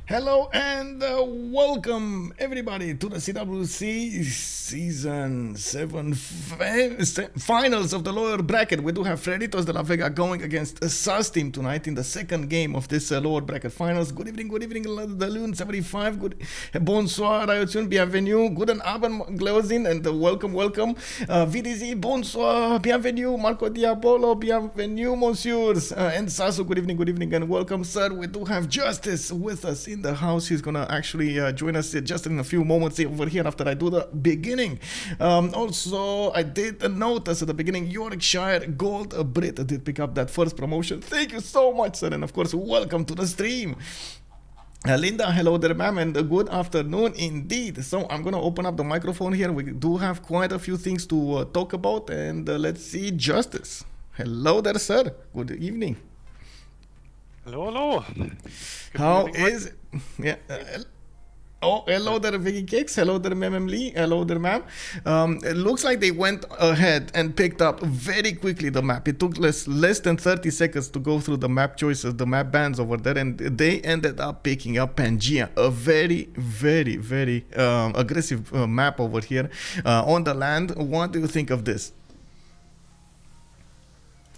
Hello and welcome everybody to the CWC Season 7 finals of the lower bracket. We do have Freritos de la Vega going against a SAS team tonight in the second game of this lower bracket finals. Good evening, the Loon 75. Good bonsoir, Rayotun, bienvenue. Guten Abend, Glozin, and welcome. VDZ, bonsoir, bienvenue. Marco Diabolo, bienvenue, monsieurs. And Sasu, good evening, and welcome, sir. We do have Justice with us in the house. He's gonna actually join us just in a few moments over here after I do the beginning. Also, I did notice at the beginning Yorkshire Gold Brit did pick up that first promotion. Thank you so much, sir, and of course, welcome to the stream. Linda, hello there, ma'am, and good afternoon indeed. So I'm gonna open up the microphone here. We do have quite a few things to talk about, and let's see. Justice, hello there, sir. Good evening. Hello. How is it? Yeah. Hello there, Vicky Cakes. Hello there, Mem Lee. Hello there, ma'am. It looks like they went ahead and picked up very quickly the map. It took less than 30 seconds to go through the map choices, the map bands over there, and they ended up picking up Pangea, a very aggressive map over here on the land. What do you think of this?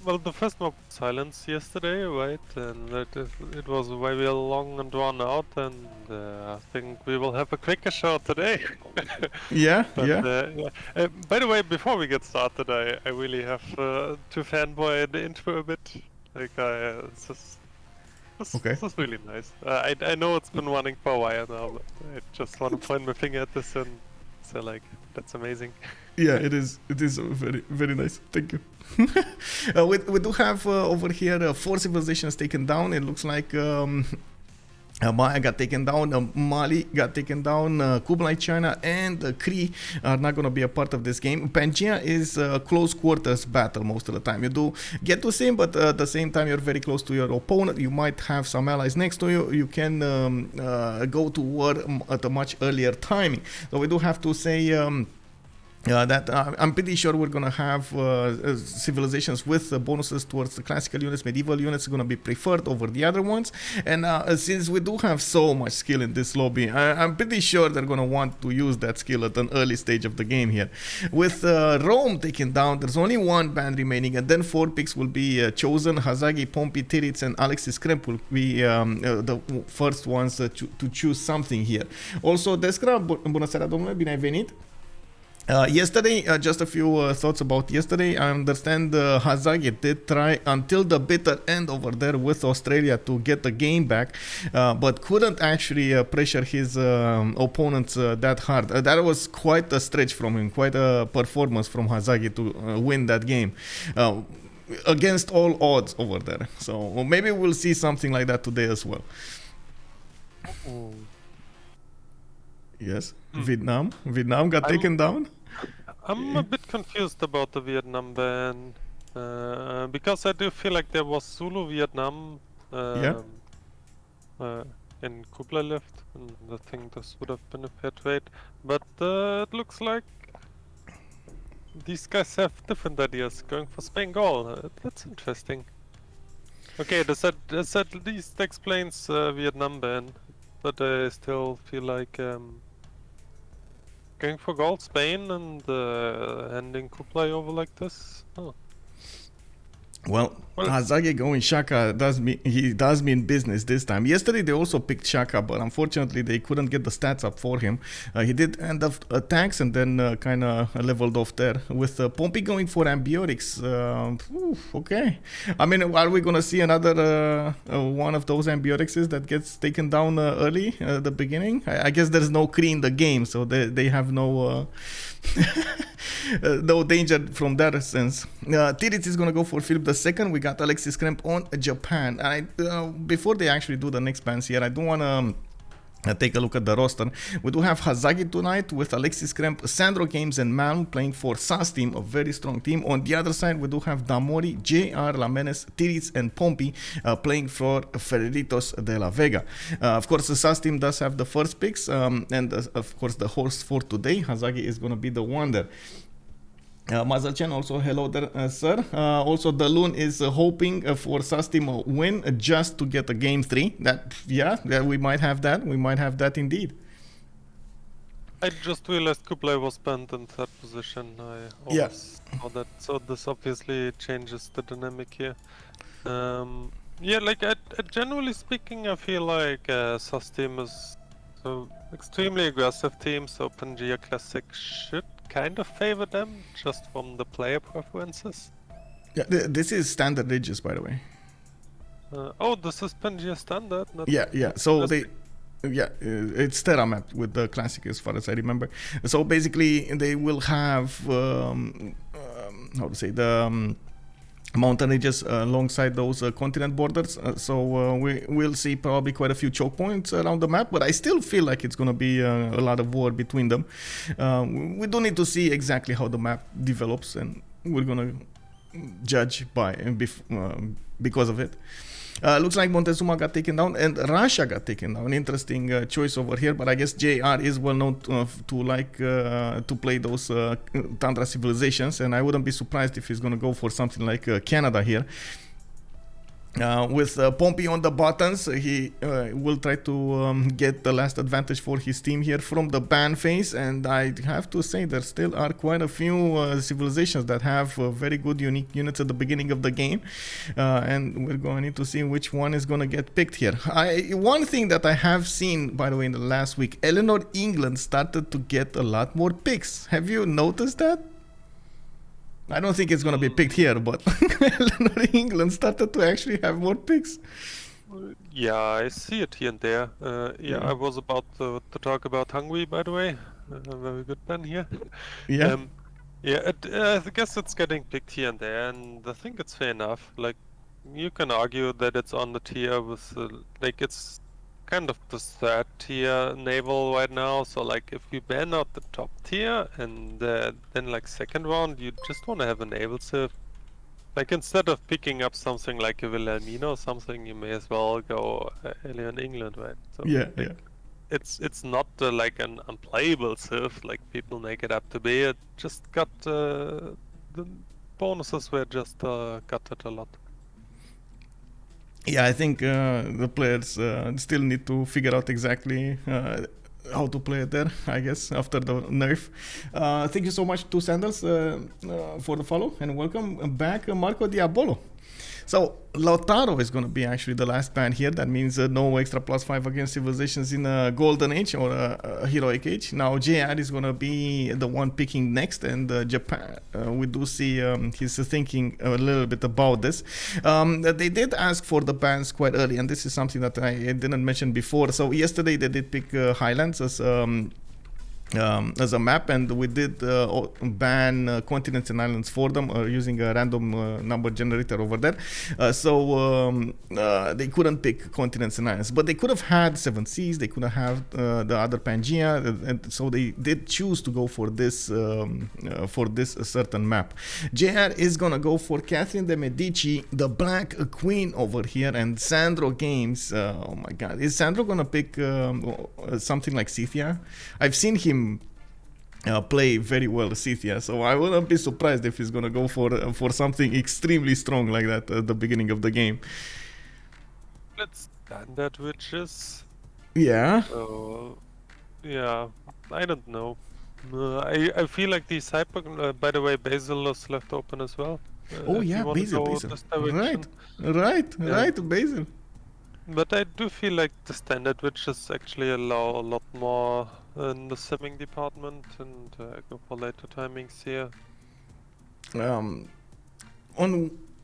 Well, the first map was Silence yesterday, right? And it was very long and drawn out, and I think we will have a quicker show today. Yeah. By the way, before we get started, I really have to fanboy the intro a bit. Like, this is really nice. I know it's been running for a while now, but I just want to point my finger at this and say, like, that's amazing. Yeah, it is very nice. Thank you. We do have over here 4 civilizations taken down. It looks like Maya got taken down, Mali got taken down, Kublai China and Kree are not going to be a part of this game. Pangea is a close quarters battle most of the time. You do get to see him, but at the same time you're very close to your opponent. You might have some allies next to you. You can go to war at a much earlier timing. So we do have to say that I'm pretty sure we're going to have civilizations with bonuses towards the classical units. Medieval units are going to be preferred over the other ones. And since we do have so much skill in this lobby, I'm pretty sure they're going to want to use that skill at an early stage of the game here. With Rome taken down, there's only one band remaining, and then 4 picks will be chosen. Hazaggi, Pompi, Titiits, and Alexis Krempp will be the first ones to choose something here. Also, Descra, bună seara, domnule, bine ai venit! Yesterday, just a few thoughts about yesterday. I understand Hazaggi did try until the bitter end over there with Australia to get the game back, but couldn't actually pressure his opponents that hard. That was quite a stretch from him, quite a performance from Hazaggi to win that game. Against all odds over there. So maybe we'll see something like that today as well. Yes, Vietnam got taken down. I'm a bit confused about the Vietnam ban, because I do feel like there was Zulu Vietnam in Kublai left, and I think this would have been a fair trade, but it looks like these guys have different ideas, going for Spain Gaul. That's interesting. Okay, this at least explains Vietnam ban, but I still feel like going for Gaul, Spain, and handing Kublai over like this? Oh. Well, Hazaggi going Shaka does mean business this time. Yesterday they also picked Shaka, but unfortunately they couldn't get the stats up for him. He did end up attacks and then kind of leveled off there. With Pompi going for Ambiotics. Okay. I mean, are we going to see another one of those Ambiotics that gets taken down early at the beginning? I guess there's no Kree in the game, so they have no... no danger from that sense. Titiits is gonna go for Philip II. We got Alexis Krempp on Japan. And before they actually do the next bands here, I do wanna take a look at the roster. We do have Hazaggi tonight with Alexis Krempp, SandroGames, and Malm playing for SAS team, a very strong team. On the other side, we do have Damori, JR, Lamenes, Titiits, and Pompi playing for Freritos de la Vega. Of course, the SAS team does have the first picks, and of course, the host for today, Hazaggi, is going to be the one there. Mazalchen also, hello there, sir. Also, Dalun is hoping for Sustim win just to get a game 3. Yeah, we might have that. We might have that indeed. I just realized Kublai was banned in third position. I always saw that, so this obviously changes the dynamic here. Yeah, like generally speaking, I feel like Sus team is so extremely aggressive team, so Pangea Classic should kind of favor them just from the player preferences. Yeah, this is standard Regis, by the way. Oh, this is Pangea standard. Not Yeah. So it's Terra map with the classic, as far as I remember. So basically, they will have how to say the mountain ranges alongside those continent borders. So we will see probably quite a few choke points around the map, but I still feel like it's going to be a lot of war between them. We do need to see exactly how the map develops, and we're going to judge because of it. Looks like Montezuma got taken down and Russia got taken down. Interesting choice over here, but I guess JR is well known to like to play those Tundra civilizations, and I wouldn't be surprised if he's going to go for something like Canada here. With Pompi on the buttons, he will try to get the last advantage for his team here from the ban phase, and I have to say there still are quite a few civilizations that have very good unique units at the beginning of the game, and we're going to need to see which one is going to get picked here. One thing that I have seen, by the way, in the last week, Eleanor England started to get a lot more picks. Have you noticed that? I don't think it's going to be picked here, but England started to actually have more picks. Yeah, I see it here and there. Yeah, I was about to talk about Hungary, by the way. Very good ban here. Yeah. Yeah, I guess it's getting picked here and there, and I think it's fair enough. Like, you can argue that it's on the tier with, like, it's kind of the third tier naval right now, so like if you ban out the top tier and then like second round you just want to have a naval civ, like instead of picking up something like a Wilhelmina or something, you may as well go Alien England, right? So like, it's not like an unplayable civ like people make it up to be. It just got the bonuses were just gutted a lot. Yeah, I think the players still need to figure out exactly how to play it there, I guess, after the nerf. Thank you so much to Sandals for the follow, and welcome back, Marco Diabolo. So Lautaro is going to be actually the last ban here. That means no extra +5 against civilizations in a golden age or a heroic age. Now JR is going to be the one picking next, and Japan, we do see he's thinking a little bit about this. They did ask for the bans quite early, and this is something that I didn't mention before. So yesterday they did pick Highlands as a map, and we did ban continents and islands for them using a random number generator over there. So they couldn't pick continents and islands, but they could have had 7 seas, they could have had the other Pangea, and so they did choose to go for this certain map. JR is gonna go for Catherine de Medici, the Black Queen over here, and SandroGames. Oh my god, is Sandro gonna pick something like Scythia? I've seen him play very well Scythia, so I wouldn't be surprised if he's gonna go for something extremely strong like that at the beginning of the game. Let's standard witches. Yeah. Yeah, I don't know. I feel like these hyper. By the way, Basil is left open as well. Oh yeah, Basil. Right, Basil. But I do feel like the standard witches actually allow a lot more in the simming department, and go for later timings here.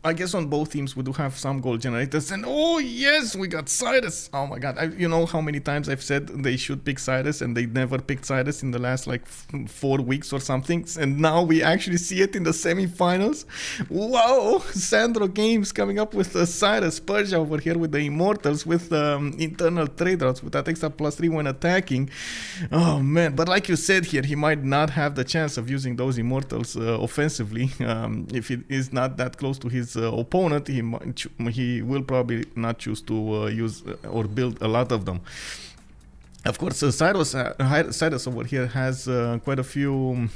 I guess on both teams we do have some gold generators, and oh yes, we got Cyrus. Oh my god, you know how many times I've said they should pick Cyrus and they never picked Cyrus in the last like 4 weeks or something, and now we actually see it in the semi-finals. Wow, SandroGames coming up with Cyrus. Persia over here with the Immortals with internal trade routes with that extra +3 when attacking. Oh man, but like you said here, he might not have the chance of using those Immortals offensively if he is not that close to his opponent. He will probably not choose to use or build a lot of them. Of course, Cyrus over here has quite a few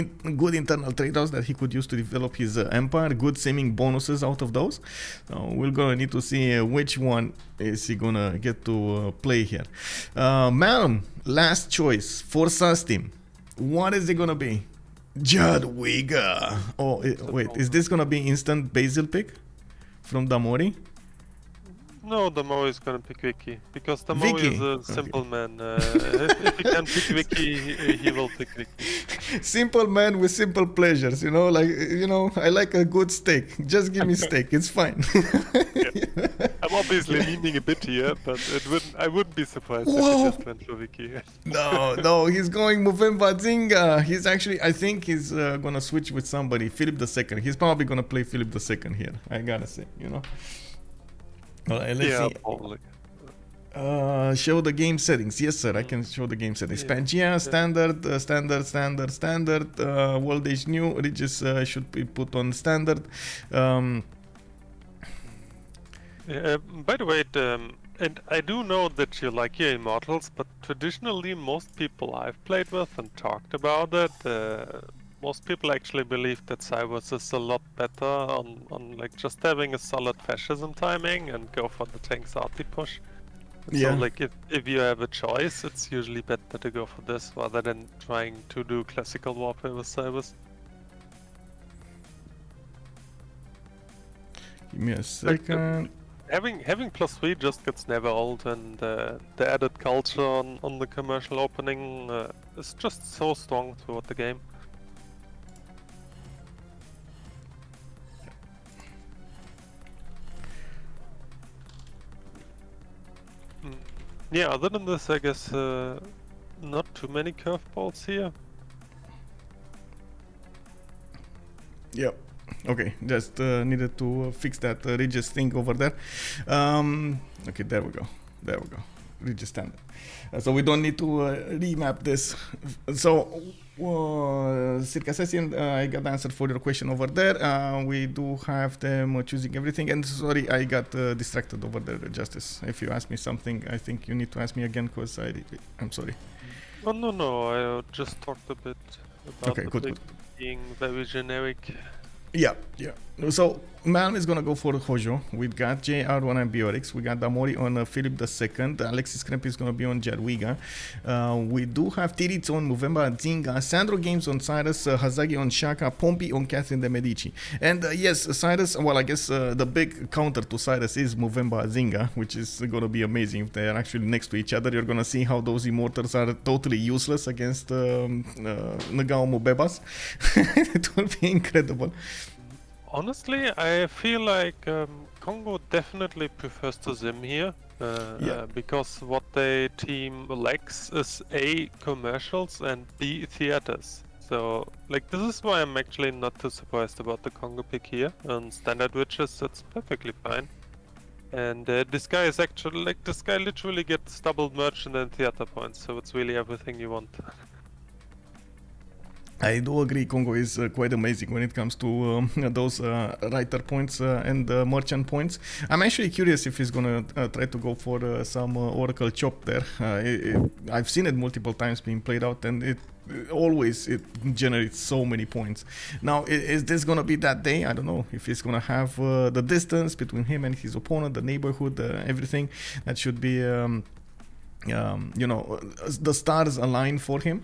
good internal trade-offs that he could use to develop his empire, good seeming bonuses out of those. So we're gonna need to see which one is he gonna get to play here. Malm, last choice for Sus team. What is it gonna be? Vega. Oh, wait, is this gonna be instant basil pick from Damori? No, Damori is gonna pick Vicky, because Damori is a simple man. If he can pick Vicky, he will pick Vicky. Simple man with simple pleasures, you know, like, you know, I like a good steak. Just give me steak, it's fine. Yeah. I'm obviously leaning a bit here, but I wouldn't be surprised if he just went for Vicky. No, he's going Movember Zinga. He's actually, I think he's gonna switch with somebody, Philip II. He's probably gonna play Philip II here, I gotta say, you know. Let's see. Probably. Show the game settings. Yes, sir, I can show the game settings. Pangea, standard, World Age New, Regis should be put on standard. By the way, and I do know that you like your Immortals, but traditionally most people I've played with and talked about it, most people actually believe that Cyrus is a lot better on like just having a solid fascism timing and go for the tanks arty push. Yeah. So like if you have a choice, it's usually better to go for this rather than trying to do classical warfare with Cyrus. Give me a second. Having +3 just gets never old, and the added culture on the commercial opening is just so strong throughout the game. Yeah, other than this, I guess not too many curveballs here. Yep. Okay, just needed to fix that Regis thing over there. Okay, there we go. Regis standard. So we don't need to remap this. So, Circa Session, I got the answer for your question over there. We do have them choosing everything. And sorry, I got distracted over there, Justice. If you ask me something, I think you need to ask me again, because I'm sorry. Oh, no, I just talked a bit about good. Being very generic. Yeah. So Malm is gonna go for Hojo. We got JR1 and Biorix. We got Damori on Philip II. Alexis Krempp is gonna be on Jadwiga. We do have Titiits on Movember Zinga. SandroGames on Cyrus. Hazaggi on Shaka. Pompi on Catherine de Medici. And yes, Cyrus. Well, I guess the big counter to Cyrus is Movember Zinga, which is gonna be amazing if they are actually next to each other. You're gonna see how those immortals are totally useless against Ngao Mubebas. It will be incredible. Honestly, I feel like Kongo definitely prefers to Zim here, because what their team lacks is A, commercials, and B, theaters. So, like, this is why I'm actually not too surprised about the Kongo pick here. On standard witches, that's perfectly fine. And this guy is actually, like, this guy literally gets doubled merchant and theater points, so it's really everything you want. I do agree, Kongo is quite amazing when it comes to those writer points and merchant points. I'm actually curious if he's gonna try to go for some Oracle chop there. I've seen it multiple times being played out, and it generates so many points. Now, is this gonna be that day? I don't know if he's gonna have the distance between him and his opponent, the neighborhood, everything. That should be the stars align for him.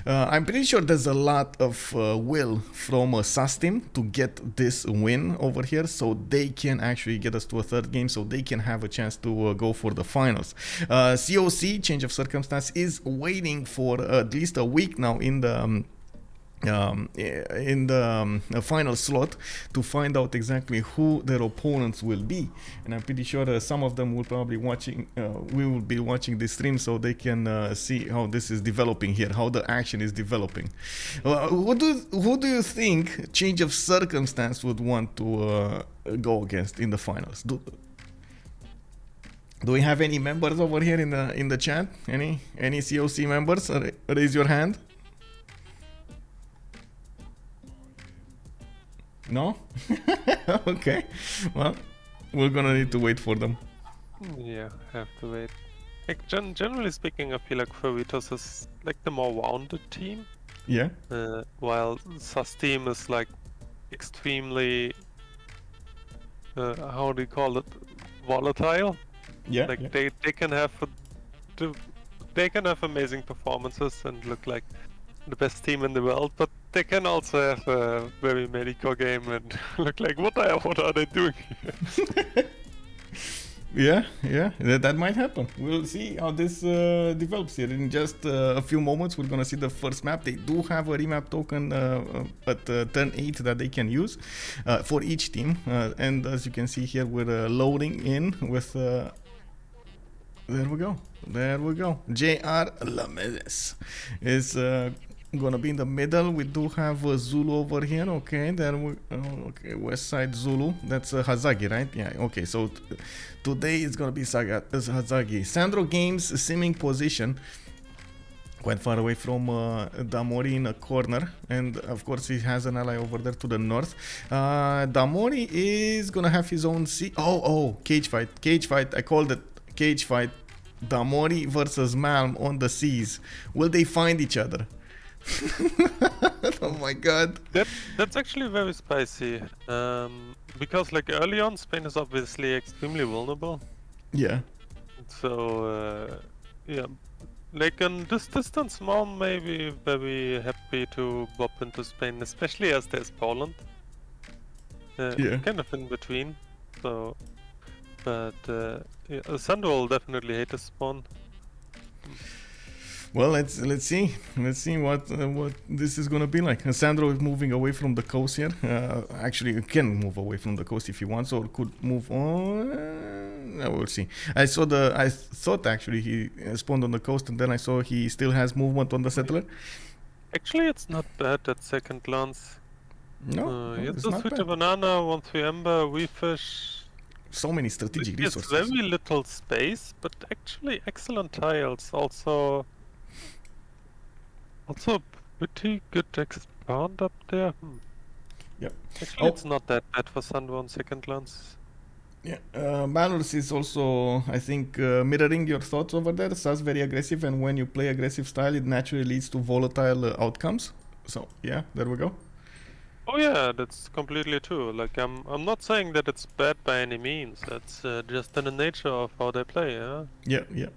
I'm pretty sure there's a lot of will from Sus team to get this win over here, so they can actually get us to a third game, so they can have a chance to go for the finals. COC, Change of Circumstance, is waiting for at least a week now in the final slot to find out exactly who their opponents will be, and I'm pretty sure some of them will probably we will be watching this stream, so they can see how this is developing here, how the action is developing. Who do you think Change of Circumstance would want to go against in the finals? Do we have any members over here in the chat? Any COC members? Raise your hand. No? Okay. Well, we're gonna need to wait for them. Yeah, have to wait. Like, generally speaking, I feel like Freritos is like the more rounded team. Yeah. While sus team is like extremely, how do you call it, volatile. Yeah. Like Yeah. they can have they can have amazing performances and look like the best team in the world, but they can also have a very mediocre game and look like what are they doing here? Yeah, yeah, that might happen. We'll see how this develops here. In just a few moments, we're gonna see the first map. They do have a remap token at turn 8 that they can use for each team. And as you can see here, we're loading in with... there we go. There we go. JR Lamedes is gonna be in the middle. We do have Zulu over here. Okay, there we okay, west side Zulu. That's Hazaggi, right? Yeah, okay. So today it's gonna be Hazaggi. SandroGames seeming position quite far away from Damori in a corner, and of course he has an ally over there to the north. Damori is gonna have his own cage fight. I called it cage fight. Damori versus Malm on the seas. Will they find each other? Oh my god. That's actually very spicy. Because like early on, Spain is obviously extremely vulnerable. Yeah. So yeah, like in this distance, Malm may be very happy to bop into Spain, especially as there's Poland. Yeah. Kind of in between. So, but yeah, Sandro will definitely hate his spawn. Well, let's see what this is gonna be like. Sandro is moving away from the coast here. Actually, you can move away from the coast if he wants, or could move on. We'll see. I thought actually he spawned on the coast, and then I saw he still has movement on the settler. Actually, it's not bad at second glance. No, You it's just not switch a bad. banana, 1-3 ember, refish. So many strategic It's resources. very little space, but actually excellent tiles. Also pretty good expand up there. Yep. Actually, it's not that bad for Sandro on second glance. Yeah, Malus is also, I think, mirroring your thoughts over there. Sus very aggressive, and when you play aggressive style, it naturally leads to volatile outcomes. So yeah, there we go. Oh yeah, that's completely true. Like I'm not saying that it's bad by any means. That's just in the nature of how they play. Yeah. Yeah, yeah.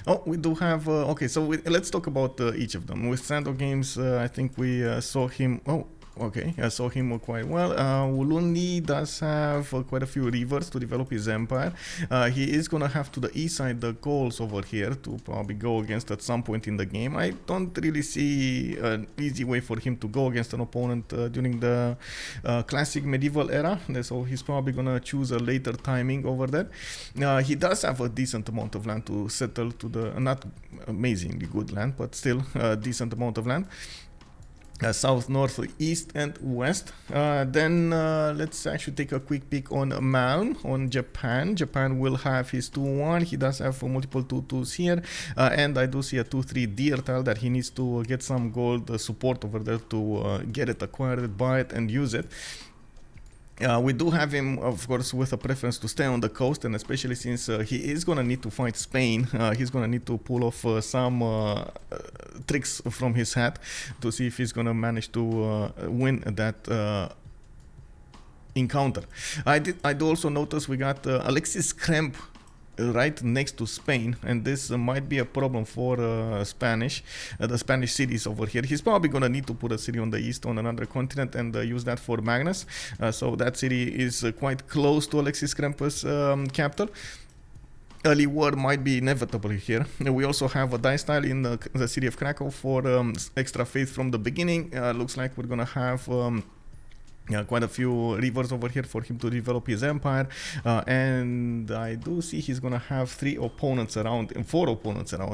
Oh, we do have. Okay, so let's talk about each of them. With SandroGames, I think we saw him. Oh, okay, I saw him quite well. Ulundi does have quite a few rivers to develop his empire. He is gonna have to the east side the Gauls over here to probably go against at some point in the game. I don't really see an easy way for him to go against an opponent during the classic medieval era. So he's probably gonna choose a later timing over there. He does have a decent amount of land to settle to the not amazingly good land, but still a decent amount of land. South, north, east, and west. Then let's actually take a quick peek on Malm, on Japan. Japan will have his 2-1. He does have multiple 2-2s here. And I do see a 2-3 deer tile that he needs to get some gold support over there to get it, acquire it, buy it, and use it. We do have him, of course, with a preference to stay on the coast, and especially since he is going to need to fight Spain, he's going to need to pull off some tricks from his hat to see if he's going to manage to win that encounter. I do also notice we got Alexis Krempp right next to Spain, and this might be a problem for the Spanish cities over here. He's probably gonna need to put a city on the east on another continent and use that for Magnus. So that city is quite close to Alexis Krempp's capital. Early war might be inevitable here. We also have a dice tile in the city of Krakow for extra faith from the beginning. Looks like we're gonna have quite a few rivers over here for him to develop his empire, and I do see he's gonna have 4 opponents around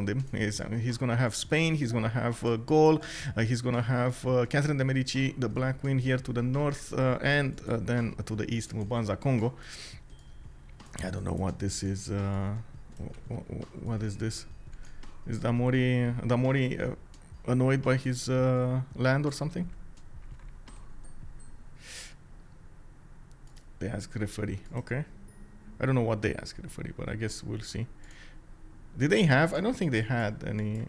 him. He's gonna have Spain, he's gonna have Gaul, he's gonna have Catherine de Medici, the Black Queen here to the north, and then to the east, Mubanza, Kongo. I don't know what this is. What is this? Is Damori annoyed by his land or something? They ask referee. Okay. I don't know what they ask referee, but I guess we'll see. Did they have? I don't think they had any.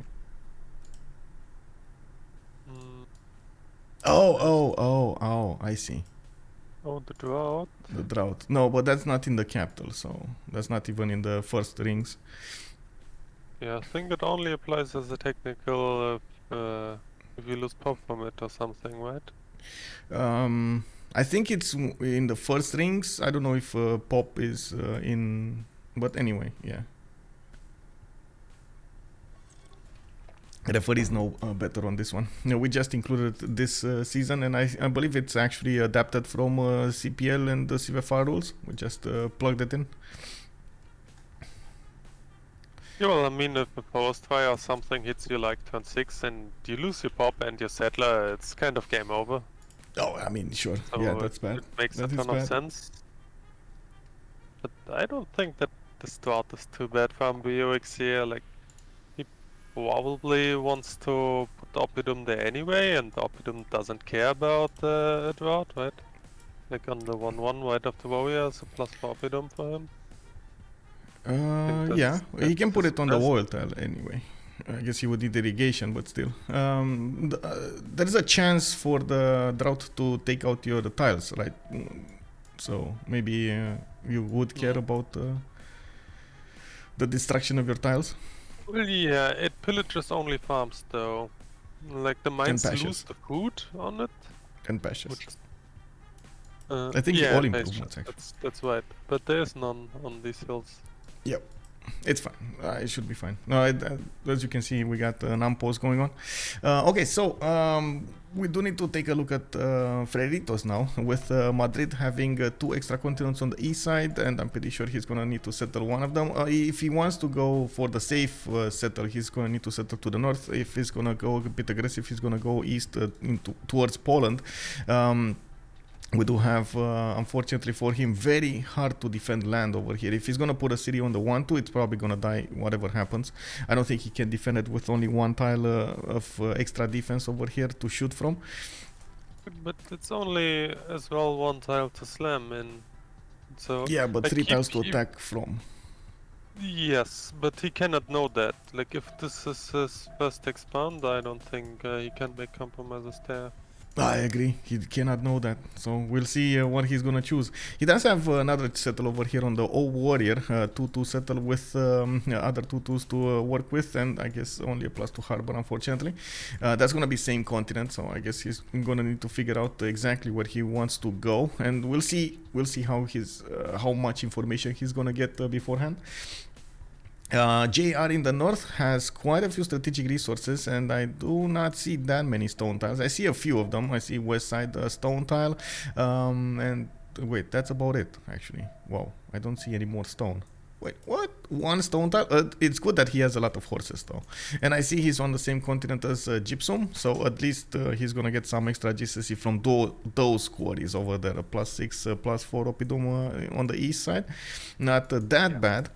Oh, I see. Oh, the drought. The drought. No, but that's not in the capital, so that's not even in the first rings. Yeah, I think it only applies as a technical if you lose pop from it or something, right? I think it's in the first rings. I don't know if pop is in, but anyway, yeah. Referees know better on this one. No, we just included this season, and I believe it's actually adapted from CPL and the CVFR rules. We just plugged it in. Yeah, well, I mean, if a forest fire or something hits you like turn 6 and you lose your pop and your settler, it's kind of game over. Oh, I mean, sure. So Yeah, that's bad. It makes That a is ton of bad. sense. But I don't think that this drought is too bad for Ambiox here. Like, he probably wants to put Oppidum there anyway, and Oppidum doesn't care about a drought, right? Like on the 1-1 right after warrior is a +4 Oppidum for him. Yeah, he can put his it on the best. wall tile anyway. I guess he would need irrigation, but still. There is a chance for the drought to take out your tiles, right? So maybe you would care about the destruction of your tiles. Well, yeah, it pillages only farms though. Like the mines patches. lose the food on it. And patches. Which is, I think yeah, all improvements actually. that's right. But there's none on these hills. Yep. It's fine. It should be fine. No, as you can see, we got an unpause going on. Okay, so we do need to take a look at Freritos now, with Madrid having 2 extra continents on the east side, and I'm pretty sure he's gonna need to settle one of them. If he wants to go for the safe settle, he's gonna need to settle to the north. If he's gonna go a bit aggressive, he's gonna go east towards Poland. We do have, unfortunately for him, very hard to defend land over here. If he's gonna put a city on the 1-2, it's probably gonna die whatever happens. I don't think he can defend it with only 1 tile of extra defense over here to shoot from. But it's only as well 1 tile to slam in. So yeah, but like 3 tiles to attack from. Yes, but he cannot know that. Like if this is his first expand, I don't think he can make compromises there. I agree. He cannot know that. So we'll see what he's gonna choose. He does have another settle over here on the O Warrior, 2-2 settle with other 2-2s to work with, and I guess only a +2 harbor, unfortunately. That's gonna be same continent, so I guess he's gonna need to figure out exactly where he wants to go, and we'll see how much information he's gonna get beforehand. JR in the north has quite a few strategic resources, and I do not see that many stone tiles. I see a few of them. I see west side stone tile, and wait, that's about it actually. Wow, I don't see any more stone. Wait, what? 1 stone tile? It's good that he has a lot of horses though, and I see he's on the same continent as Gypsum, so at least he's gonna get some extra GCC from those quarries over there. +6, +4 Oppidum on the east side. Not that bad.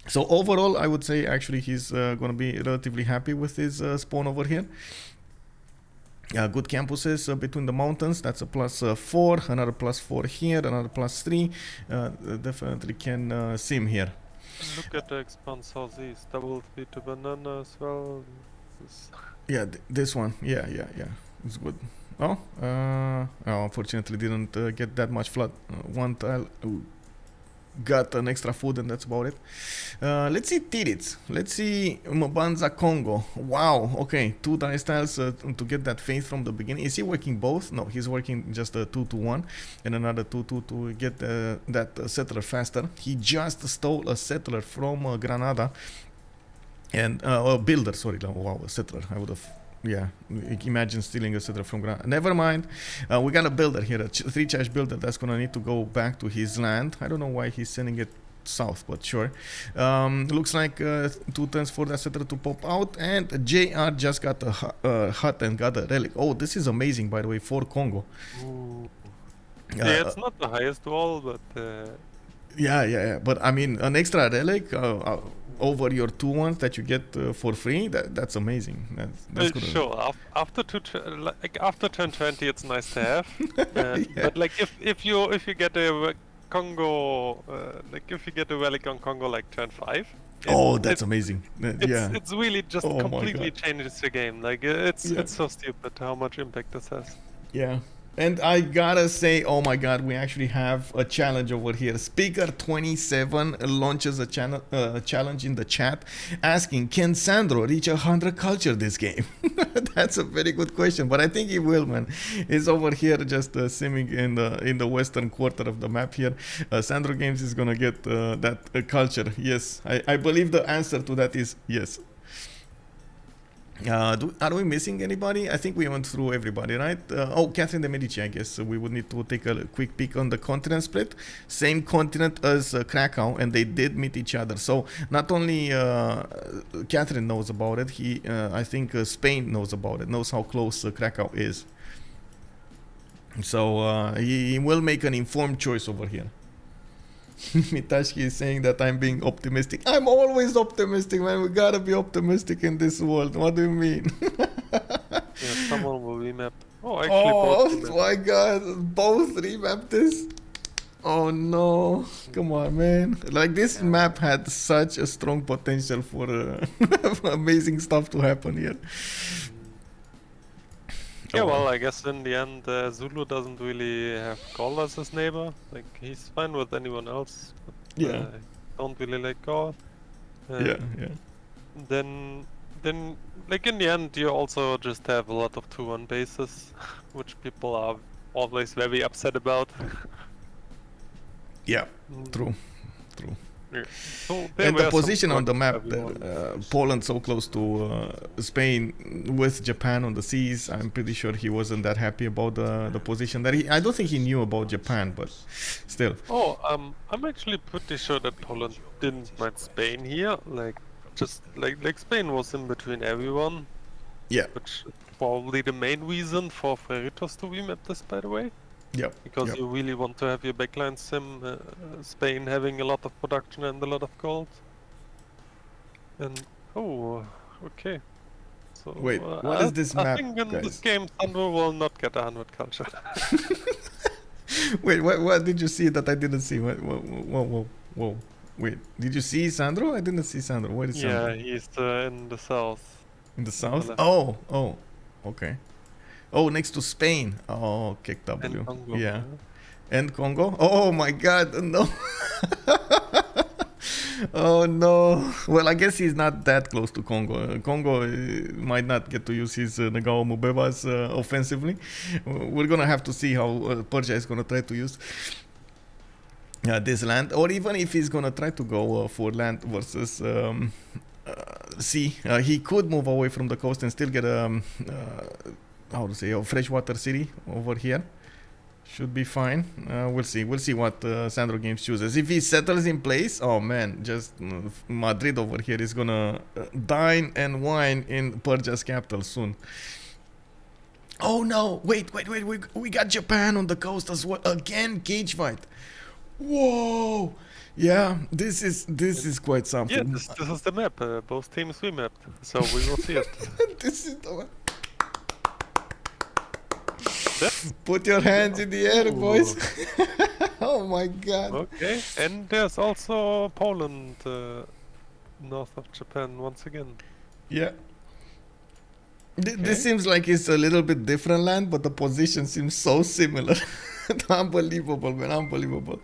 So overall, I would say actually he's going to be relatively happy with his spawn over here. Good campuses between the mountains. That's a +4, another +4 here, another +3. Definitely can sim here. Look at the expand southeast, double 3 to banana as well. Yeah, this one. Yeah, it's good. Oh, unfortunately didn't get that much flood. 1 tile. Got an extra food, and that's about it. Let's see Titiits. Let's see Mbanza Kongo. Wow, okay, 2 dice tiles to get that faith from the beginning. Is he working both? No, he's working just a 2-1 and another 2-2 to get that settler faster. He just stole a settler from Granada, and a builder, sorry. Wow, a settler. I would have. Yeah, imagine stealing a settler from Granada. Never mind. We got a builder here, a 3 charge builder that's gonna need to go back to his land. I don't know why he's sending it south, but sure. Looks like 2 turns for that settler to pop out, and JR just got a hut and got a relic. Oh, this is amazing, by the way, for Kongo. Yeah, it's not the highest wall, but yeah. But I mean, an extra relic over your 2 ones that you get for free, that's amazing. That's good. Sure, after after turn 20 it's nice to have. Yeah. But like if you get a Kongo, like if you get a relic on Kongo like turn 5, Oh, that's amazing. Yeah. It's really just Oh my completely God. changes the game. Like it's so stupid how much impact this has. Yeah. And I gotta say, oh my God, we actually have a challenge over here. Speaker 27 launches a challenge in the chat asking, can Sandro reach 100 culture this game? That's a very good question, but I think he will, man. He's over here just simming in the western quarter of the map here. SandroGames is gonna get that culture. Yes, I believe the answer to that is yes. Are we missing anybody? I think we went through everybody, right? Oh, Catherine de Medici, I guess. We would need to take a quick peek on the continent split. Same continent as Krakow, and they did meet each other. So not only Catherine knows about it, I think Spain knows about it, knows how close Krakow is. So he will make an informed choice over here. Mitashki is saying that I'm being optimistic. I'm always optimistic, man. We gotta be optimistic in this world. What do you mean? Yeah, someone will remap. Oh, actually, both my God, both remap this. Oh no, come on, man. Like this map had such a strong potential for amazing stuff to happen here. Yeah, well, I guess in the end, Zulu doesn't really have Gaul as his neighbor. Like, he's fine with anyone else. But, don't really like Gaul. Then, like in the end, you also just have a lot of 2-1 bases, which people are always very upset about. Yeah, true. Yeah. So and the position on the map, Poland so close to Spain with Japan on the seas, I'm pretty sure he wasn't that happy about the position that I don't think he knew about Japan, but still. Oh, I'm actually pretty sure that Poland didn't mind Spain here. Like, just like Spain was in between everyone. Yeah. Which is probably the main reason for Freritos to remap this, by the way. Yeah. Because you really want to have your backline sim, Spain having a lot of production and a lot of gold. And okay. So wait, what is this map? I think in this game, Sandro will not get 100 culture. Wait, what did you see that I didn't see? Whoa. Wait, did you see Sandro? I didn't see Sandro. Where is Sandro? Yeah, he's in the south. In the south? Oh, okay. Oh, next to Spain. Oh, KW. And Kongo. Yeah. And Congo? Oh my God, no. Oh no. Well, I guess he's not that close to Congo. Congo might not get to use his Nagao Mubebas offensively. We're gonna have to see how Persia is gonna try to use this land, or even if he's gonna try to go for land versus sea. He could move away from the coast and still get a freshwater city over here. Should be fine. We'll see what SandroGames chooses. If he settles in place, oh man, just Madrid over here is gonna dine and wine in Persia's capital soon. Oh no, wait, we got Japan on the coast as well. Again, cage fight. Whoa. Yeah, this is quite something. Yeah, this is the map. Both teams remapped, so we will see it. This is the one. Put your hands in the air, boys. Oh my God. Okay, and there's also Poland north of Japan once again. Yeah. This seems like it's a little bit different land, but the position seems so similar. Unbelievable, man, unbelievable.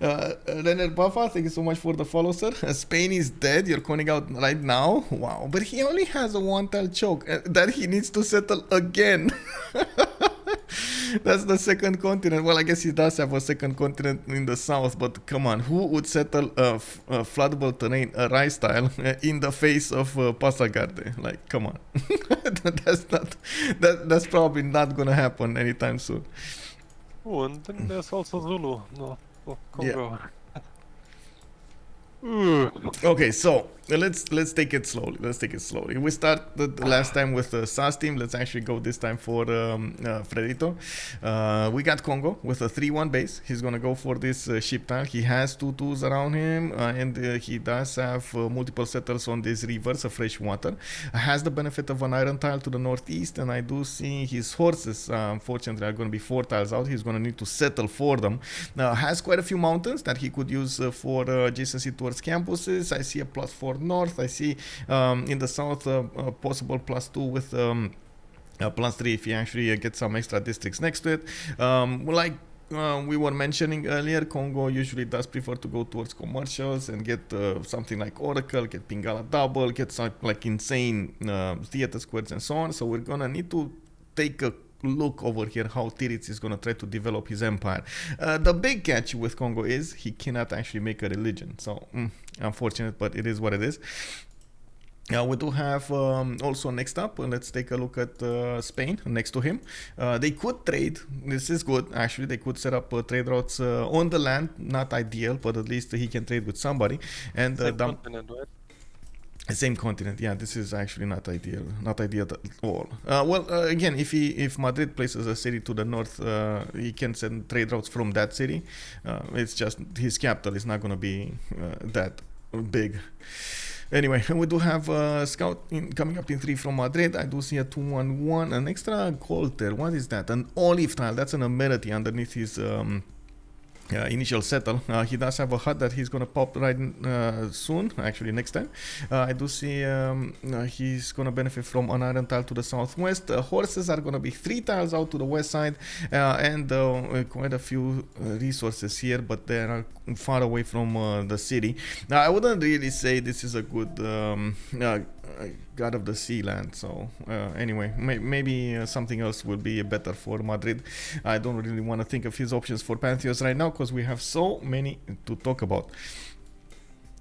Renner Buffa, thank you so much for the follow, sir. Spain is dead, you're calling out right now. Wow, but he only has a one-tile choke that he needs to settle again. That's the second continent. Well, I guess he does have a second continent in the south, but come on, who would settle a floodable terrain, a rice tile, in the face of Pasagarde? Like, come on. That's probably not gonna happen anytime soon. Oh, and then there's also Zulu, north of Kongo. Yeah. Okay, so let's take it slowly. Let's take it slowly. We started last time with the SAS team. Let's actually go this time for Frerito. We got Kongo with a 3-1 base. He's gonna go for this ship tile. He has 2/2s around him, and he does have multiple settlers on this reverse of fresh water. Has the benefit of an iron tile to the northeast, and I do see his horses. Unfortunately, are going to be 4 tiles out. He's going to need to settle for them. Has quite a few mountains that he could use for adjacency towards campuses. I see a +4 north. I see in the south possible +2 with +3 if he actually gets some extra districts next to it. We were mentioning earlier, Kongo usually does prefer to go towards commercials and get something like Oracle, get Pingala Double, get some like insane theater squares and so on. So we're gonna need to take a look over here how Titiits is gonna try to develop his empire. The big catch with Kongo is he cannot actually make a religion. So unfortunate, but it is what it is. We do have also next up, let's take a look at Spain next to him. They could trade. This is good actually. They could set up trade routes on the land. Not ideal, but at least he can trade with somebody. And Same continent, right? Same continent, yeah. This is actually not ideal at all. Again, if Madrid places a city to the north, he can send trade routes from that city. It's just his capital is not going to be that big. Anyway, we do have Scout coming up in 3 from Madrid. I do see a 2-1-1, an extra gold there. What is that? An olive tile. That's an amenity underneath his initial settle. He does have a hut that he's gonna pop right soon, actually next time. I do see he's gonna benefit from an iron tile to the southwest. Horses are gonna be 3 tiles out to the west side, and quite a few resources here, but they are far away from the city. Now, I wouldn't really say this is a good God of the Sea land. So anyway, maybe something else will be better for Madrid. I don't really want to think of his options for Pantheos right now because we have so many to talk about.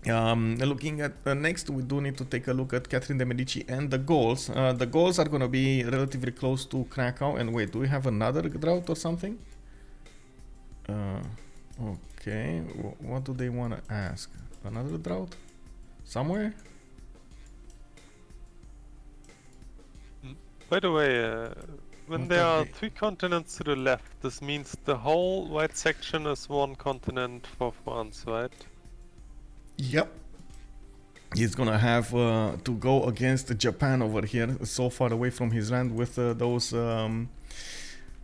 Looking at next, we do need to take a look at Catherine de Medici and the Gauls. The Gauls are going to be relatively close to Krakow. And wait, do we have another drought or something? Okay, what do they want to ask? Another drought? Somewhere? By the way, when there are 3 continents to the left, this means the whole white section is 1 continent for France, right? Yep. He's gonna have to go against Japan over here, so far away from his land with those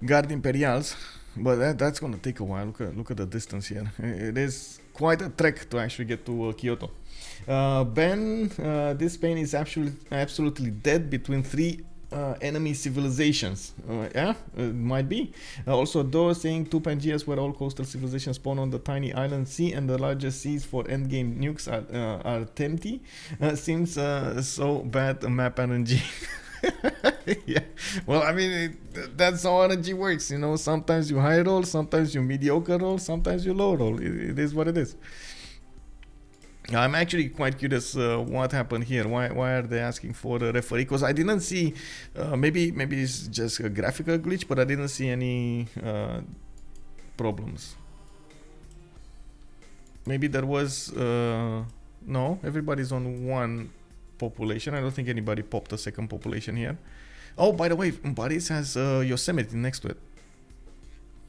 Guard Imperials. But that's gonna take a while. Look at the distance here. It is quite a trek to actually get to Kyoto. This Spain is absolutely dead between 3 enemy civilizations. Yeah, it might be. Also, though saying 2 Pangeas where all coastal civilizations spawn on the tiny island sea and the largest seas for endgame nukes are empty. Seems so bad map RNG. Yeah, well, I mean, that's how RNG works, you know. Sometimes you high roll, sometimes you mediocre roll, sometimes you low roll. It is what it is. I'm actually quite curious what happened here. Why are they asking for a referee? Because I didn't see, maybe it's just a graphical glitch, but I didn't see any problems. Maybe there was, no, everybody's on 1 population. I don't think anybody popped a 2nd population here. Oh, by the way, Paris has Yosemite next to it.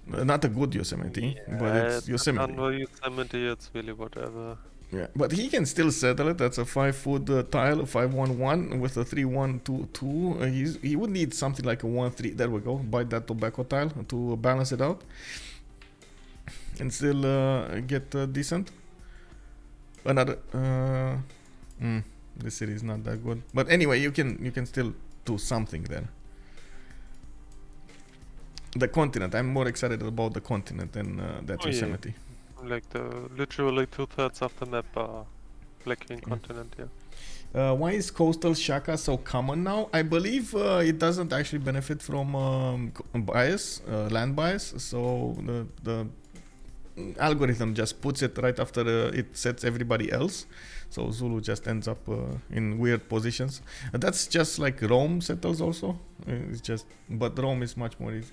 Not a good Yosemite, yeah, but it's Yosemite. Yosemite, it's really whatever. Yeah, but he can still settle it. That's a 5-foot tile, a 5-1-1 with a 3-1-2-2. He would need something like a 1-3. There we go. Buy that tobacco tile to balance it out, and still get decent. Another. This city is not that good, but anyway, you can still do something there. The continent. I'm more excited about the continent than that Yosemite. Yeah. Like literally 2/3 of the map are Black King continent, yeah. Why is coastal Shaka so common now? I believe it doesn't actually benefit from bias, land bias. So the algorithm just puts it right after it sets everybody else. So Zulu just ends up in weird positions. That's just like Rome settles also. It's just, but Rome is much more easy.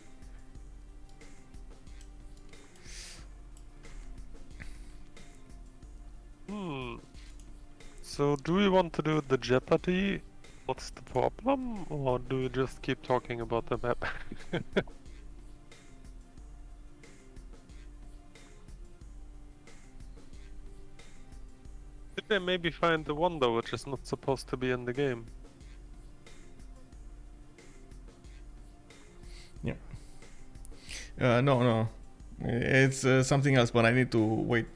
So do we want to do the Jeopardy? What's the problem? Or do we just keep talking about the map? Did they maybe find the one though, which is not supposed to be in the game? Yeah. No. It's something else, but I need to wait.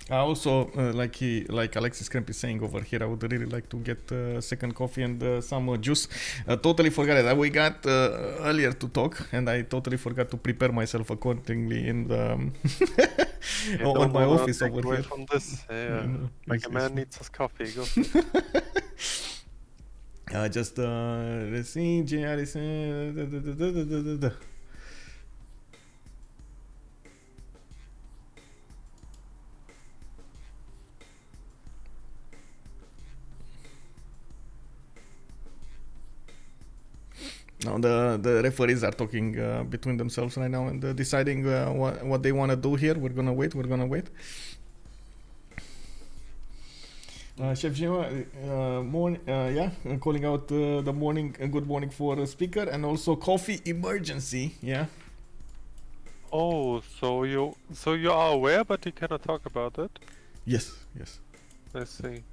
Also, like Alexis Krempp is saying over here, I would really like to get second coffee and some juice. Totally forgot it. We got earlier to talk, and I totally forgot to prepare myself accordingly in the on my office over here. From this, yeah. Like a man needs his coffee. Go. Just let's see. JR is. Now the referees are talking between themselves right now and deciding what they want to do here. We're gonna wait. Chef Gino, calling out the morning. Good morning for speaker and also coffee emergency. Yeah. Oh, so you are aware, but you cannot talk about it. Yes. I see.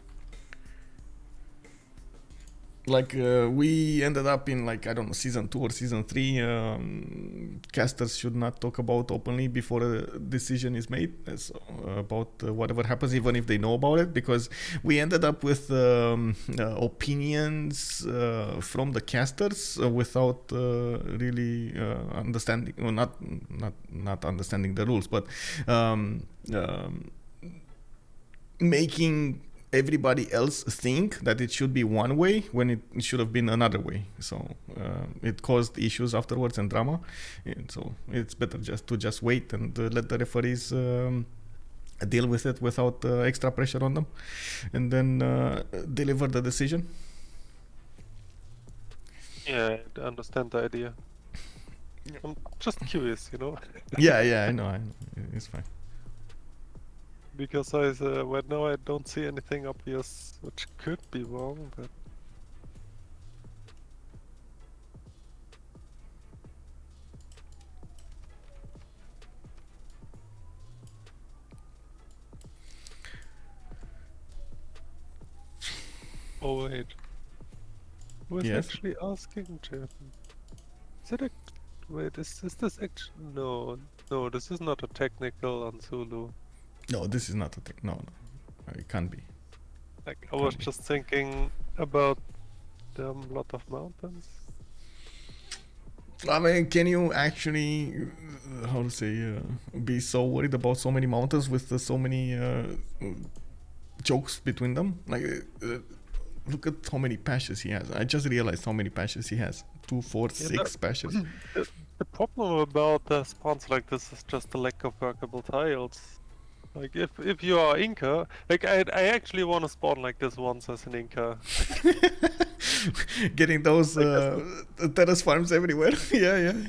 Like we ended up in like, I don't know, season 2 or season 3. Casters should not talk about openly before a decision is made about whatever happens, even if they know about it, because we ended up with opinions from the casters without really understanding, or not understanding the rules, but making everybody else think that it should be one way when it should have been another way. So it caused issues afterwards and drama. And so it's better just wait and let the referees deal with it without extra pressure on them, and then deliver the decision. Yeah, I understand the idea. I'm just curious, Yeah, I know. It's fine. Because right now I don't see anything obvious which could be wrong, but... Oh wait. Who is actually asking, Jeff? Is it a... Wait, is this actually... No, this is not a technical on Zulu. No, this is not a thing. No, it can't be. Like, I was just thinking about the lot of mountains. I mean, can you actually, how to say, be so worried about so many mountains with so many jokes between them? Like, look at how many patches he has. I just realized how many patches he has. 2, 4, 6 patches. The problem about spawns like this is just the lack of workable tiles. Like, if you are Inca, like, I actually want to spawn like this once as an Inca. Getting those terrace farms everywhere. Yeah.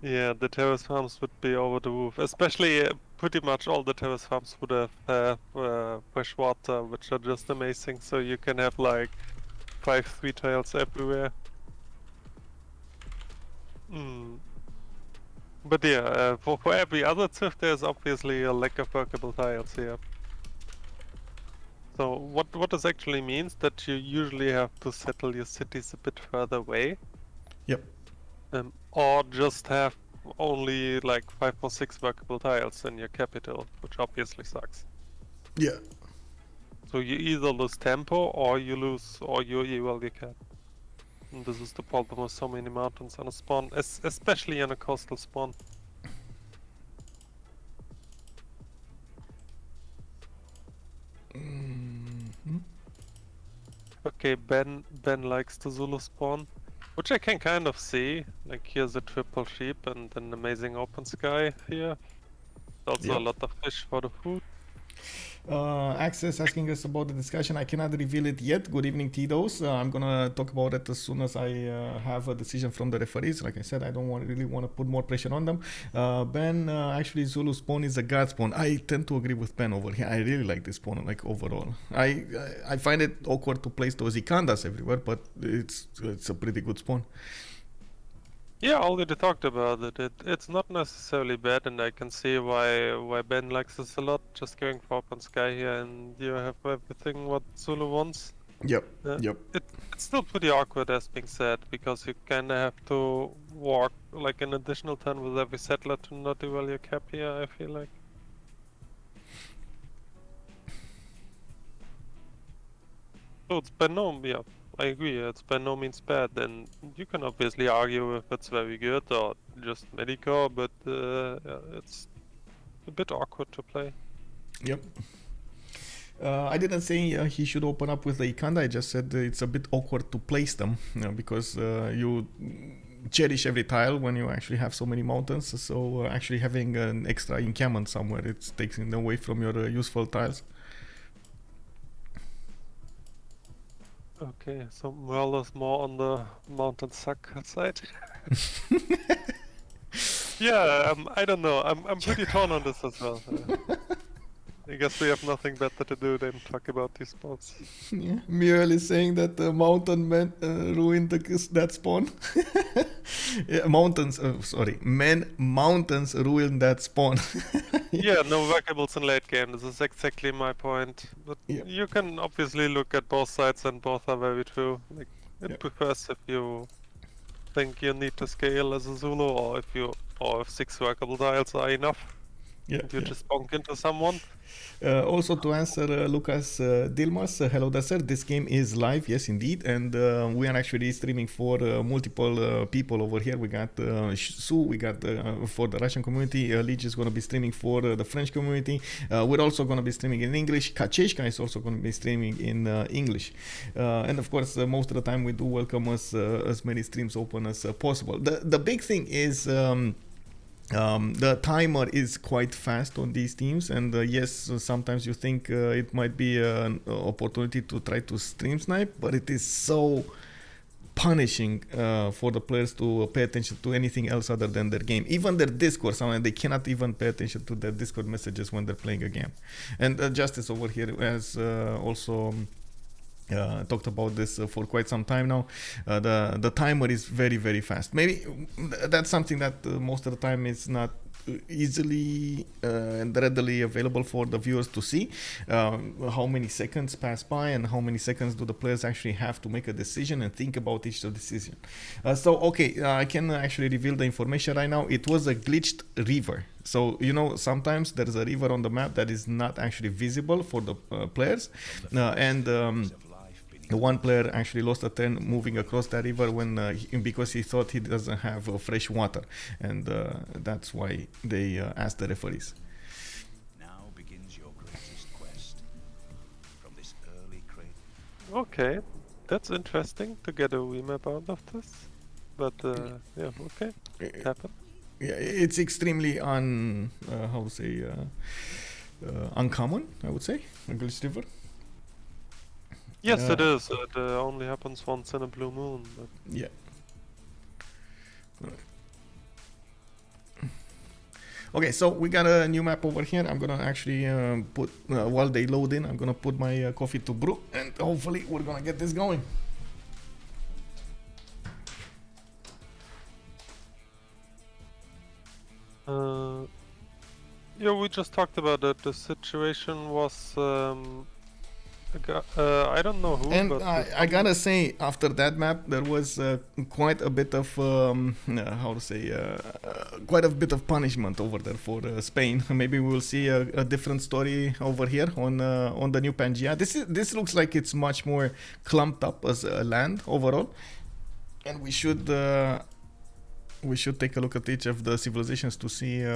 Yeah, the terrace farms would be over the roof. Especially, pretty much all the terrace farms would have fresh water, which are just amazing. So you can have like 5 3 tiles everywhere. But yeah, for every other TIF there's obviously a lack of workable tiles here. So what this actually means that you usually have to settle your cities a bit further away. Yep. Or just have only like 5 or 6 workable tiles in your capital, which obviously sucks. Yeah. So you either lose tempo or you lose your cap. And this is the problem with so many mountains on a spawn, especially on a coastal spawn. Okay, Ben likes the Zulu spawn, which I can kind of see. Like, here's a triple sheep and an amazing open sky here. Also a lot of fish for the food. Access asking us about the discussion. I cannot reveal it yet. Good evening, Titoits. I'm gonna talk about it as soon as I have a decision from the referees. Like I said, I don't really want to put more pressure on them. Ben, actually, Zulu spawn is a god spawn. I tend to agree with Ben over here. I really like this spawn, like overall. I find it awkward to place those ikandas everywhere, but it's a pretty good spawn. Yeah, already talked about it. It's not necessarily bad, and I can see why Ben likes this a lot. Just going for open sky here, and you have everything what Zulu wants. Yep. Yep. It's still pretty awkward, as being said, because you kind of have to walk like an additional turn with every settler to not deval your cap here. I feel like. So it's by yeah. I agree, it's by no means bad, and you can obviously argue if it's very good or just mediocre, but it's a bit awkward to play. Yep. I didn't say he should open up with the Ikanda, I just said it's a bit awkward to place them, because you cherish every tile when you actually have so many mountains, so actually having an extra encampment somewhere, it's taking away from your useful tiles. Okay, so Merle is more on the mountain suck side. Yeah, I don't know. I'm pretty torn on this as well. I guess we have nothing better to do than talk about these spawns. Yeah, Muriel is saying that the mountain men ruined that spawn. Yeah, mountains ruined that spawn. Yeah, no workables in late game. This is exactly my point. But yeah. You can obviously look at both sides, and both are very true. Like, it prefers if you think you need to scale as a Zulu, or if 6 workable tiles are enough. Yeah, you just bonk into someone. Also to answer Lucas Dilmas, hello there sir, this game is live, yes indeed, and we are actually streaming for multiple people over here. We got Sue, we got for the Russian community, Leech is going to be streaming for the French community. We're also going to be streaming in English. Kacheshka is also going to be streaming in English, and of course most of the time we do welcome as many streams open as possible. The big thing is the timer is quite fast on these teams, and yes, sometimes you think it might be an opportunity to try to stream snipe, but it is so punishing for the players to pay attention to anything else other than their game. Even their Discord, sometimes they cannot even pay attention to their Discord messages when they're playing a game. And Justice over here has also talked about this for quite some time now. The timer is very, very fast. Maybe that's something that most of the time is not easily and readily available for the viewers to see. How many seconds pass by and how many seconds do the players actually have to make a decision and think about each decision. I can actually reveal the information right now. It was a glitched river. So, sometimes there's a river on the map that is not actually visible for the players, and one player actually lost a turn moving across that river because he thought he doesn't have fresh water, and that's why they asked the referees. Now begins your greatest quest from this early cradle. Okay, that's interesting to get a remap out of this, but yeah, okay, it happened. Yeah, it's extremely uncommon, I would say, a glitched river. Yes, it is. It only happens once in a blue moon. But... Yeah. Okay, so we got a new map over here. I'm gonna actually put, while they load in, I'm gonna put my coffee to brew, and hopefully we're gonna get this going. Yeah, we just talked about it. The situation was... I don't know who, and but I gotta say, after that map, there was quite a bit of quite a bit of punishment over there for Spain. Maybe we will see a different story over here on the new Pangea. This looks like it's much more clumped up as a land overall, and we should take a look at each of the civilizations to see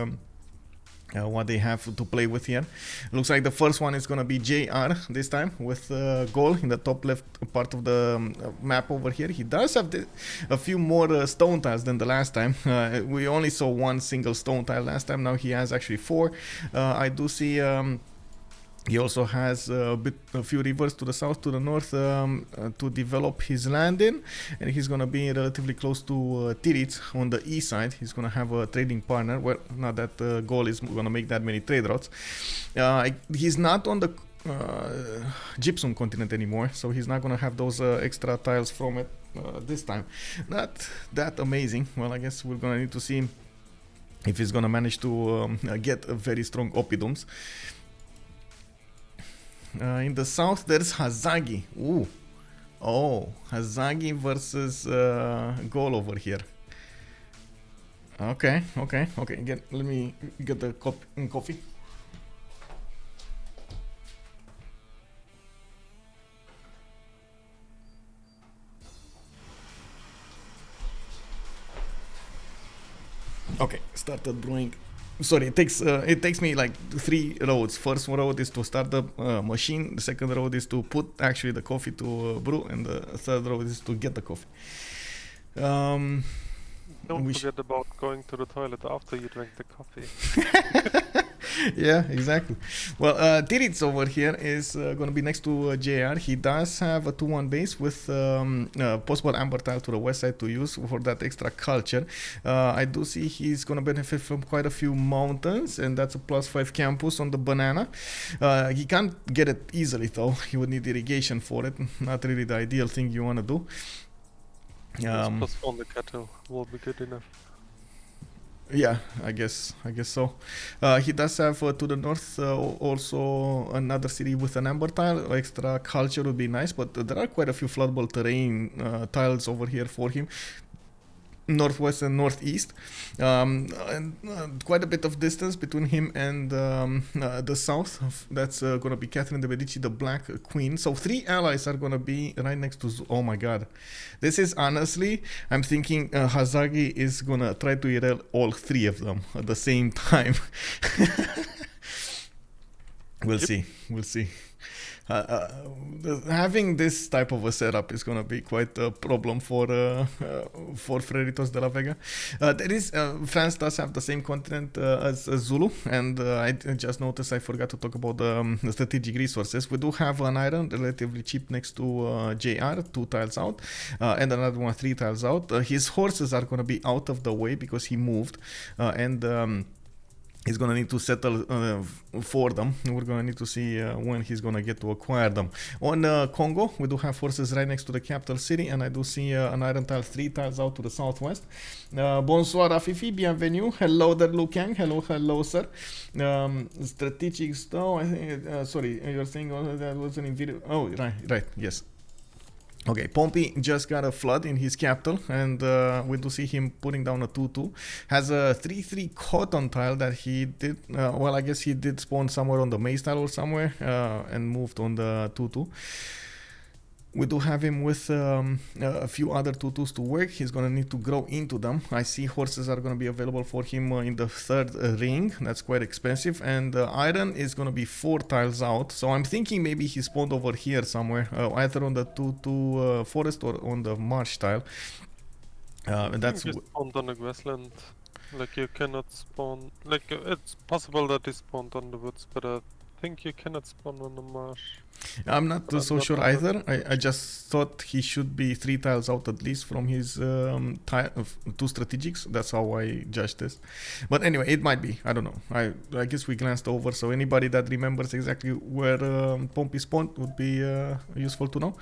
what they have to play with here. Looks like the first one is gonna be JR this time, with Gaul in the top left part of the map over here. He does have a few more stone tiles than the last time. We only saw one single stone tile last time. Now he has actually 4. I do see He also has a few rivers to the south, to the north, to develop his land in, and he's gonna be relatively close to Titiits on the east side. He's gonna have a trading partner. Well, not that Gaul is gonna make that many trade routes. He's not on the gypsum continent anymore, so he's not gonna have those extra tiles from it this time. Not that amazing. Well, I guess we're gonna need to see if he's gonna manage to get a very strong oppidums. In the south, there's Hazaggi. Ooh. Oh, Hazaggi versus Gaul over here. Okay. Let me get the coffee. Okay, started brewing. Sorry, it takes me like 3 roads. First road is to start the machine. The second road is to put actually the coffee to brew, and the third road is to get the coffee. Don't forget about going to the toilet after you drink the coffee. Yeah, exactly. Well, Titiits over here is going to be next to JR. He does have a 2-1 base with possible amber tile to the west side to use for that extra culture. I do see he's going to benefit from quite a few mountains, and that's a +5 campus on the banana. He can't get it easily though. He would need irrigation for it. Not really the ideal thing you want to do. Postpone the cattle will be good enough. Yeah, I guess so. He does have to the north also another city with an amber tile. Extra culture would be nice, but there are quite a few floodable terrain tiles over here for him. Northwest and northeast, and quite a bit of distance between him and the south. That's gonna be Catherine de Medici, the Black Queen. So 3 allies are gonna be right next to oh my god, this is honestly, I'm thinking Hazaggi is gonna try to erase all 3 of them at the same time. We'll see. Having this type of a setup is gonna be quite a problem for Freritos de la Vega. There is France does have the same continent as Zulu, and I just noticed I forgot to talk about the strategic resources. We do have an iron relatively cheap next to JR, 2 tiles out, and another one 3 tiles out. His horses are gonna be out of the way because he moved, and he's gonna need to settle for them. We're gonna need to see when he's gonna get to acquire them. On Kongo, we do have forces right next to the capital city, and I do see an iron tile 3 tiles out to the southwest. Bonsoir Afifi, bienvenue. Hello there, Lu Kang. Hello, sir. Strategics, though, I think, sorry, you're saying that wasn't in video. Oh, right, yes. Okay, Pompi just got a flood in his capital, and we do see him putting down a 2-2. Has a 3-3 cotton tile that he did, well, I guess he did spawn somewhere on the maize tile or somewhere, and moved on the 2-2. We do have him with a few other 2-2s to work. He's gonna need to grow into them. I see horses are gonna be available for him in the 3rd ring. That's quite expensive. And iron is gonna be 4 tiles out. So I'm thinking maybe he spawned over here somewhere, either on the 2-2 forest or on the marsh tile. And that's he spawned on a grassland. Like you cannot spawn. Like it's possible that he spawned on the woods, but I think you cannot spawn on the marsh. I'm not so sure either. I just thought he should be 3 tiles out at least from his 2 strategics. That's how I judged this. But anyway, it might be. I don't know. I guess we glanced over. So anybody that remembers exactly where Pompi spawned would be useful to know.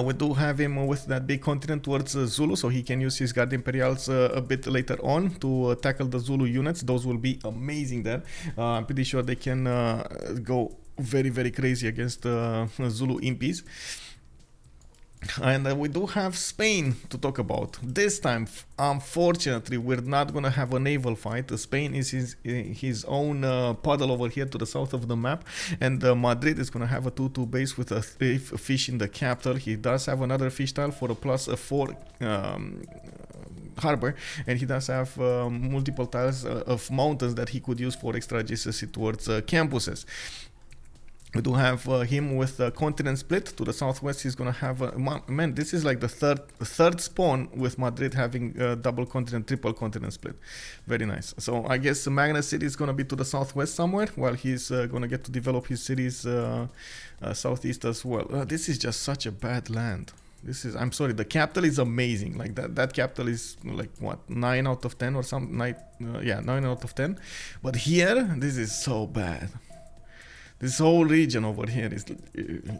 We do have him with that big continent towards Zulu, so he can use his Guard Imperials a bit later on to tackle the Zulu units. Those will be amazing there. I'm pretty sure they can go very, very crazy against Zulu impies. And we do have Spain to talk about. This time, unfortunately, we're not gonna have a naval fight. Spain is his own puddle over here to the south of the map, and Madrid is gonna have a 2-2 base with a 3 fish in the capital. He does have another fish tile for a +4 harbor, and he does have multiple tiles of mountains that he could use for extra adjacency towards campuses. We do have him with a continent split to the southwest. He's gonna have man. This is like the third spawn with Madrid having double continent, triple continent split. Very nice. So I guess Magna City is gonna be to the southwest somewhere, while he's gonna get to develop his cities southeast as well. This is just such a bad land. This is. I'm sorry. The capital is amazing. Like that capital is like what 9 out of 10 or something. 9 out of 10. But here, this is so bad. This whole region over here is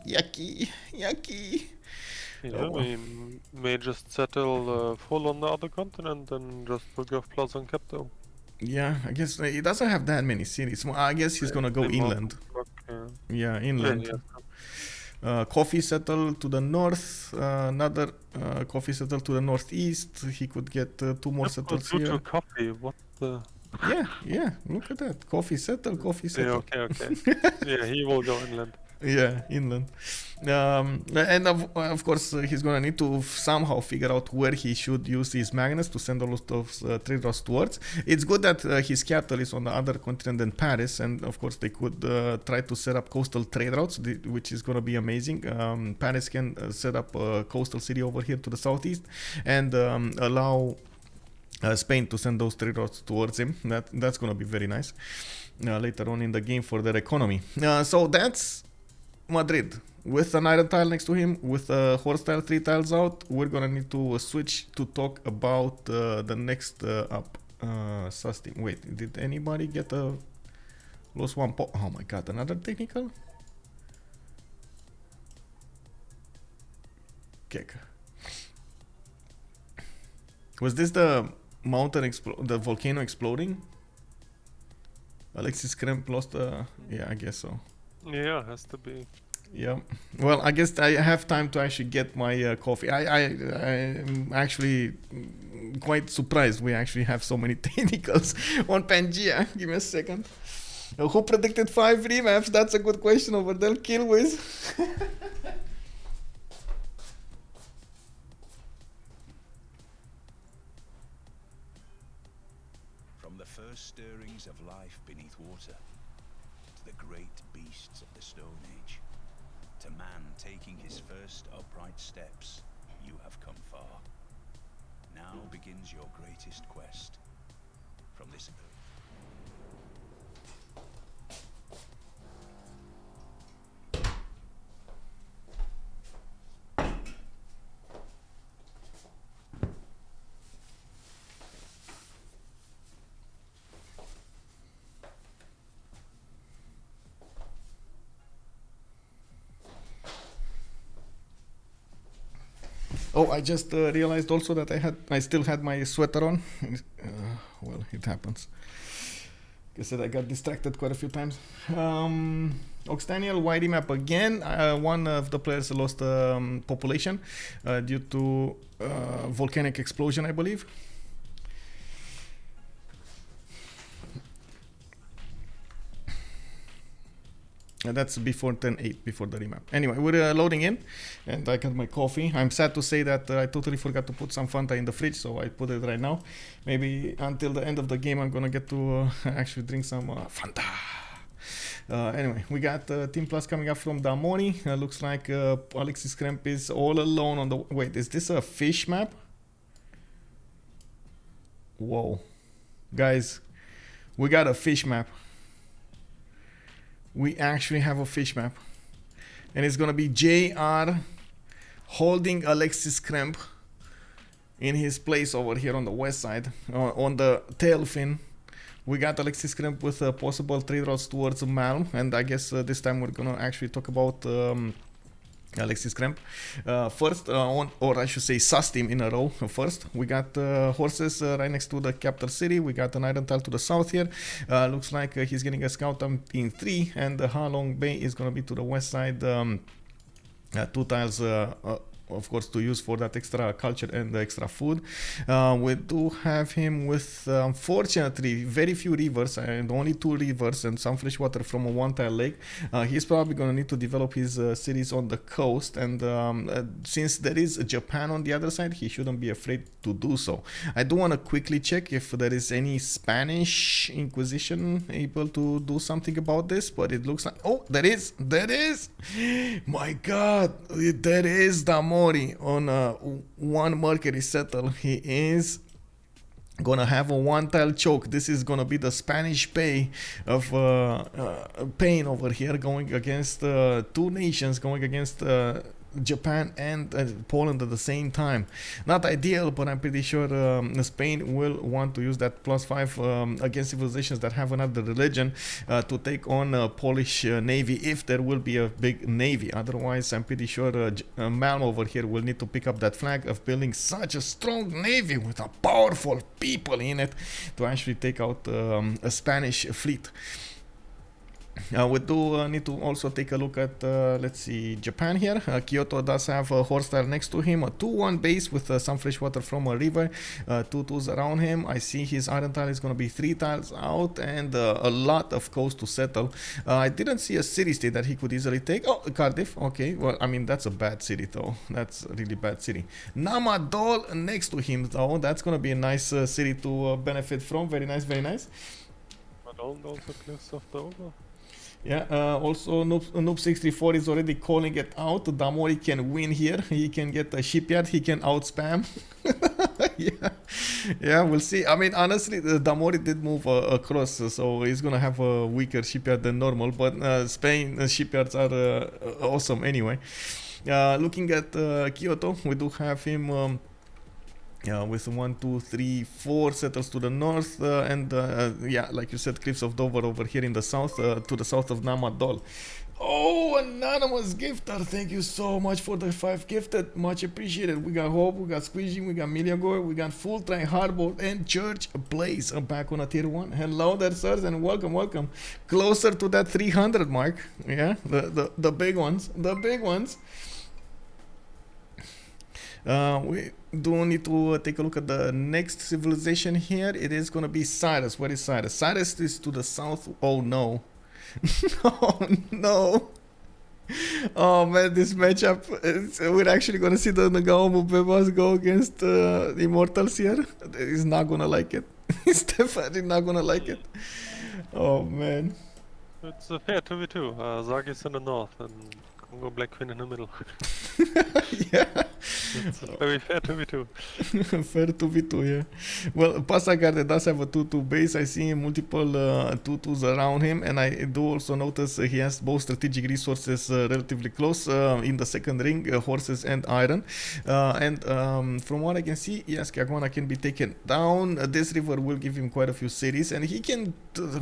yucky. Yeah, we may just settle full on the other continent and just forgive Plaza and capital. Yeah, I guess he doesn't have that many cities. Well, I guess he's gonna go inland. Yeah, inland. Coffee settle to the north, another coffee settle to the northeast. He could get 2 more settles here. Coffee, what the... Yeah, look at that. Coffee settle. Yeah, okay. Yeah, he will go inland. Yeah, inland. And of course, he's gonna need to somehow figure out where he should use his magnets to send all of those trade routes towards. It's good that his capital is on the other continent than Paris, and of course they could try to set up coastal trade routes, which is gonna be amazing. Paris can set up a coastal city over here to the southeast and allow Spain to send those trade routes towards him. That's gonna be very nice later on in the game for their economy. So that's Madrid with an iron tile next to him, with a horse tile 3 tiles out. We're gonna need to switch to talk about the next up Sustain. Wait, did anybody get a lost one pop? Oh my god, another technical? Kick. Was this the mountain the volcano exploding? Alexis Krempp lost yeah, I guess so. Yeah, has to be. Yeah. Well, I guess I have time to actually get my coffee. I'm actually quite surprised we actually have so many technicals on Pangea. Give me a second. Who predicted 5 remaps? That's a good question over there. Kill with. From the first stirrings of life beneath water, to the great beasts of the Stone Age, to man taking his first upright steps, you have come far. Now begins your greatest quest. From this earth. Oh, I just realized also that I still had my sweater on. Well, it happens. Like I said, I got distracted quite a few times. Oxtaniel, wide remap again. One of the players lost population due to volcanic explosion, I believe. And that's before 10:08, before the remap. Anyway, we're loading in, and I got my coffee. I'm sad to say that I totally forgot to put some Fanta in the fridge, so I put it right now. Maybe until the end of the game, I'm gonna get to actually drink some Fanta. Anyway, we got Team Plus coming up from Damori. Looks like Alexis Krempp is all alone on the... Wait, is this a fish map? Whoa. Guys, we got a fish map. We actually have a fish map. And it's gonna be JR holding Alexis Krempp in his place over here on the west side. On the tail fin, we got Alexis Krempp with possible trade routes towards Malm. And I guess this time we're gonna actually talk about Alexis Krempp. First, or I should say Sustain in a row. First, we got horses right next to the capital city. We got an iron tile to the south here. Looks like he's getting a scout in 3, and Halong Bay is going to be to the west side. 2 tiles of course, to use for that extra culture and the extra food. We do have him with, unfortunately, very few rivers and only 2 rivers and some fresh water from a one-tile lake. He's probably going to need to develop his cities on the coast, and since there is Japan on the other side, he shouldn't be afraid to do so. I do want to quickly check if there is any Spanish Inquisition able to do something about this, but it looks like, oh, there is, my god, there is Damori on 1 Mercury settle. He is gonna have a one-tile choke. This is gonna be the Spanish pay of pain over here, going against 2 nations, going against Japan and Poland at the same time. Not ideal, but I'm pretty sure Spain will want to use that +5 against civilizations that have another religion to take on Polish navy, if there will be a big navy. Otherwise, I'm pretty sure Malm over here will need to pick up that flag of building such a strong navy with a powerful people in it to actually take out a Spanish fleet. We do need to also take a look at, let's see, Japan here. Kyoto does have a horse tile next to him, a 2-1 base with some fresh water from a river, 2 2s around him. I see his iron tile is going to be 3 tiles out and a lot of coast to settle. I didn't see a city state that he could easily take. Oh, Cardiff, okay. Well, I mean, that's a bad city though. That's a really bad city. Namadol next to him though. That's going to be a nice city to benefit from. Very nice, very nice. But also cliffs of the over. Yeah, also Noob64 is already calling it out. Damori can win here. He can get a shipyard. He can outspam. yeah, we'll see. I mean, honestly, Damori did move across, so he's gonna have a weaker shipyard than normal. But Spain shipyards are awesome anyway. Looking at Kyoto, we do have him. With 1, 2, 3, 4 settles to the north, and yeah, like you said, cliffs of Dover over here in the south, to the south of Namadol. Oh, anonymous gifter, thank you so much for the 5 gifted, much appreciated. We got Hope, we got Squeezy, we got Miliagor, we got Full Try Harbor and Church Blaze back on a tier 1. Hello there, sirs, and welcome. Closer to that 300 mark. Yeah, the big ones, we do need to take a look at the next civilization here. It is going to be Cyrus. Where is Cyrus? Cyrus is to the south. Oh no. Oh no. Oh man, this matchup, we're actually going to see the Nagaomu Bebas go against the Immortals here. He's not going to like it. He's definitely not going to like it. Oh man. It's a fair 2v2. Hazaggi's in the north and Kongo Black Queen in the middle. Yeah. It's a very fair 2v2. Fair 2v2, yeah. Well, Passagarde does have a 2-2 base. I see multiple 2-2s around him, and I do also notice he has both strategic resources relatively close in the second ring, horses and iron. And from what I can see, yes, Kagwana can be taken down. This river will give him quite a few cities, and he can,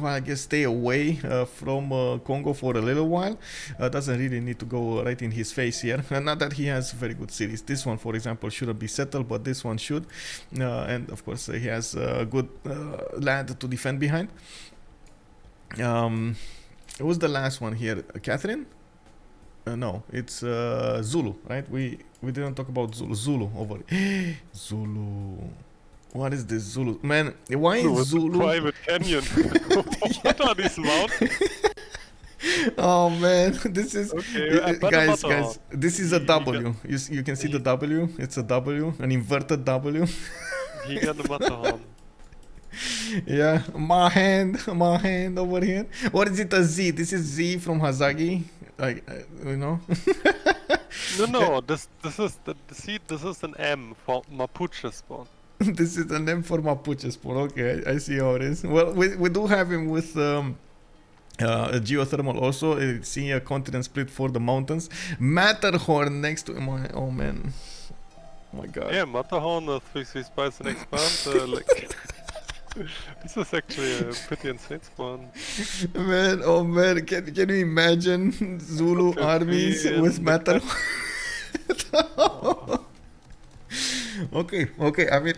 I guess, stay away from Kongo for a little while. Doesn't really need to go right in his face here. Not that he has very good cities. This one, for example, shouldn't be settled, but this one should. And of course, he has good land to defend behind. Who's the last one here? Catherine? No, it's Zulu, right? We didn't talk about Zulu. Zulu over. Zulu. What is this Zulu? Man, why is Zulu? Private canyon. What are these mountains? Oh man, this is okay, guys. This is a W. You can see the W. It's a W, an inverted W. He got the Matterhorn. Yeah, my hand over here. What is it? A Z? This is Z from Hazaggi. You know. No. This is an M for Mapuche spawn. This is an M for Mapuche spawn. Okay, I see how it is. Well, we do have him with. A geothermal also. See a continent split for the mountains. Matterhorn next to him. Oh man. Oh my god. Yeah, Matterhorn, 3 spice and expand. Like, this is actually a pretty insane spawn. Man, oh man, can you imagine Zulu armies with Matterhorn? Okay. I mean,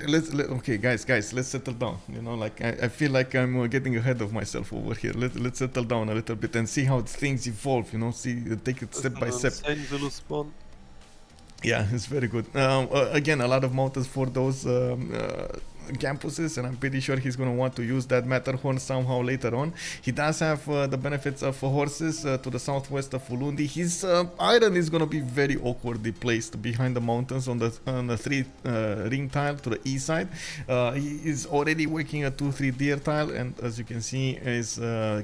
okay, guys, let's settle down. You know, like I feel like I'm getting ahead of myself over here. Let's settle down a little bit and see how things evolve. You know, take it step by step. Insane Zulu spawn. Yeah, it's very good. Again, a lot of mountains for those campuses, and I'm pretty sure he's going to want to use that Matterhorn somehow later on. He does have the benefits of horses to the southwest of Ulundi. His island is going to be very awkwardly placed behind the mountains on the 3 ring tile to the east side. He is already working a 2-3 deer tile, and as you can see, is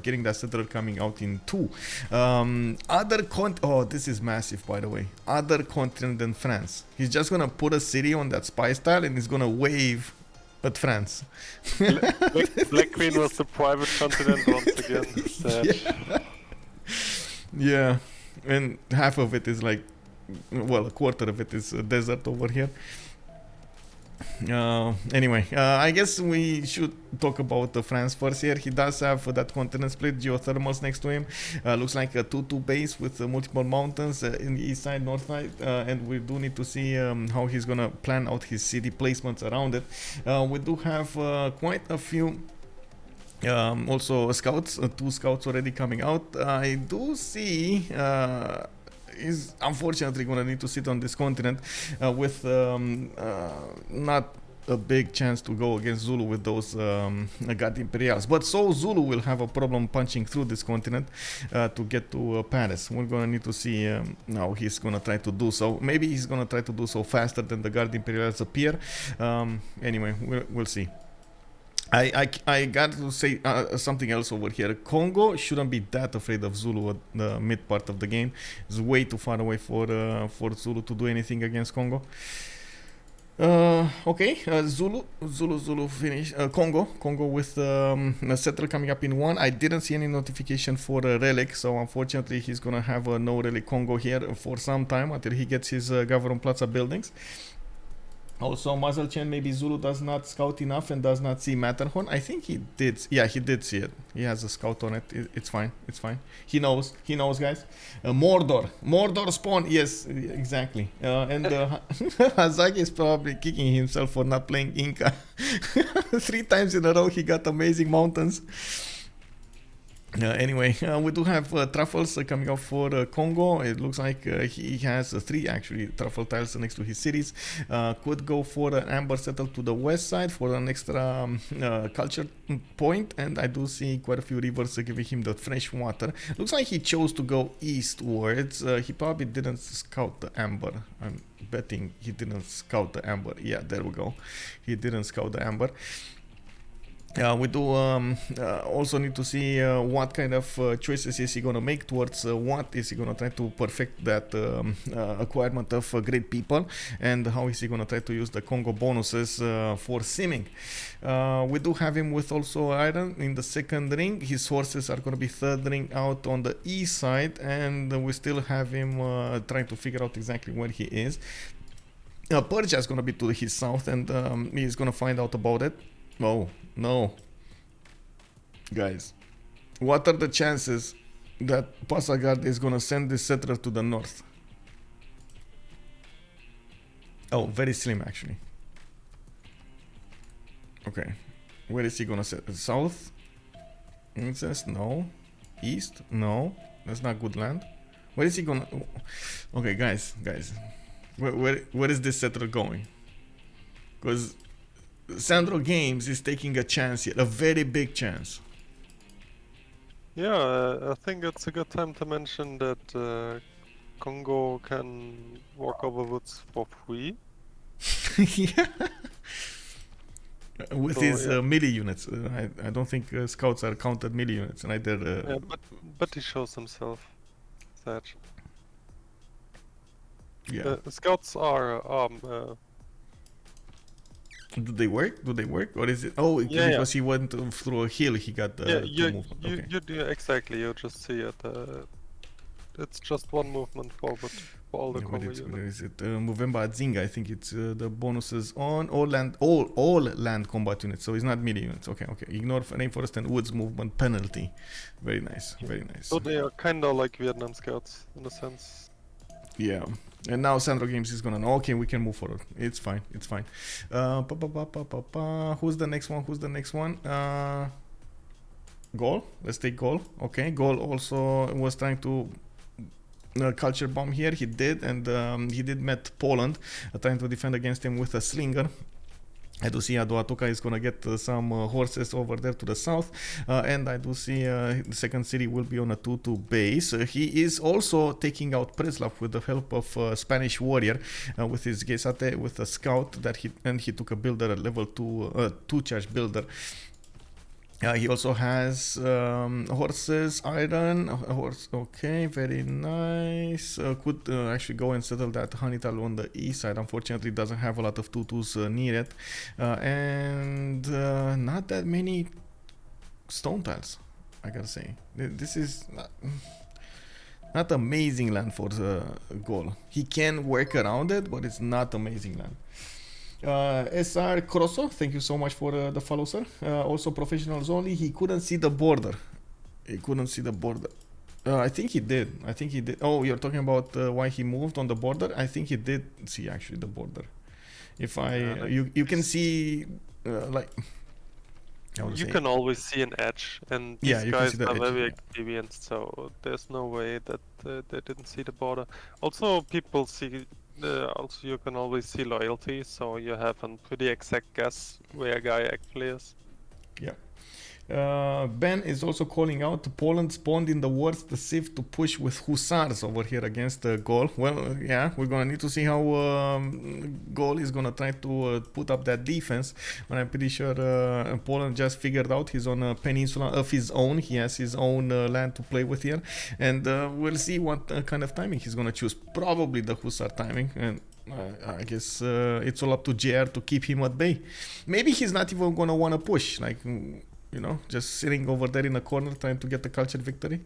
getting that settler coming out in 2. Oh, this is massive, by the way. Other continent than France. He's just going to put a city on that spice tile, and he's going to wave at France. Black Queen was the private continent once again. Yeah, and half of it is like, well, a quarter of it is desert over here. Anyway, I guess we should talk about France first here. He does have that continent split, geothermals next to him. Looks like a 2-2 base with multiple mountains in the east side, north side, and we do need to see how he's gonna plan out his city placements around it. We do have quite a few also scouts, 2 scouts already coming out. I do see is unfortunately going to need to sit on this continent with not a big chance to go against Zulu with those God Imperials. But so Zulu will have a problem punching through this continent to get to Paris. We're going to need to see how he's going to try to do so. Maybe he's going to try to do so faster than the God Imperials appear. Anyway, we'll see. I got to say something else over here. Kongo shouldn't be that afraid of Zulu at the mid part of the game. It's way too far away for Zulu to do anything against Kongo. Okay, Zulu finish. Kongo with a settler coming up in 1. I didn't see any notification for a relic, so unfortunately he's gonna have no relic Kongo here for some time until he gets his Gavron Plaza buildings. Also, Muzzle Chain, maybe Zulu does not scout enough and does not see Matterhorn. I think he did. Yeah, he did see it. He has a scout on it. It's fine. It's fine. He knows, guys. Mordor spawn. Yes, exactly. And Hazaggi is probably kicking himself for not playing Inca. 3 times in a row he got amazing mountains. Anyway, we do have truffles coming up for Kongo. It looks like he has 3 actually truffle tiles next to his cities. Could go for an amber settle to the west side for an extra culture point, and I do see quite a few rivers giving him the fresh water. Looks like he chose to go eastwards. He probably didn't scout the amber. I'm betting he didn't scout the amber. Yeah, there we go. He didn't scout the amber. We do also need to see what kind of choices is he going to make towards what is he going to try to perfect that acquirement of great people, and how is he going to try to use the Kongo bonuses for simming. We do have him with also iron in the 2nd ring. His horses are going to be 3rd ring out on the east side, and we still have him trying to figure out exactly where he is. Persia is going to be to his south, and he's going to find out about it. Oh, no. Guys, what are the chances that Pasagard is gonna send this settler to the north? Oh, very slim actually. Okay. Where is he gonna set? South? It says no. East? No. That's not good land. Where is he gonna... Okay, guys. Where is this settler going? Because SandroGames is taking a chance here, a very big chance. Yeah, I think it's a good time to mention that Kongo can walk over woods for free. Yeah. With so, his melee units. I don't think scouts are counted melee units. Neither. Yeah, but he shows himself. That. Yeah. Scouts are Do they work? Or is it... Oh, because he went through a hill, he got the movement. Okay. You do exactly. You just see it. It's just one movement forward for all the Kongo units. Where is it? Movemba Zinga. I think it's the bonuses on all land combat units. So it's not melee units. Okay. Ignore rainforest and woods movement penalty. Very nice. So they are kind of like Vietnam scouts in a sense. Yeah. And now SandroGames is gonna know, okay, we can move forward. It's fine. Who's the next one? Gaul. Let's take Gaul. Okay, Gaul also was trying to culture bomb here. He did, and he did met Poland, trying to defend against him with a slinger. I do see Aduatuca is going to get some horses over there to the south, and I do see the second city will be on a 2-2 base. He is also taking out Preslav with the help of Spanish warrior with his Gesate, with a scout that he took a builder, a level 2 charge builder. He also has horses, iron, a horse. Okay, very nice. Could actually go and settle that Hanital on the east side. Unfortunately, doesn't have a lot of tutus near it, and not that many stone tiles. I gotta say, this is not amazing land for Gaul. He can work around it, but it's not amazing land. SR Crosso, thank you so much for the follow, sir. Also professionals only. He couldn't see the border. I think he did. Oh, you're talking about why he moved on the border? I think he did see actually the border. If you can see like you can always see an edge, and these guys are very experienced, so there's no way that they didn't see the border. Also, people see. Also, you can always see loyalty, so you have a pretty exact guess where a guy actually is. Yeah. Ben is also calling out Poland spawned in the wars the Civ to push with hussars over here against Gaul. Well, yeah, we're gonna need to see how Gaul is gonna try to put up that defense. But I'm pretty sure Poland just figured out he's on a peninsula of his own. He has his own land to play with here, and we'll see what kind of timing he's gonna choose. Probably the hussar timing, and I guess it's all up to JR to keep him at bay. Maybe he's not even gonna wanna push, like, you know, just sitting over there in a corner trying to get the culture victory.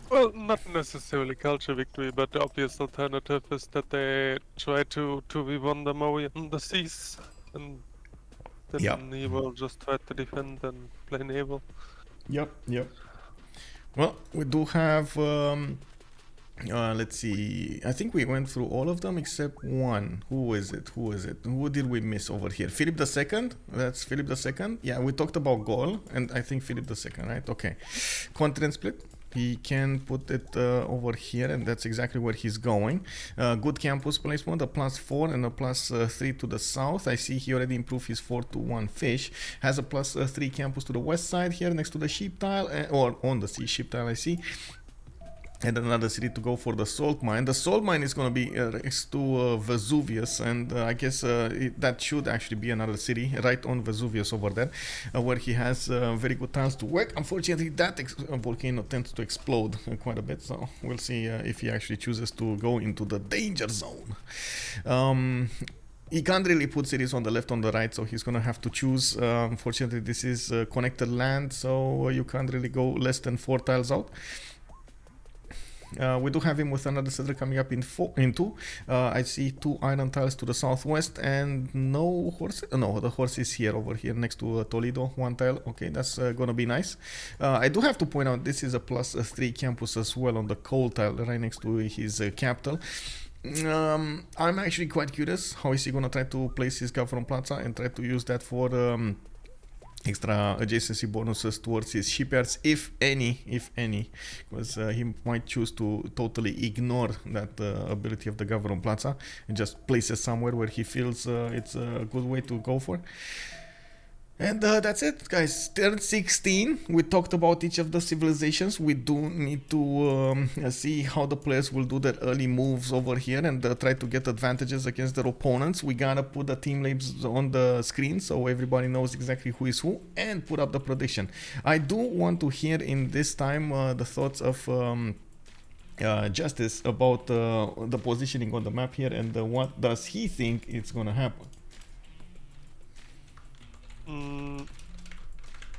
Well, not necessarily culture victory, but the obvious alternative is that they try to 2v1 Damori on the seas, and then he will just try to defend and play naval. Yep. Well, we do have let's see, I think we went through all of them except one. Who is it? Who did we miss over here? Philip II? That's Philip II. Yeah, we talked about Gaul, and I think Philip II, right? Okay. Continent split. He can put it over here, and that's exactly where he's going. Good campus placement, a +4 and a +3 to the south. I see he already improved his 4-1 fish. Has a +3 campus to the west side here next to the sheep tile, or on the sea sheep tile, I see. And another city to go for the salt mine. The salt mine is going to be next to Vesuvius, and I guess that should actually be another city right on Vesuvius over there, where he has very good tiles to work. Unfortunately, that volcano tends to explode quite a bit, so we'll see if he actually chooses to go into the danger zone. He can't really put cities on the left, on the right, so he's gonna have to choose. Unfortunately, this is connected land, so you can't really go less than 4 tiles out. We do have him with another settler coming up in 2. I see 2 iron tiles to the southwest and no horse. No, the horse is here, over here next to Toledo, 1 tile. Okay, that's gonna be nice. I do have to point out this is a +3 campus as well on the coal tile right next to his capital. I'm actually quite curious how is he gonna try to place his Gavron Plaza and try to use that for extra adjacency bonuses towards his shipyards, if any, because he might choose to totally ignore that ability of the Gavron Plaza and just place it somewhere where he feels it's a good way to go for. And that's it, guys. Turn 16. We talked about each of the civilizations. We do need to see how the players will do their early moves over here and try to get advantages against their opponents. We gotta put the team labels on the screen so everybody knows exactly who is who, and put up the prediction. I do want to hear in this time the thoughts of Justice about the positioning on the map here, and what does he think it's gonna happen.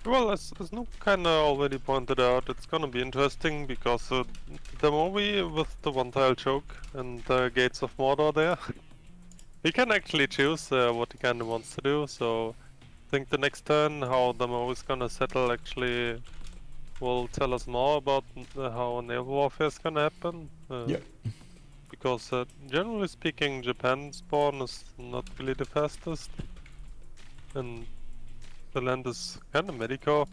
Well, as Nook kinda already pointed out, it's gonna be interesting because the movie with the 1-tile choke and the Gates of Mordor there, he can actually choose what he kinda wants to do, so I think the next turn, how the movie is gonna settle, actually will tell us more about how naval warfare is gonna happen. Because generally speaking, Japan spawn is not really the fastest, and the land is kind of medical,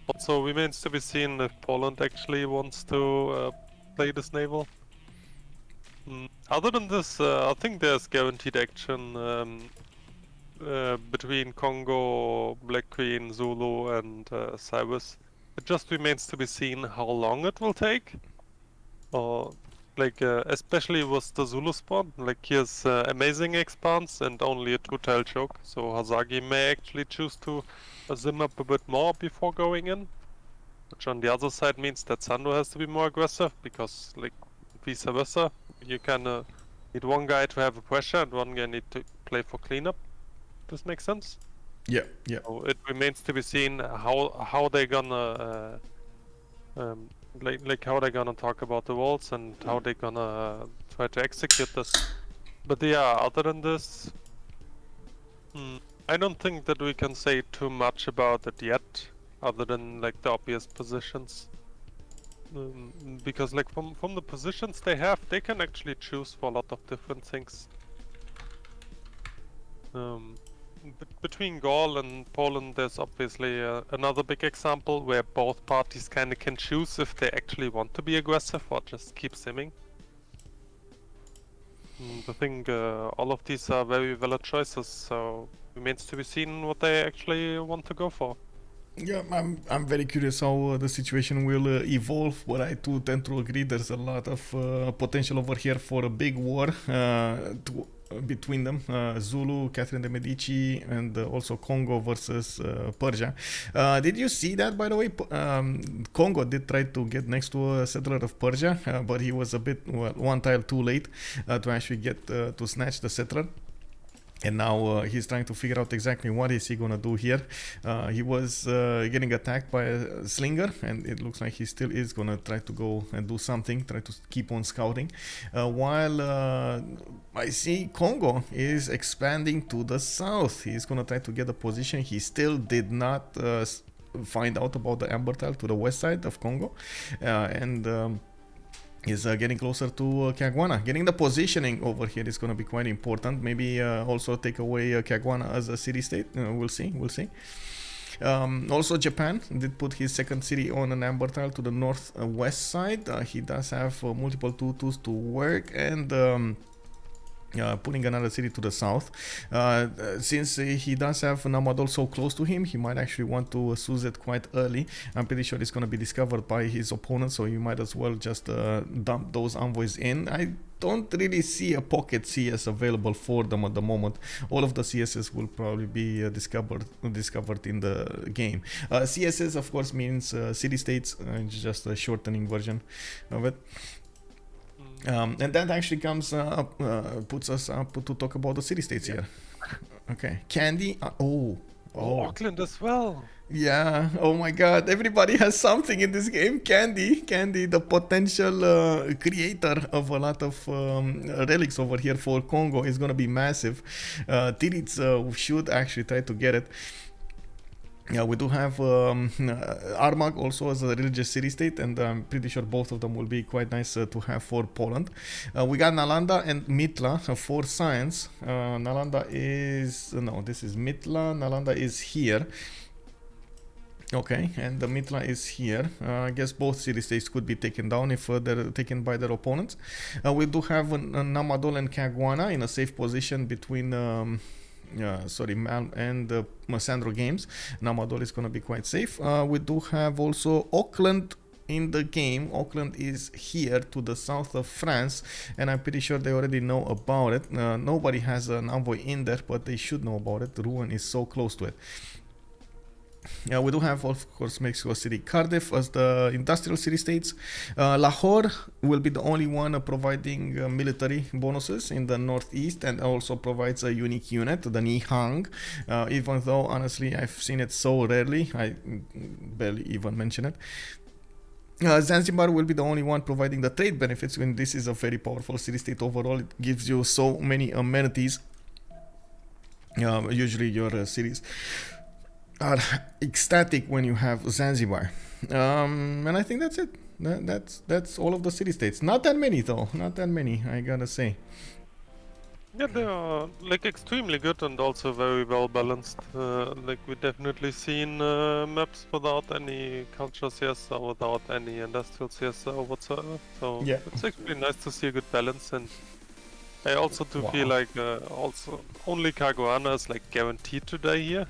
Also remains to be seen if Poland actually wants to play this naval. Other than this, I think there's guaranteed action between Kongo, Black Queen, Zulu, and Cyrus. It just remains to be seen how long it will take. Or, like, especially with the Zulu spawn. Like, he has amazing expanse and only a 2-tile choke. So Hazaggi may actually choose to zim up a bit more before going in. Which on the other side means that Sandro has to be more aggressive, because, like, vice versa, you kinda need one guy to have a pressure and one guy need to play for cleanup. This makes sense? Yeah, yeah. So it remains to be seen how they're gonna like how they're gonna talk about the walls and how they're gonna try to execute this. But yeah, other than this, I don't think that we can say too much about it yet, other than like the obvious positions. Because like from the positions they have, they can actually choose for a lot of different things. Between Gaul and Poland, there's obviously another big example where both parties kind of can choose if they actually want to be aggressive or just keep simming. I think all of these are very valid choices, so remains to be seen what they actually want to go for. Yeah, I'm very curious how the situation will evolve, but I too tend to agree there's a lot of potential over here for a big war between them. Zulu, Catherine de Medici, and also Kongo versus Persia. Did you see that, by the way? Kongo did try to get next to a settler of Persia, but he was a bit, one tile too late to actually get to snatch the settler. And now he's trying to figure out exactly what is he gonna do here. He was getting attacked by a slinger, and it looks like he still is gonna try to go and do something, try to keep on scouting. While I see Kongo is expanding to the south. He's gonna try to get a position. He still did not find out about the amber tile to the west side of Kongo, and is getting closer to Caguana. Getting the positioning over here is going to be quite important. Maybe also take away Caguana as a city-state. We'll see. Also, Japan did put his second city on an amber tile to the northwest side. He does have multiple 2-2s to work, and putting another city to the south. Since he does have Namadol so close to him, he might actually want to seize it quite early. I'm pretty sure it's going to be discovered by his opponent, so you might as well just dump those envoys in. I don't really see a pocket CS available for them at the moment. All of the CSs will probably be discovered in the game. CSs, of course, means city-states, just a shortening version of it. And that actually comes puts us up to talk about the city-states here. Okay, Candy. Oh, Auckland as well. Yeah. Oh my God. Everybody has something in this game. Candy, the potential creator of a lot of relics over here for Kongo is gonna be massive. Titiits should actually try to get it. Yeah, we do have Armagh also as a religious city-state, and I'm pretty sure both of them will be quite nice to have for Poland. We got Nalanda and Mitla for science. Nalanda is... No, this is Mitla. Nalanda is here. Okay, and the Mitla is here. I guess both city-states could be taken down if they're taken by their opponents. We do have Namadol and Caguana in a safe position between... Malm and SandroGames. Namadol is going to be quite safe. We do have also Auckland in the game. Auckland is here to the south of France, and I'm pretty sure they already know about it. Nobody has an envoy in there, but they should know about it. Rouen is so close to it. We do have, of course, Mexico City, Cardiff as the industrial city-states. Lahore will be the only one providing military bonuses in the northeast, and also provides a unique unit, the Nihang. Even though, honestly, I've seen it so rarely, I barely even mention it. Zanzibar will be the only one providing the trade benefits, when this is a very powerful city-state overall. It gives you so many amenities. Usually your cities are ecstatic when you have Zanzibar, and I think that's it. That's all of the city-states. Not that many though. Not that many, I gotta say. Yeah, they are like extremely good and also very well balanced. Like we definitely seen maps without any culture CSO, without any industrial CSO whatsoever. So Yeah. it's actually nice to see a good balance. And I also do feel Wow. like also only Caruana is like guaranteed to die here.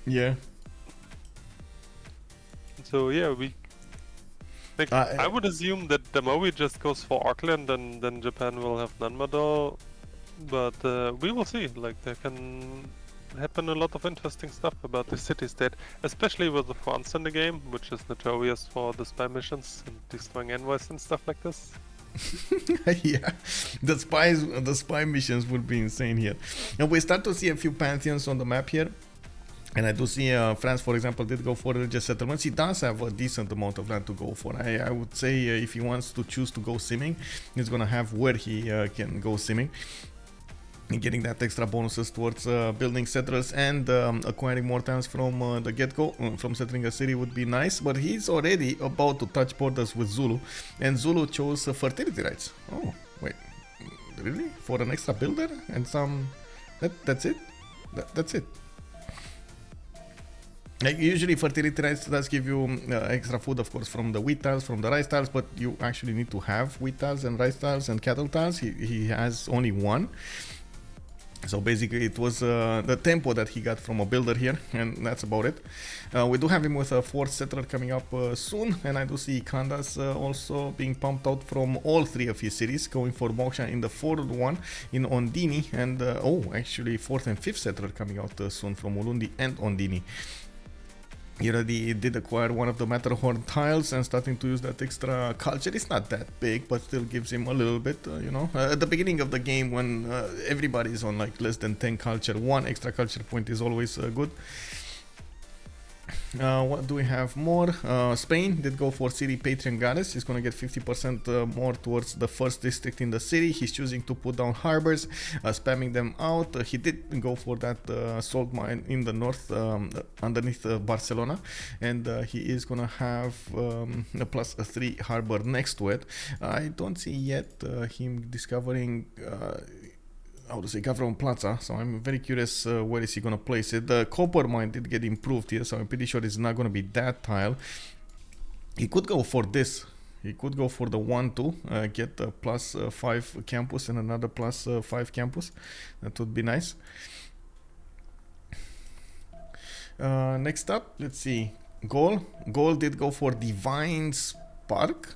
Yeah. So yeah, we like I would assume that Damori just goes for Auckland and then Japan will have Nanmado. But we will see. Like there can happen a lot of interesting stuff about the city-state, especially with the France in the game, which is notorious for the spy missions and destroying envoys and stuff like this. Yeah, the spy missions would be insane here. And we start to see a few pantheons on the map here. And I do see France, for example, did go for religious settlements. He does have a decent amount of land to go for. I would say if he wants to choose to go simming, he's gonna have where he can go simming. And getting that extra bonuses towards building settlers and acquiring more times from the get-go from settling a city would be nice, but he's already about to touch borders with Zulu, and Zulu chose fertility rights. Oh wait, really? For an extra builder and some that's it? That's it. Like usually fertility rights does give you extra food, of course, from the wheat tiles, from the rice tiles, but you actually need to have wheat tiles and rice tiles and cattle tiles. He has only one. So basically it was the tempo that he got from a builder here, and that's about it. We do have him with a fourth settler coming up soon, and I do see Kandas also being pumped out from all three of his cities, going for Moksha in the fourth one in Ondini, and actually fourth and fifth settler coming out soon from Ulundi and Ondini. He already did acquire one of the Matterhorn tiles and starting to use that extra culture. It's not that big, but still gives him a little bit, at the beginning of the game when everybody's on like less than 10 culture, one extra culture point is always good. What do we have more? Spain did go for city patron goddess. He's gonna get 50% more towards the first district in the city. He's choosing to put down harbors, spamming them out. He did go for that salt mine in the north underneath Barcelona, and he is gonna have a +3 harbor next to it. I don't see yet him discovering Gavron Plaza, so I'm very curious where is he gonna place it. The copper mine did get improved here, so I'm pretty sure it's not gonna be that tile. He could go for this. He could go for the 1-2, get a +5 campus and another +5 campus. That would be nice. Next up, let's see. Gaul did go for Divine Spark.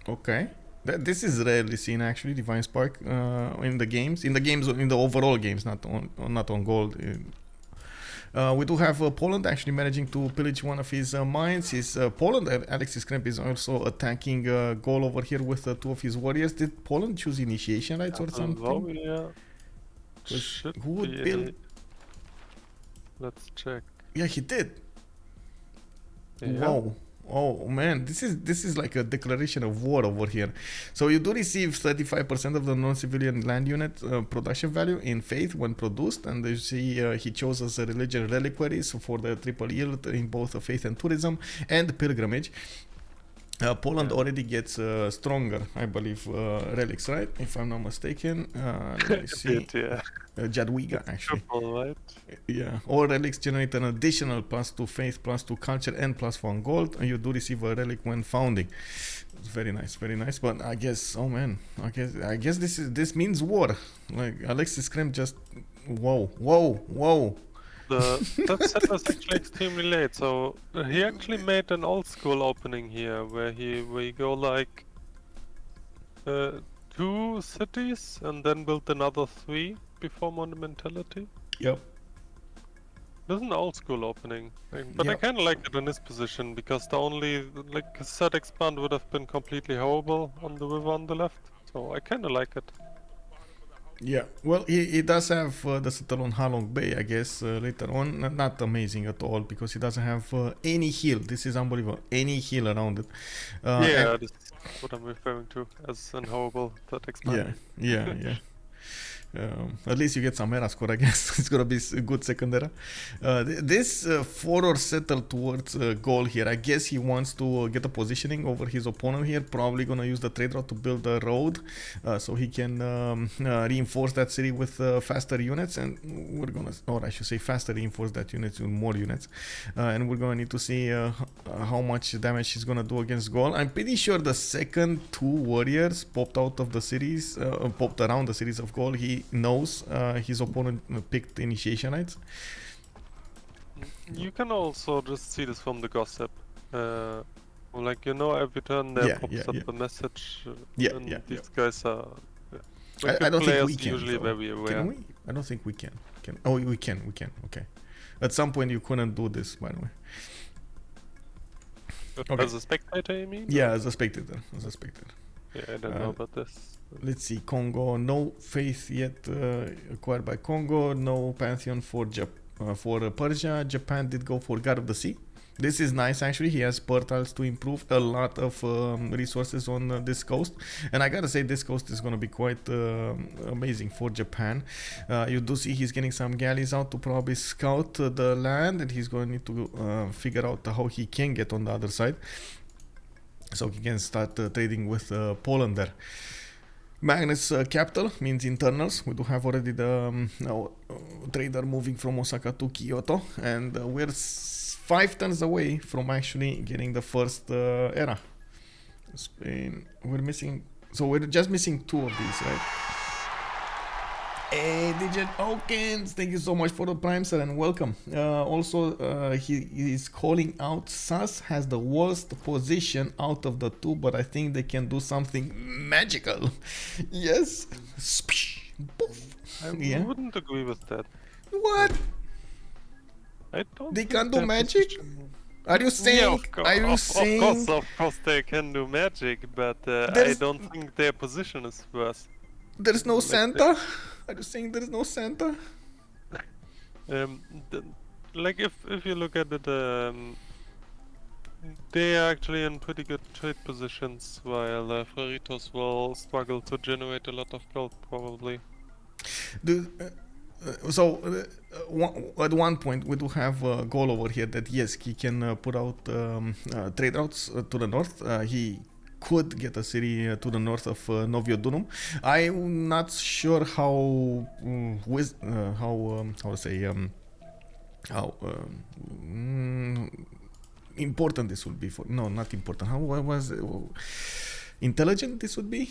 Okay. This is rarely seen actually, Divine Spark in the games, in the overall games, not on Gold. We do have Poland actually managing to pillage one of his mines. Poland, Alexis Krempp is also attacking Gaul over here with two of his warriors. Did Poland choose initiation rights or something? Yeah. Who would build? Let's check. Yeah, he did. Yeah. Wow. Oh man, this is like a declaration of war over here. So you do receive 35% of the non-civilian land unit production value in faith when produced, and you see he chose as a religion reliquaries for the triple yield in both faith and tourism and pilgrimage. Poland already gets stronger, I believe, relics, right? If I'm not mistaken. Let me see. Jadwiga, actually. Triple, right? Yeah. All relics generate an additional +2 faith, +2 culture, and +1 gold. And you do receive a relic when founding. It's very nice, very nice. But I guess, oh man, I guess this means war. Like Alexis Krempp just, whoa. That set was actually extremely late, so he actually made an old school opening here where you go like 2 cities and then build another 3 before monumentality. Yep. This is an old school opening, but I kinda like it in this position because the only like set expand would have been completely horrible on the river on the left, so I kinda like it. Yeah, well, he does have the settle on Halong Bay, I guess, later on. Not amazing at all, because he doesn't have any hill. This is unbelievable. Any hill around it. This is what I'm referring to as an horrible that expand. Yeah. At least you get some era score, I guess. It's gonna be a good second era. This forward settle towards Gaul here. I guess he wants to get a positioning over his opponent here. Probably gonna use the trade route to build a road, so he can reinforce that city with faster units. And we're gonna, or I should say, faster reinforce that units with more units. And we're gonna need to see how much damage he's gonna do against Gaul. I'm pretty sure the second two warriors popped out of the cities, popped around the cities of Gaul. He knows his opponent picked initiation rights. You can also just see this from the gossip. Like, you know, every turn there pops up a message. And these guys are. Like I don't think we can. Usually very aware. Can we? I don't think we can. Oh, we can. Okay. At some point you couldn't do this, by the way. Okay. As a spectator, you mean? Yeah, as a spectator. Yeah, I don't know about this. Let's see, Kongo, no faith yet acquired by Kongo, no pantheon for Persia. Japan did go for God of the Sea. This is nice, actually. He has portals to improve a lot of resources on this coast. And I gotta say, this coast is gonna be quite amazing for Japan. You do see he's getting some galleys out to probably scout the land, and he's gonna need to figure out how he can get on the other side, so he can start trading with Poland there. Magnus capital means internals. We do have already the trader moving from Osaka to Kyoto, and we're 5 turns away from actually getting the first era. Spain, we're just missing 2 of these, right? Hey, DJ Hawkins, thank you so much for the prime, sir, and welcome. Also, he is calling out SAS has the worst position out of the 2, but I think they can do something magical. Yes. Poof. I wouldn't agree with that. What? I don't. They can't do magic? Are you saying? Of course, they can do magic, but I don't think their position is worse. There's no Santa? Are you saying there's no Santa? Like if you look at it, they are actually in pretty good trade positions, while Freritos will struggle to generate a lot of gold, probably. At one point we do have a goal over here that yes, he can put out trade routes to the north. He could get a city to the north of Noviodunum. I'm not sure how important this would be for. No, not important. How was it? Intelligent this would be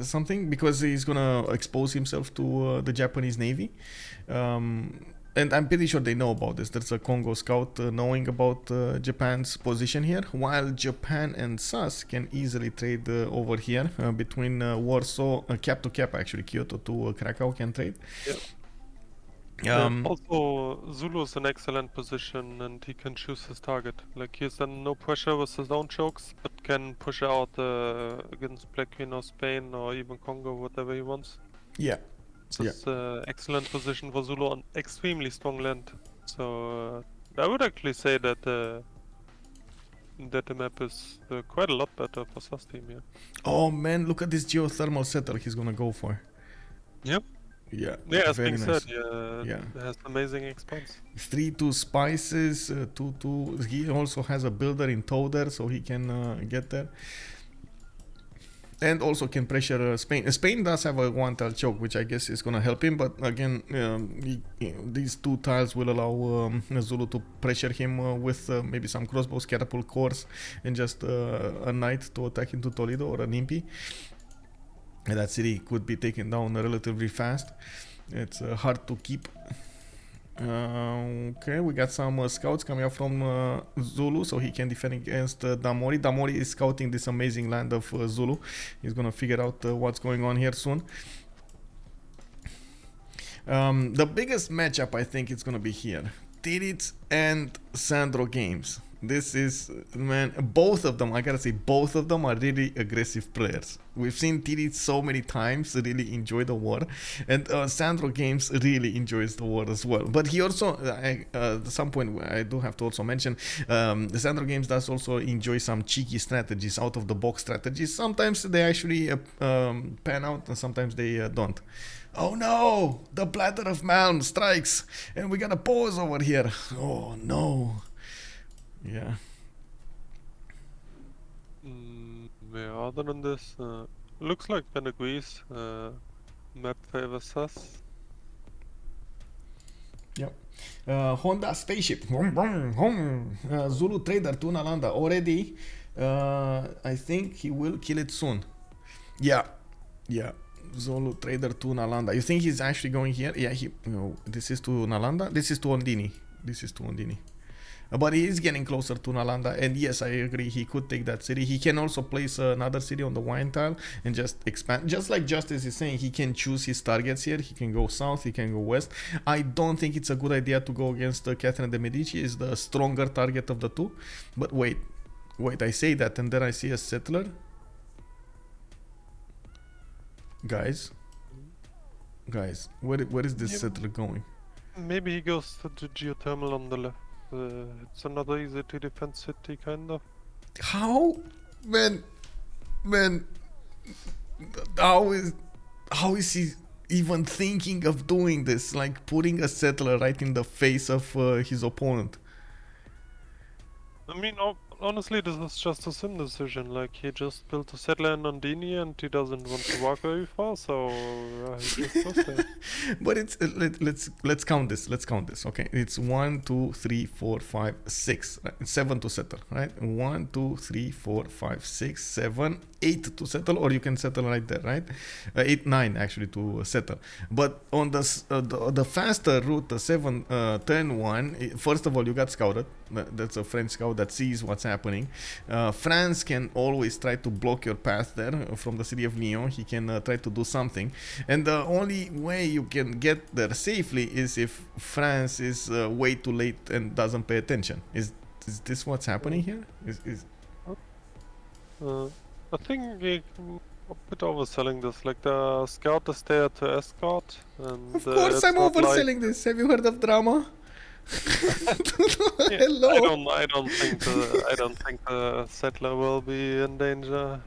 something, because he's gonna expose himself to the Japanese Navy, and I'm pretty sure they know about this. There's a Kongo scout knowing about Japan's position here, while Japan and SAS can easily trade over here between Warsaw, cap to cap actually, Kyoto to Krakow can trade. Yep. Also, Zulu is an excellent position, and he can choose his target. Like, he's under no pressure with his own chokes, but can push out against Black Queen or Spain or even Kongo, whatever he wants. Yeah. It's excellent position for Zulu on extremely strong land. So I would actually say that the map is quite a lot better for SAS team here. Oh man, look at this geothermal settle he's gonna go for. Yep. Yeah, as being nice. said, it has amazing expanse. 3-2 spices, 2-2. He also has a builder in tow there, so he can get there. And also can pressure Spain. Spain does have a 1-tile choke, which I guess is going to help him. But again, these 2 tiles will allow Zulu to pressure him with maybe some crossbows, catapult cores, and just a knight to attack into Toledo or an impi. And that city could be taken down relatively fast. It's hard to keep. Okay, we got some scouts coming up from Zulu, so he can defend against Damori. Damori is scouting this amazing land of Zulu. He's gonna figure out what's going on here soon. The biggest matchup, I think, it's gonna be here. Titiits and SandroGames. This is, man, both of them, I gotta say, both of them are really aggressive players. We've seen Titiits so many times really enjoy the war, and SandroGames really enjoys the war as well. But he also, at some point, I do have to also mention, the SandroGames does also enjoy some cheeky strategies, out of the box strategies. Sometimes they actually pan out, and sometimes they don't. Oh no! The bladder of Malm strikes, and we got a pause over here. Oh no! Yeah. Yeah, other than this, looks like Ben agrees. Map favors us. Yep. Honda spaceship. Zulu trader to Nalanda already. I think he will kill it soon. Yeah. Yeah. Zulu trader to Nalanda. You think he's actually going here? Yeah. This is to Nalanda. This is to Ondini. This is to Ondini. But he is getting closer to Nalanda, and yes, I agree, he could take that city. He can also place another city on the wine tile and just expand. Just like Justice is saying, he can choose his targets here. He can go south, he can go west. I don't think it's a good idea to go against Catherine de Medici. Is the stronger target of the two. But wait, I say that, and then I see a settler. Guys, where is this settler going? Maybe he goes to the geothermal on the left. It's another easy to defend city, kind of. How? Man, how is he even thinking of doing this? Like putting a settler right in the face of his opponent. I mean, honestly, this is just a sim decision. Like, he just built a settler in Ondini and he doesn't want to walk very far, so he just goes there. But it's let's count this. Okay, it's 1, 2, 3, 4, 5, 6, right? 7 to settle, right? 1, 2, 3, 4, 5, 6, 7, 8 to settle, or you can settle right there, right? 8, 9 actually to settle. But on the faster route, the 7 turn 1. First of all, you got scouted. That's a French scout that sees what's happening. France can always try to block your path there from the city of Lyon. He can try to do something, and the only way you can get there safely is if France is way too late and doesn't pay attention. Is this what's happening here? I think we're a bit overselling this. Like, the scout is there to escort, and of course I'm overselling this. Have you heard of drama? Yeah, Hello. I don't think the settler will be in danger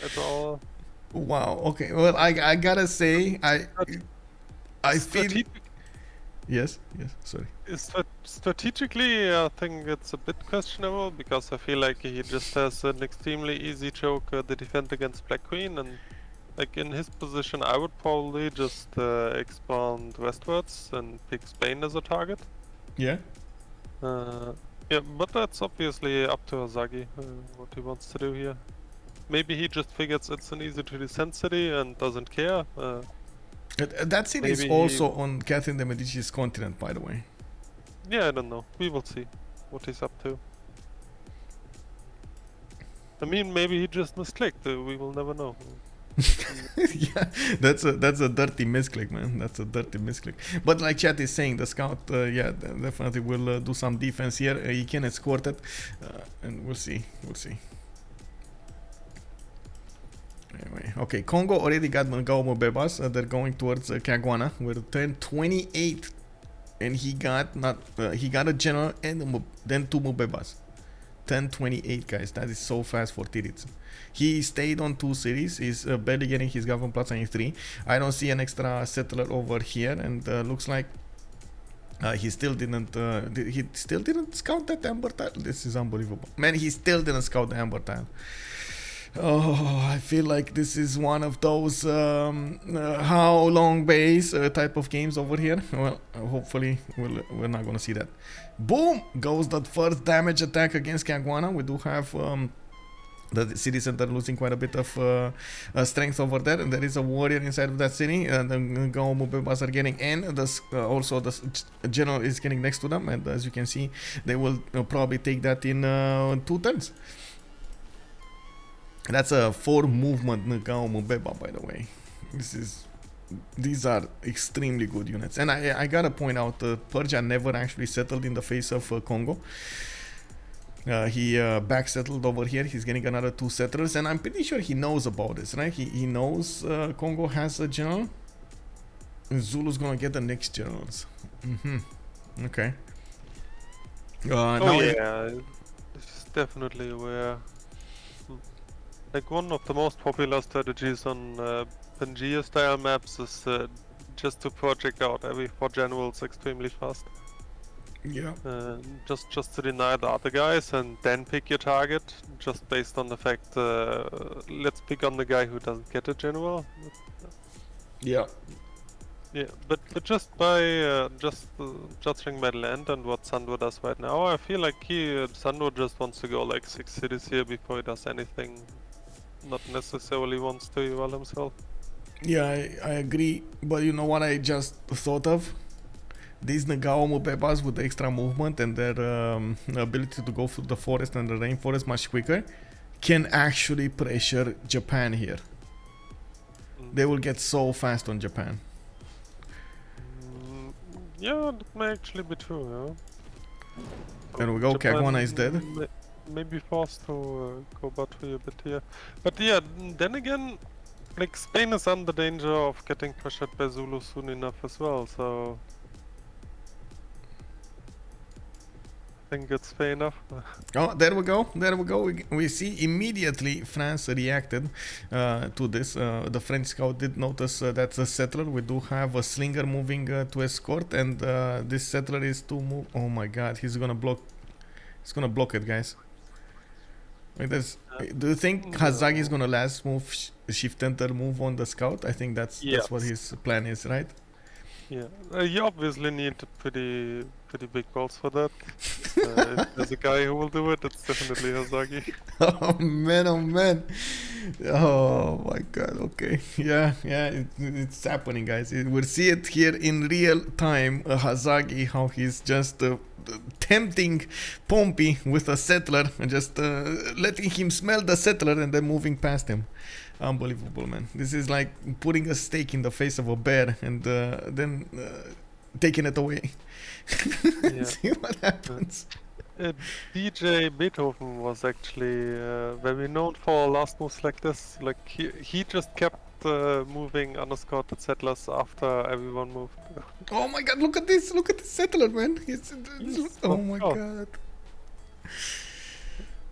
at all. Wow. Okay. Well, I gotta say, I feel. Yes. Sorry. Strategically, I think it's a bit questionable, because I feel like he just has an extremely easy choke to defend against Black Queen, and like in his position, I would probably just expand westwards and pick Spain as a target. Yeah. Yeah, but that's obviously up to Hazaggi, what he wants to do here. Maybe he just figures it's an easy to defend city and doesn't care. That city is also on Catherine de Medici's continent, by the way. Yeah, I don't know. We will see what he's up to. I mean, maybe he just misclicked. We will never know. Yeah, that's a dirty misclick, man. That's a dirty misclick. But like chat is saying, the scout, yeah, definitely will do some defense here. He can escort it, and we'll see. Anyway, okay, Kongo already got Gaul Mubebas. They're going towards Caguana with turn 28, and he got a general and then 2 Mubebas. 10-28, guys. That is so fast for Titiits. He stayed on 2 cities. He's barely getting his Government Plaza in 3. I don't see an extra settler over here, and looks like he still didn't scout that amber tile. This is unbelievable, man. He still didn't scout the amber tile. Oh, I feel like this is one of those how long base type of games over here. Well, hopefully we're not gonna see that. Boom! Goes that first damage attack against Caguana. We do have the city center losing quite a bit of strength over there, and there is a warrior inside of that city, and the Gaul Mubebas are getting in. Also the general is getting next to them, and as you can see, they will probably take that in 2 turns. That's a 4 movement Gaul Mubeba, by the way. These are extremely good units, and I gotta point out, Persia never actually settled in the face of Kongo. He back settled over here. He's getting another 2 settlers, and I'm pretty sure he knows about this, right? He knows Kongo has a general. And Zulu's gonna get the next generals. Okay. Oh yeah, it's definitely aware. Like one of the most popular strategies on Pangea style maps is just to project out every 4 generals extremely fast. Yeah. Just to deny the other guys and then pick your target, just based on the fact let's pick on the guy who doesn't get a general. Yeah. Yeah, but just by judging my land and what Sandro does right now, I feel like Sandro just wants to go like 6 cities here before he does anything. Not necessarily wants to evolve himself. Yeah, I agree. But you know what I just thought of? These Ngao Mubebas with the extra movement and their ability to go through the forest and the rainforest much quicker can actually pressure Japan here. They will get so fast on Japan. Yeah, that may actually be true, yeah. There we go, Kagwana is dead. Maybe forced to go battery a bit here. But yeah, then again, like Spain is under danger of getting pressured by Zulu soon enough as well, so I think it's fair enough. Oh, there we go. There we go. We see immediately France reacted to this. The French scout did notice that's a settler. We do have a slinger moving to escort, and this settler is to move. Oh my God, he's gonna block. He's gonna block it, guys. Like this. Do you think Hazaggi is gonna last move, shift enter move on the scout? I think that's what his plan is, right? Yeah, you obviously need pretty big balls for that. If there's a guy who will do it, it's definitely Hazaggi. Oh man, oh man. Oh my God, okay. Yeah, it's happening, guys. We'll see it here in real time. Hazaggi, how he's just tempting Pompi with a settler and just letting him smell the settler and then moving past him. Unbelievable, man. This is like putting a steak in the face of a bear and then taking it away. See what happens. DJ Beethoven was actually very known for last moves like this. Like he just kept moving unescorted settlers after everyone moved. Oh my God! Look at this! Look at the settler, man. Oh my God.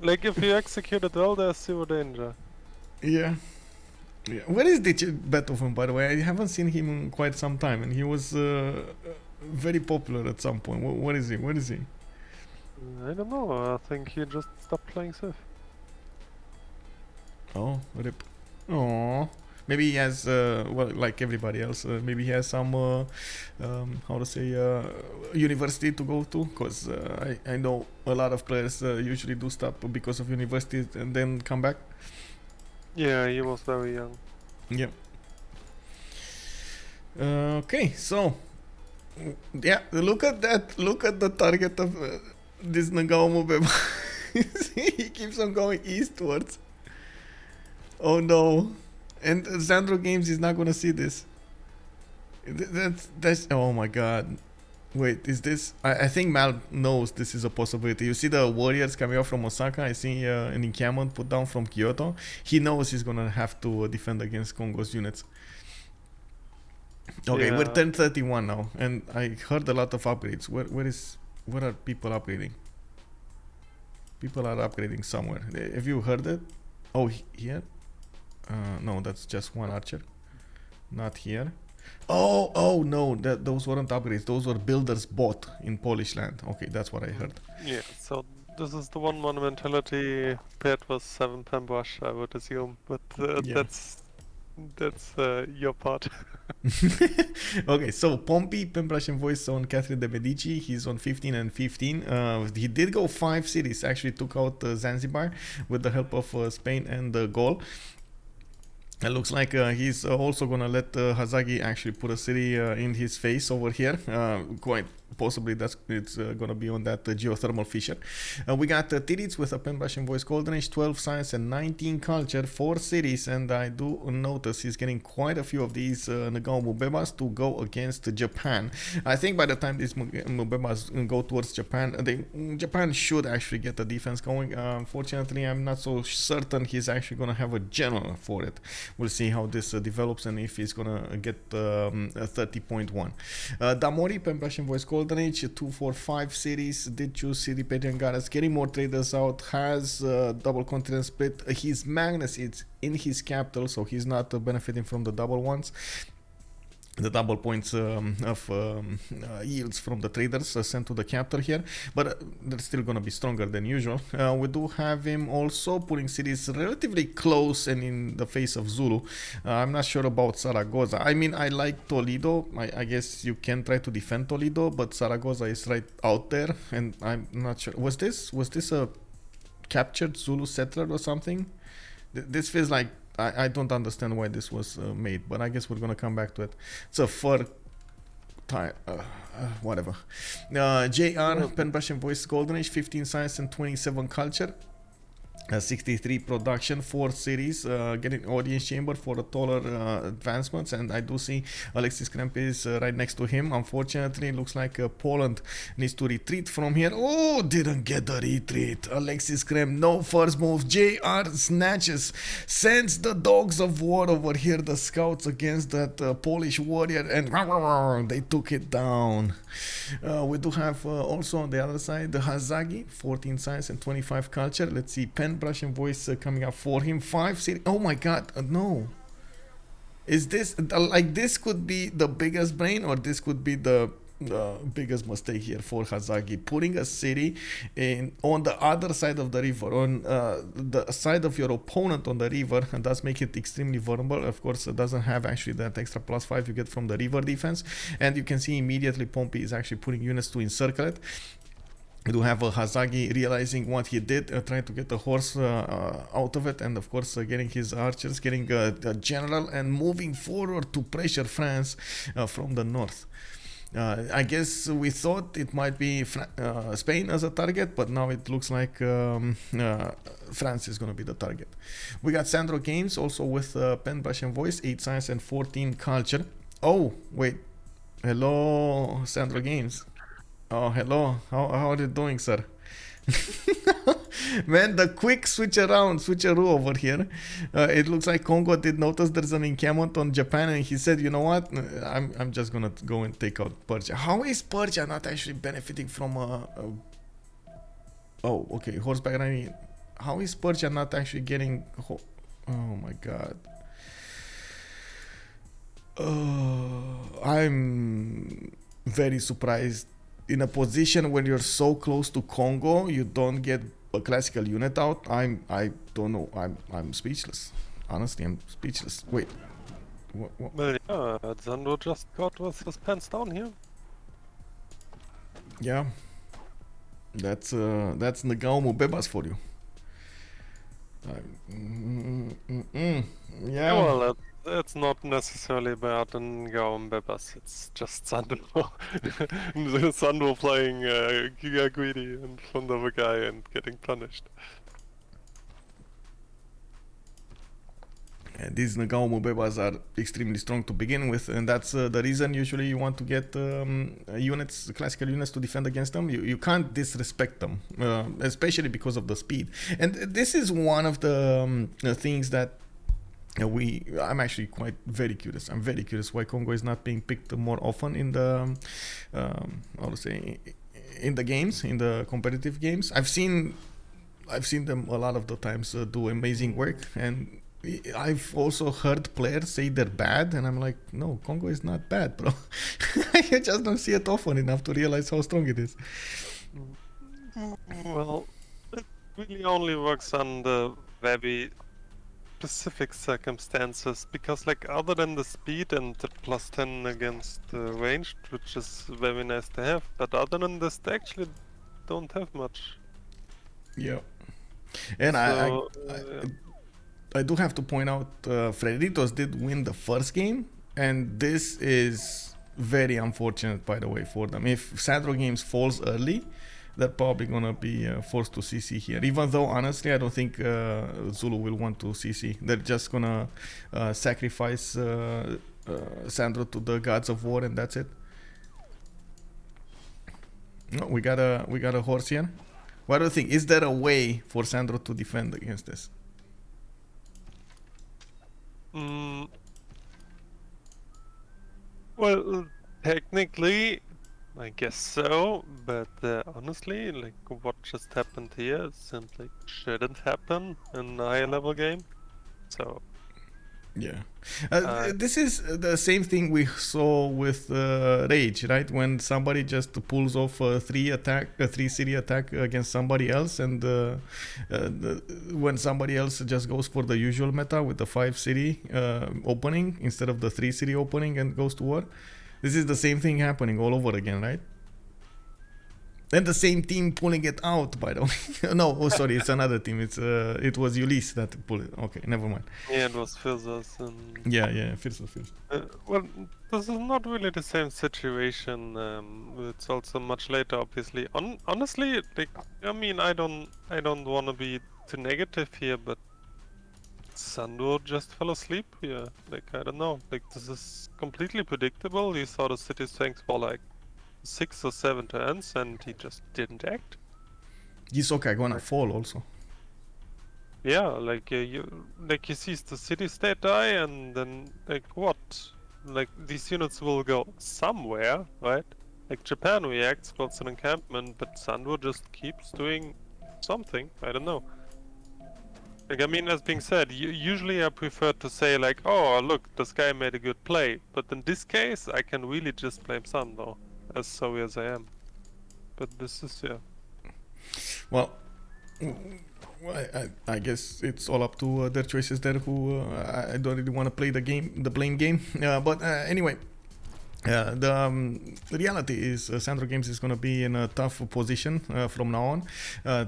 Like if you execute it well, there's 0 danger. Yeah. Where is DJ Beethoven, by the way? I haven't seen him in quite some time, and he was very popular at some point. Where is he? Where is he? I don't know. I think he just stopped playing Civ. Oh, rip. Oh, maybe he has, well, like everybody else, maybe he has some, how to say, university to go to. Because I know a lot of players usually do stop because of university and then come back. Yeah, he was very young. Yeah. Okay, so yeah, look at that. Look at the target of this Ngao Mubeba. He keeps on going eastwards. Oh no! And SandroGames is not gonna see this. That's oh my God. Wait, is this? I think Malm knows this is a possibility. You see the warriors coming out from Osaka. I see an encampment put down from Kyoto. He knows he's gonna have to defend against Kongo's units. Okay, we're 1031 now, and I heard a lot of upgrades. Where are people upgrading? People are upgrading somewhere. Have you heard it? Oh, here? No, that's just one archer. Not here. Oh no, those weren't upgrades. Those were builders bought in Polish land. Okay, that's what I heard. Yeah, so this is the one monumentality paired with 7 Pembrush, I would assume, but that's your part. Okay, so Pompi, Pembrush and voice on Catherine de Medici. He's on 15 and 15. He did go 5 cities. Actually took out Zanzibar with the help of Spain and Gaul. It looks like he's also gonna let Hazaggi actually put a city in his face over here. Quite possibly it's gonna be on that geothermal fissure. We got Titiits with a pen brush and voice golden age, 12 science and 19 culture, 4 cities, and I do notice he's getting quite a few of these Nagao Mubebas to go against Japan. I think by the time these Mubebas go towards Japan, Japan should actually get the defense going. Unfortunately, I'm not so certain he's actually gonna have a general for it. We'll see how this develops and if he's gonna get 30.1. Damori, pen brush and voice golden age, 245 cities, did choose city Petty Garas, getting more traders out, has double continent split. His Magnus is in his capital, so he's not benefiting from the double ones. The double points of yields from the traders sent to the capital here, but they're still going to be stronger than usual. We do have him also putting cities relatively close and in the face of Zulu. I'm not sure about Zaragoza. I mean, I like Toledo. I guess you can try to defend Toledo, but Zaragoza is right out there, and I'm not sure. Was this a captured Zulu settler or something? This feels like I don't understand why this was made, but I guess we're gonna come back to it. It's a fur type, whatever. JR, pen brush and voice golden age, 15 science and 27 culture. 63 production, 4 cities, getting audience chamber for the taller advancements, and I do see Alexis Krempp is right next to him. Unfortunately, it looks like Poland needs to retreat from here. Oh, didn't get the retreat. Alexis Krempp, no first move. JR snatches, sends the dogs of war over here, the scouts against that Polish warrior, and they took it down. We do have also on the other side the Hazaggi, 14 science and 25 culture. Let's see, pen brush and voice coming up for him. 5 cities. Oh my god, no. Is this like, this could be the biggest brain, or this could be the biggest mistake here for Hazaggi, putting a city on the other side of the river, on the side of your opponent on the river, and does make it extremely vulnerable. Of course, it doesn't have actually that extra +5 you get from the river defense, and you can see immediately Pompi is actually putting units to encircle it. We do have Hazaggi realizing what he did, trying to get the horse out of it, and of course getting his archers, getting a general, and moving forward to pressure France from the north. I guess we thought it might be Spain as a target, but now it looks like France is going to be the target. We got SandroGames also with pen brush and voice, 8 science and 14 culture. Oh, wait. Hello, SandroGames. Oh, hello. How are you doing, sir? Man, the quick switcheroo over here. It looks like Kongo did notice there's an encampment on Japan, and he said, you know what, I'm just gonna go and take out Persia. How is Persia not actually benefiting from oh, okay, horseback riding? How is Persia not actually getting oh my god. I'm very surprised. In a position when you're so close to Kongo, you don't get a classical unit out. I don't know. I'm speechless. Honestly, I'm speechless. Wait. What? Well, yeah, Sandro just got with his pants down here. Yeah. That's Nagao Mubebas for you. Yeah. Well, it's not necessarily bad in Gaul and Bebas, it's just Sandro. Sandro playing Giga Greedy in front of a guy and getting punished. And these Nagao Mubebas are extremely strong to begin with, and that's the reason usually you want to get units, classical units, to defend against them. You can't disrespect them, especially because of the speed. And this is one of the things that I'm actually very curious. I'm very curious why Kongo is not being picked more often in the how to say, in the games, in the competitive games. I've seen them a lot of the times do amazing work, and I've also heard players say they're bad, and I'm like, no, Kongo is not bad, bro. You just don't see it often enough to realize how strong it is. Well, it really only works on the very specific circumstances, because like other than the speed and the +10 against ranged, which is very nice to have, but other than this they actually don't have much. Yeah. And so, I do have to point out Freritos did win the first game, and this is very unfortunate, by the way, for them. If SandroGames falls early, they're probably gonna be forced to CC here. Even though, honestly, I don't think Zulu will want to CC. They're just gonna sacrifice Sandro to the gods of war, and that's it. No, we got a horse here. What do you think? Is there a way for Sandro to defend against this? Well, technically, I guess so, but honestly, like what just happened here simply shouldn't happen in a higher level game. So yeah, this is the same thing we saw with Rage, right? When somebody just pulls off a 3 city attack against somebody else, and when somebody else just goes for the usual meta with the 5 city opening instead of the 3 city opening and goes to war. This is the same thing happening all over again, right? And the same team pulling it out, by the way. No, oh sorry, it's another team. It was Ulysse that pulled it. Okay, never mind. yeah, it was Fizzos and Yeah, First. well, this is not really the same situation. It's also much later, obviously. Honestly, like, I mean, I don't want to be too negative here, but Sandro just fell asleep here. Like, I don't know. Like, this is completely predictable. He saw the city strength for like 6 or 7 turns, and he just didn't act. He's okay, gonna fall also. Yeah, like he sees the city state die, and then like what? Like these units will go somewhere, right? Like Japan reacts, builds an encampment, but Sandro just keeps doing something. I don't know. Like, I mean, as being said, usually I prefer to say like, oh look, this guy made a good play, but in this case, I can really just blame Sandro, as sorry as I am. But this is Well, I guess it's all up to their choices there. Who I don't really want to play the blame game. But anyway, the reality is SandroGames is going to be in a tough position from now on,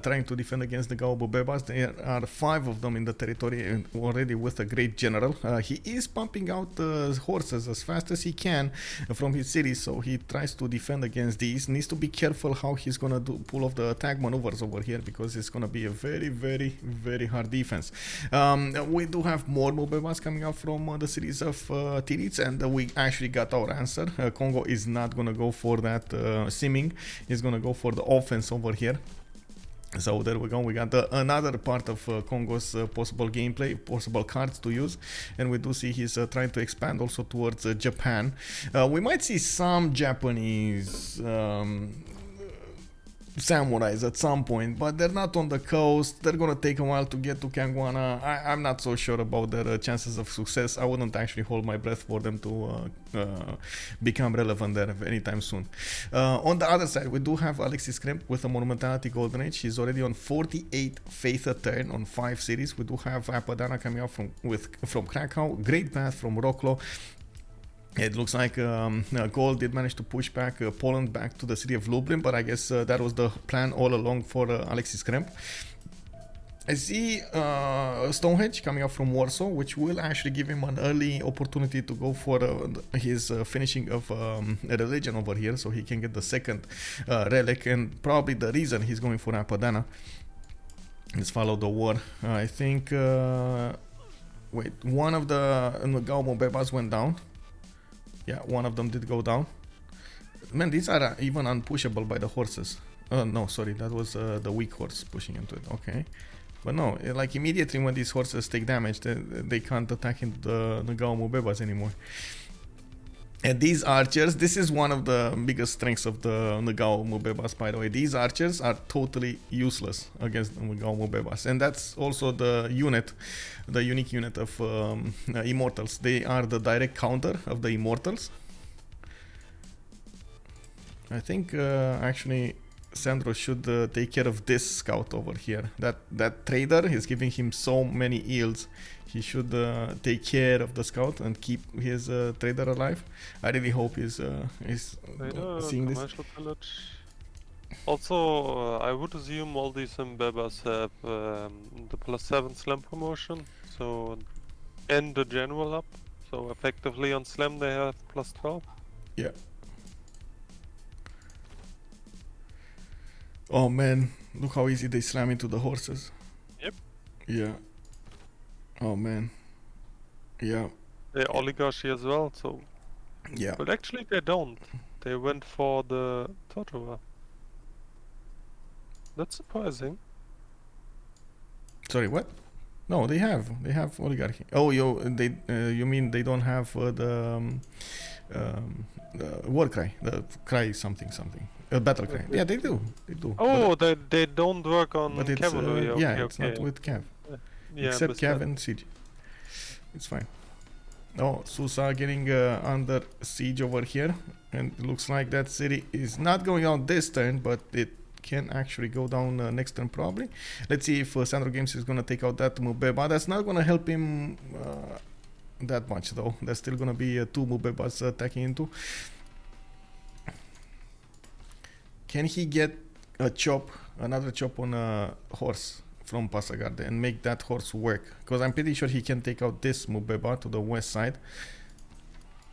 trying to defend against the Gaul Bebas. There are 5 of them in the territory already with a great general. He is pumping out horses as fast as he can from his city, so he tries to defend against these. Needs to be careful how he's going to pull off the attack maneuvers over here, because it's going to be a very, very, very hard defense. We do have more Bebas coming out from the cities of Titiits, and we actually got our answer. Kongo is not gonna go for that simming. He's gonna go for the offense over here. So there we go. We got another part of Kongo's possible gameplay, possible cards to use, and we do see he's trying to expand also towards Japan. We might see some Japanese samurais at some point, but they're not on the coast. They're gonna take a while to get to Kangwana. I'm not so sure about their chances of success. I wouldn't actually hold my breath for them to become relevant there anytime soon. On the other side, we do have Alexis Krempp with a Monumentality Golden Age. He's already on 48 faith a turn on 5 cities. We do have Apadana coming out from Krakow, Great Path from Roklo. It looks like Gaul did manage to push back Poland back to the city of Lublin, but I guess that was the plan all along for Alexis Krempp. I see Stonehenge coming up from Warsaw, which will actually give him an early opportunity to go for his finishing of religion over here, so he can get the second relic, and probably the reason he's going for Apadana. Let's follow the war. I think... wait, one of the Gaul Bebas went down. Yeah, one of them did go down. Man, these are even unpushable by the horses. No, sorry, that was the weak horse pushing into it. Okay. But no, like immediately when these horses take damage, they can't attack into the Gaul Bebas anymore. And these archers, this is one of the biggest strengths of the Gaul Bebas, by the way. These archers are totally useless against the Gaul Bebas. And that's also the unique unit of Immortals. They are the direct counter of the Immortals. I think actually Sandro should take care of this scout over here. That trader is giving him so many yields. He should take care of the scout and keep his trader alive. I really hope he's seeing this. Village. Also, I would assume all these Mbebas have the +7 slam promotion, so and the general up. So effectively on slam they have +12. Yeah. Oh man, look how easy they slam into the horses. Yep. Yeah. Oh man. Yeah. The oligarchy as well, so... Yeah. But actually they don't. They went for the Tortuga. That's surprising. Sorry, what? No, they have oligarchy. Oh, you mean they don't have the war cry, the cry something, battle cry. Yeah, they do. Oh, they don't work on but it's cavalry. yeah, Okay, it's not with cav. Yeah, Except missed cav that. and siege. It's fine. Oh, Susa getting under siege over here, and it looks like that city is not going out this turn, but it can actually go down next turn probably. Let's see if SandroGames is gonna take out that Mubeba. That's not gonna help him that much though. There's still gonna be two Mubebas attacking into. Can he get another chop on a horse from Passagarde and make that horse work? Because I'm pretty sure he can take out this Mubeba to the west side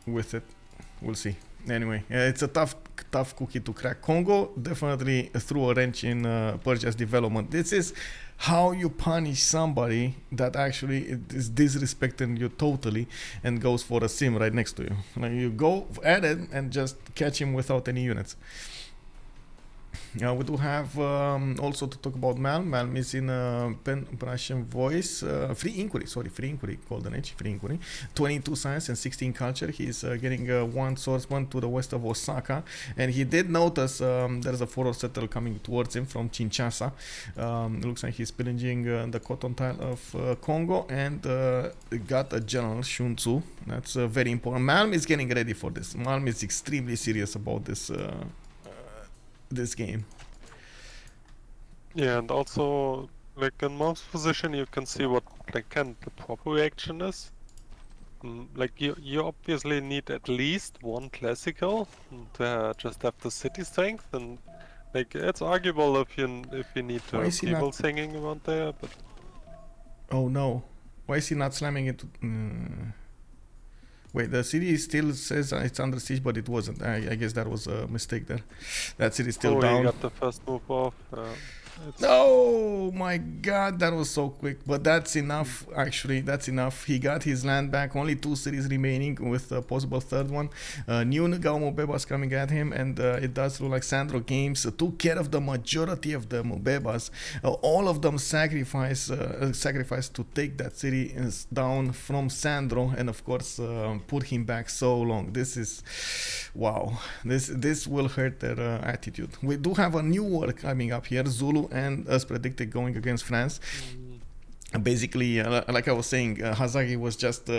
with it. We'll see. Anyway, it's a tough cookie to crack. Kongo definitely threw a wrench in Persia's development. This is how you punish somebody that actually is disrespecting you totally and goes for a sim right next to you. Like, you go at it and just catch him without any units. We do have also to talk about Malm. Malm is in Pen-Prussian voice. Free inquiry, golden age, free inquiry. 22 science and 16 culture. He's getting one swordsman to the west of Osaka. And he did notice there's a forward settle coming towards him from Kinshasa. It looks like he's pillaging the cotton tile of Kongo and got a general, Shun Tzu. That's very important. Malm is getting ready for this. Malm is extremely serious about this game. Yeah, and also, like in Malm's position, you can see what like kind of the proper reaction is. Like you obviously need at least one classical to just have the city strength, and like it's arguable if you need people singing around there, but oh no, why is he not slamming it? Wait, the city still says it's under siege, but it wasn't. I guess that was a mistake there. That city is still down. Oh, he got the first move off. Oh my god, that was so quick. But that's enough, actually. That's enough. He got his land back. Only 2 cities remaining with a possible third one. New Gaul Mubebas coming at him, and it does look like SandroGames took care of the majority of the Mubebas. All of them sacrificed to take that city down from Sandro, and of course put him back so long. This is wow. This will hurt their attitude. We do have a new war coming up here. Zulu, and as predicted, going against France. Basically, like I was saying, Hazaggi was just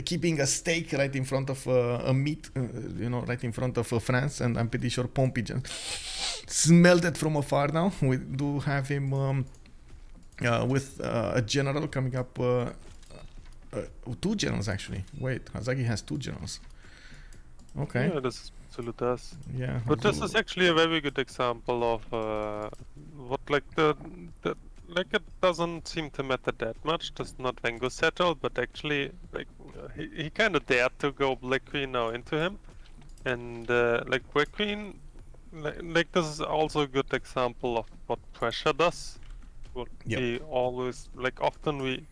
keeping a steak right in front of a meat, right in front of France, and I'm pretty sure Pompi just smelled it from afar now. We do have him with a general coming up, 2 generals actually. Wait, Hazaggi has 2 generals. Okay. Yeah, this Zulu does. Yeah. But this is actually a very good example of what like like it doesn't seem to matter that much. Does not Vengo settle, but actually like he kind of dared to go Black Queen now into him, and like Black Queen, like this is also a good example of what pressure does. What he always like often we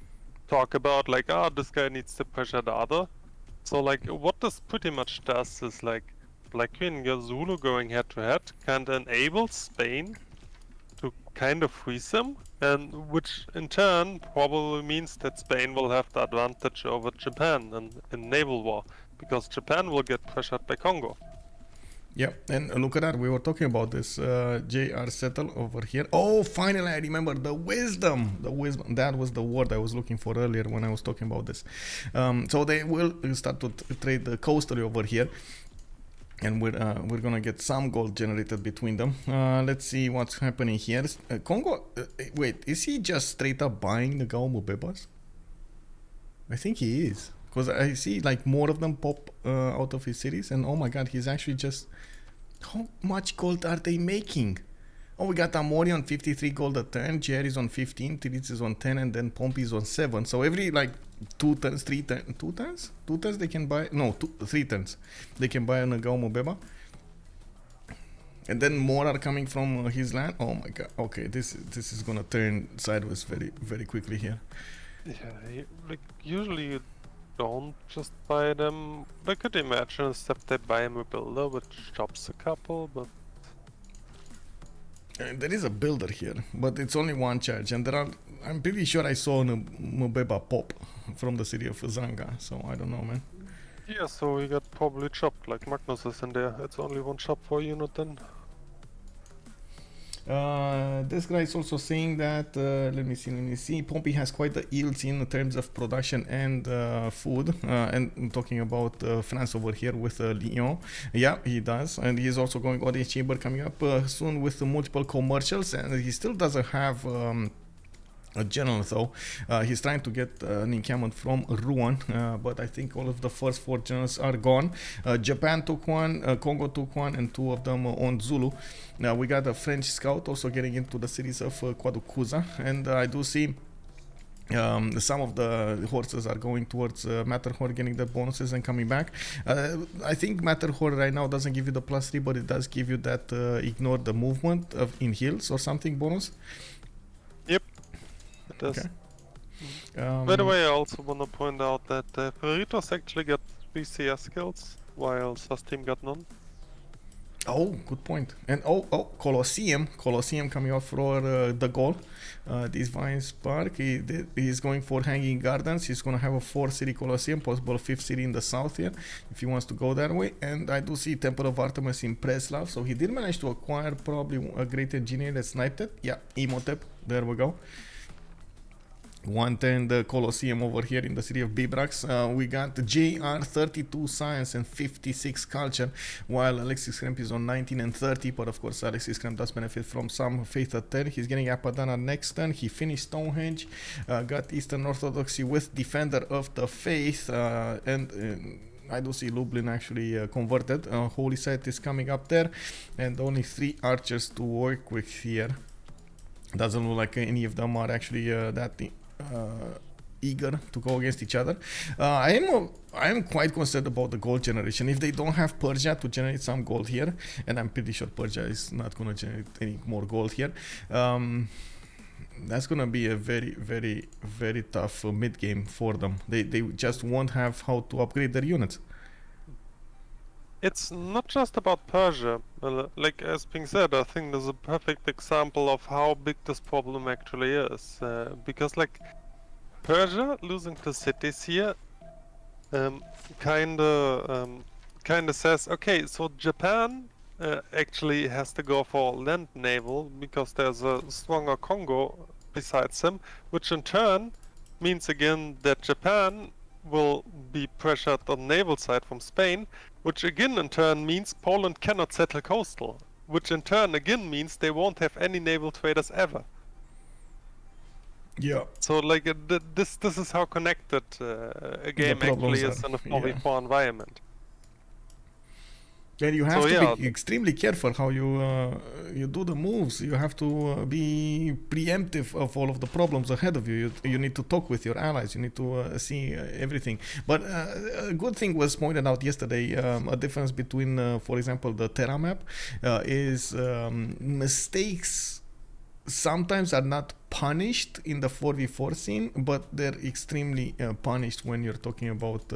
talk about like this guy needs to pressure the other. So like what this pretty much does is like Black Queen and Zulu going head to head kind of enables Spain to kind of freeze him, and which in turn probably means that Spain will have the advantage over Japan in naval war, because Japan will get pressured by Kongo. Yeah, and look at that, we were talking about this JR settle over here. Oh, finally I remember the wisdom. That was the word I was looking for earlier when I was talking about this. So they will start to trade the coastally over here, and we're gonna get some gold generated between them. Let's see what's happening here. Kongo, wait, is he just straight up buying the Gaul Mubebas? I think he is, because I see like more of them pop out of his cities, and oh my god, he's actually just... How much gold are they making? Oh, we got Damori on 53 gold a turn, Jerry's on 15, Titiits is on 10, and then Pompi is on 7. So every like 2 turns, 3 turns, 2 turns? 2 turns they can buy, no, 3 turns. They can buy a Gaul Mobeba. And then more are coming from his land. Oh my god, okay, this is gonna turn sideways very, very quickly here. Yeah, like usually you don't just buy them. I could imagine except they buy him a builder which chops a couple, but There is a builder here, but it's only one charge, and there are. I'm pretty sure I saw a Mobeba pop from the city of Zanga, so I don't know, man. yeah, so he got probably chopped like Magnus is in there. It's only one chop per unit then. This guy is also saying that, let me see, Pompi has quite the yields in terms of production and food, and I'm talking about France over here with Lyon. Yeah, he does, and he's also going audience chamber coming up soon with multiple commercials, and he still doesn't have a general though. He's trying to get an encampment from Rouen, but I think all of the first 4 generals are gone. Japan took one, Kongo took one, and 2 of them on Zulu. Now we got a French scout also getting into the cities of Kwadukuza, and I do see some of the horses are going towards Matterhorn, getting the bonuses and coming back. I think Matterhorn right now doesn't give you the +3, but it does give you that ignore the movement in hills or something bonus. Yep, it does. Okay. By the way, I also want to point out that Freritos actually got 3 CS skills, while Sus team got none. Oh, good point. And Colosseum coming out for the Gaul. This Vines Park, he's going for Hanging Gardens. He's going to have a 4-city Colosseum, possible 5th city in the south here, if he wants to go that way. And I do see Temple of Artemis in Preslav, so he did manage to acquire probably a great engineer that sniped it. Yeah, Imhotep, there we go. 110 the Colosseum over here in the city of Bibrax. We got JR 32 science and 56 culture, while Alexis Krempp is on 19 and 30, but of course Alexis Krempp does benefit from some faith at 10. He's getting Apadana next turn. He finished Stonehenge, got Eastern Orthodoxy with Defender of the Faith, and I do see Lublin actually converted. Holy Site is coming up there, and only 3 archers to work with here. Doesn't look like any of them are actually that eager to go against each other. I am quite concerned about the gold generation. If they don't have Persia to generate some gold here, and I'm pretty sure Persia is not going to generate any more gold here, that's going to be a very, very, very tough mid game for them. They just won't have how to upgrade their units. It's not just about Persia. Like as being said, I think there's a perfect example of how big this problem actually is. Because like Persia losing the cities here, kinda says, okay, so Japan actually has to go for land naval because there's a stronger Kongo besides him, which in turn means again that Japan will be pressured on naval side from Spain, which again in turn means Poland cannot settle coastal, which in turn again means they won't have any naval traders ever. Yeah. So like this is how connected a game actually is in a 4v4 environment. And you have to be extremely careful how you do the moves. You have to be preemptive of all of the problems ahead of you. You need to talk with your allies. You need to see everything. But a good thing was pointed out yesterday. A difference between, for example, the Terra map is mistakes sometimes are not punished in the 4v4 scene, but they're extremely punished when you're talking about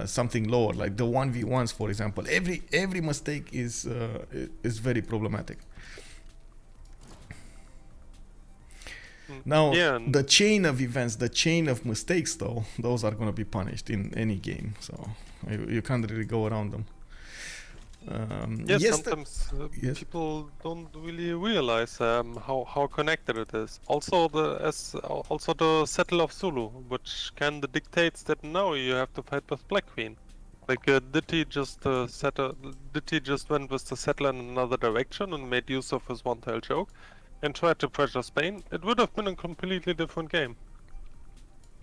something lower, like the 1v1s, for example. Every mistake is very problematic. Now, the chain of events, the chain of mistakes, though, those are going to be punished in any game, so you can't really go around them. Sometimes people don't really realize how connected it is. Also, the settle of Zulu, which kind of dictates that now you have to fight with Black Queen. Like, did he just went with the settler in another direction and made use of his one-tail joke and tried to pressure Spain? It would have been a completely different game.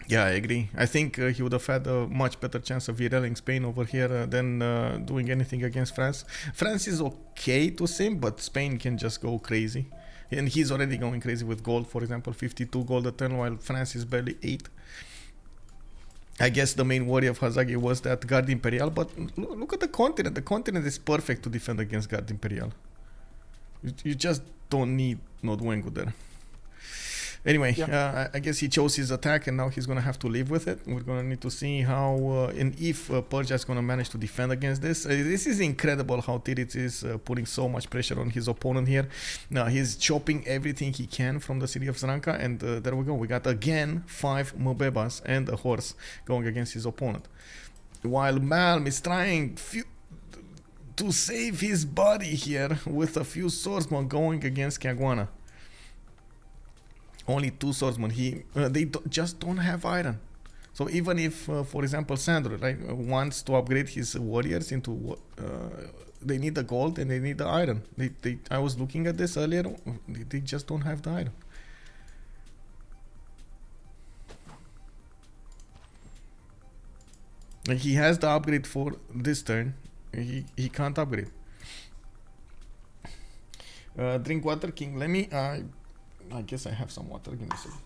Yeah, I agree. I think he would have had a much better chance of derailing Spain over here than doing anything against France. France is okay to sim, but Spain can just go crazy. And he's already going crazy with gold, for example, 52 gold a turn, while France is barely 8. I guess the main worry of Hazaggi was that Guard Imperial, but look at the continent. The continent is perfect to defend against Guard Imperial. You just don't need Nodwengu there. Anyway, I guess he chose his attack and now he's going to have to live with it. We're going to need to see how and if Persia is going to manage to defend against this. This is incredible how Titiits is putting so much pressure on his opponent here. Now he's chopping everything he can from the city of Zranka, and there we go. We got again 5 Mubebas and a horse going against his opponent. While Malm is trying to save his body here with a few swordsmen going against Caguana. Only 2 swordsmen. They just don't have iron. So even if, for example, Sandro wants to upgrade his warriors into, they need the gold and they need the iron. I was looking at this earlier. They just don't have the iron. And he has the upgrade for this turn. He can't upgrade. Drink water, King Lemmy. I guess I have some water. Give me a second.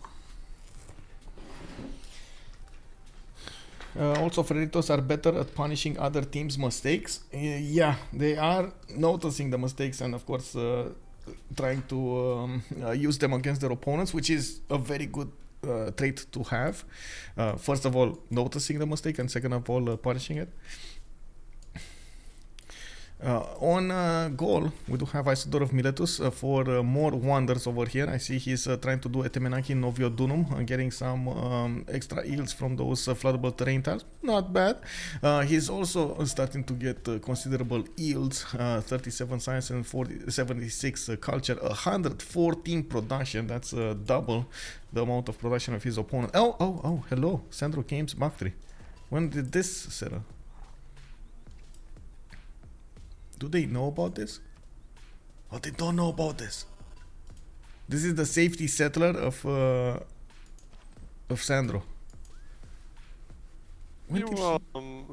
Also, Freritos are better at punishing other teams' mistakes. Yeah, they are noticing the mistakes and, of course, trying to use them against their opponents, which is a very good trait to have. First of all, noticing the mistake, and second of all, punishing it. On Gaul, we do have Isidore of Miletus for more wonders over here. I see he's trying to do Etemenaki Noviodunum, getting some extra yields from those floodable terrain tiles. Not bad. He's also starting to get considerable yields, 37 science and 76 culture, 114 production. That's double the amount of production of his opponent. Oh, hello, SandroGames Factory. When did this settle? Do they know about this? Oh, they don't know about this. This is the safety settler of Sandro. Well,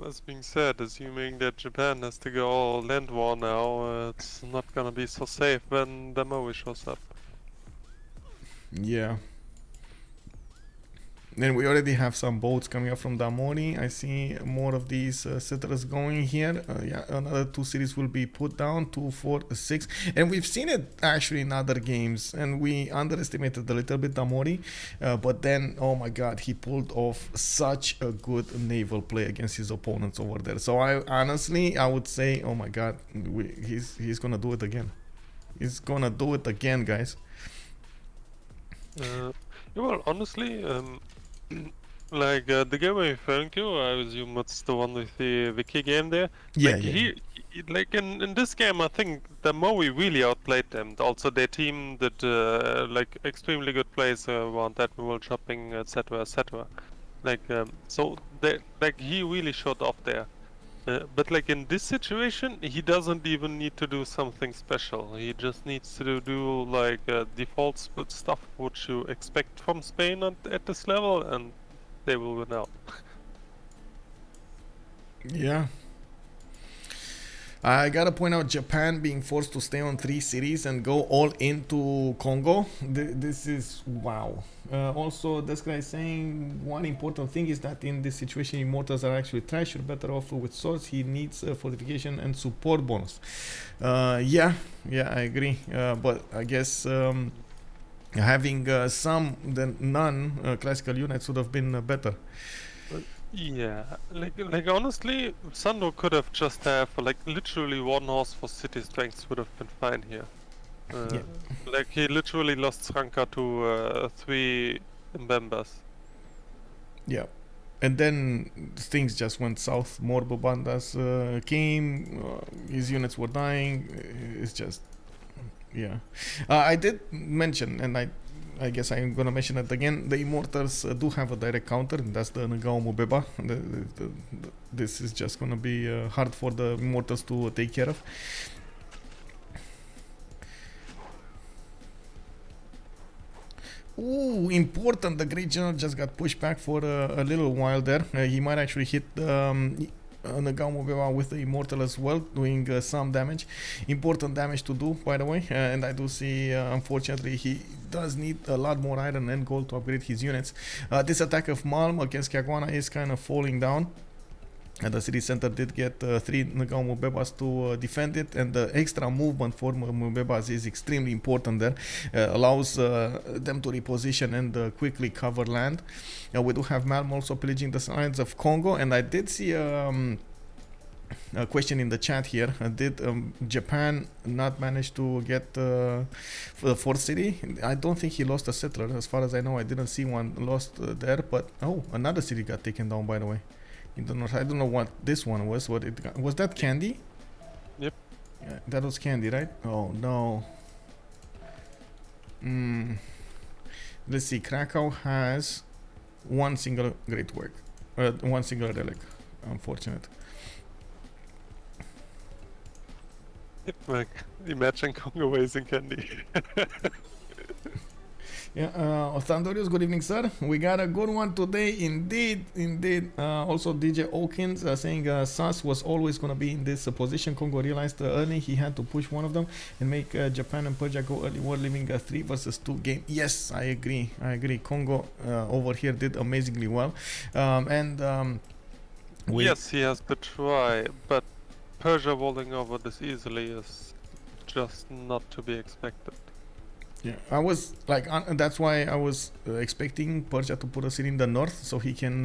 as being said, assuming that Japan has to go all land war now, it's not gonna be so safe when Damori shows up. Yeah. Then we already have some boats coming up from Damori. I see more of these settlers going here. Yeah, another 2 cities will be put down, 2, 4, 6. And we've seen it actually in other games. And we underestimated a little bit Damori. But then, oh my god, he pulled off such a good naval play against his opponents over there. So I would say, oh my god, he's gonna do it again. He's gonna do it again, guys. Well, honestly, like the game I'm referring to, I assume it's the one with the wiki game there. Yeah, like, yeah. Like in this game, I think Damori really outplayed them. Also, their team did like extremely good plays around Admiral shopping, etc., etc. Like so, he really showed off there. But like in this situation, he doesn't even need to do something special. He just needs to do like default stuff which you expect from Spain at this level, and they will win out. Yeah. I gotta point out Japan being forced to stay on 3 cities and go all into Kongo. This is wow. Also, this guy is saying one important thing is that in this situation, immortals are actually trash. You're better off with swords. He needs fortification and support bonus. Yeah, I agree. But I guess having some than none classical units would have been better. Yeah, like honestly, Sandro could have just have like literally 1 horse for city strength would have been fine here. Yeah. Like he literally lost Sranka to 3 Mbembas. Yeah. And then things just went south. More Bobandas came, his units were dying. It's just, yeah. I did mention, and I guess I'm gonna mention it again. The Immortals do have a direct counter, and that's the Ngao Mubeba. This is just gonna be hard for the Immortals to take care of. Ooh, important. The Great General just got pushed back for a little while there. He might actually hit Ngao Mobeba with the Immortal as well, doing some damage. Important damage to do, by the way. And I do see, unfortunately, he does need a lot more iron and gold to upgrade his units. This attack of Malm against Kagwana is kind of falling down. And the city center did get 3 Ngao Mobebas to defend it, and the extra movement for Mobebas is extremely important there. Allows them to reposition and quickly cover land. We do have Malm also pillaging the sides of Kongo, and I did see a question in the chat here. Did Japan not manage to get the fourth city? I don't think he lost a settler. As far as I know, I didn't see one lost there, but oh, another city got taken down, by the way. In the north. I don't know what this one was. What it got. Was that Candy? Yep. Yeah, that was Candy, right? Oh no. Let's see. Krakow has one single great work, one single relic. Unfortunate. Yep, like, imagine Kongo wasting candy. Yeah, Thandorius, good evening, sir. We got a good one today, indeed. Also, DJ Okins saying Sas was always going to be in this position. Kongo realized early he had to push one of them and make Japan and Persia go early war, leaving a 3 versus 2 game. Yes, I agree. Kongo over here did amazingly well. Yes, he has to try, but Persia rolling over this easily is just not to be expected. Yeah, I was like, that's why I was expecting Persia to put a city in the north so he can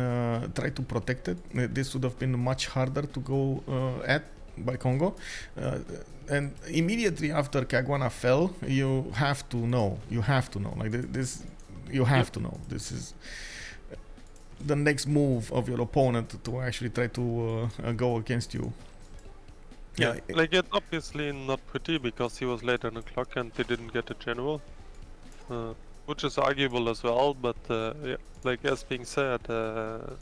try to protect it. This would have been much harder to go at by Kongo. And immediately after Kagwana fell, you have to know. Like this, you have to know. This is the next move of your opponent to actually try to go against you. Yeah, like it's obviously not pretty because he was late on the clock and they didn't get a general, which is arguable as well. But yeah, like as being said, the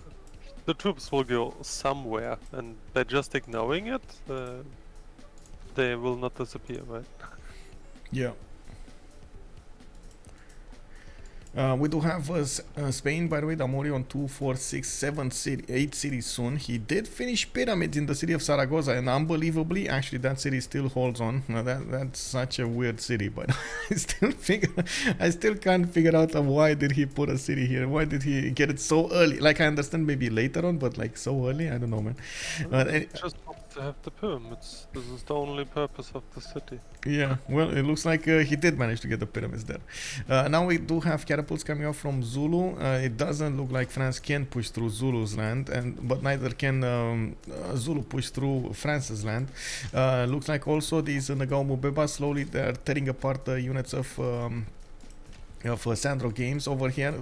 troops will go somewhere, and by just ignoring it, they will not disappear, right? Yeah. We do have Spain, by the way, Damori on 2, 4, 6, 7, 8 cities soon. He did finish pyramids in the city of Zaragoza, and unbelievably, actually, that city still holds on. That's such a weird city, but I still can't figure out why did he put a city here? Why did he get it so early? Like, I understand maybe later on, but like so early, I don't know, man. Just to have the pyramids. This is the only purpose of the city. Yeah, well, it looks like he did manage to get the pyramids there. Now we do have catapults coming out from Zulu. It doesn't look like France can push through Zulu's land, but neither can Zulu push through France's land. Looks like also these Ngao Mobeba slowly they're tearing apart the units of SandroGames over here.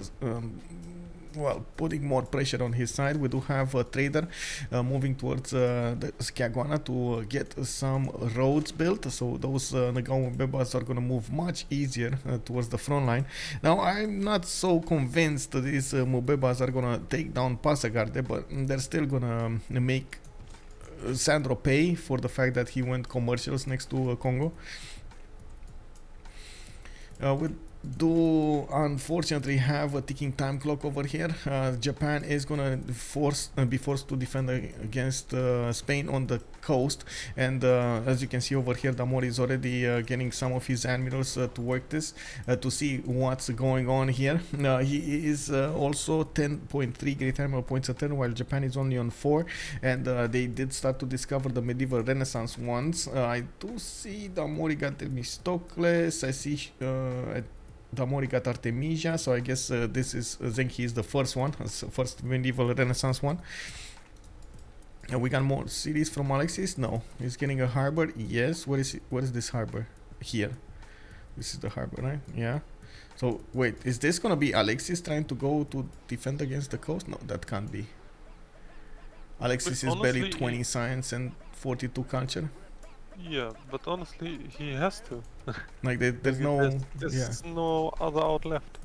Well, putting more pressure on his side. We do have a trader moving towards the Kagwana to get some roads built, so those Ngao Mobebas are going to move much easier towards the front line. Now, I'm not so convinced that these Mobebas are going to take down Passagarde, but they're still going to make Sandro pay for the fact that he went commercials next to Kongo. With do unfortunately have a ticking time clock over here. Japan is gonna be forced to defend against Spain on the coast, and as you can see over here, Damori is already getting some of his admirals to work this to see what's going on here. He is also 10.3 great admiral points a turn, while Japan is only on 4, and they did start to discover the medieval Renaissance ones. I do see Damori got Themistocles. I see Damori got Artemisia, so I guess this is Zenki is the first one, first medieval Renaissance one. And we got more cities from Alexis. No, he's getting a harbor. Yes, what is this harbor? Here, this is the harbor, right? Yeah. So wait, is this gonna be Alexis trying to go to defend against the coast? No, that can't be. Alexis is barely 20 science and 42 culture. Yeah, but honestly, he has to. Like there's no... There's no other out left.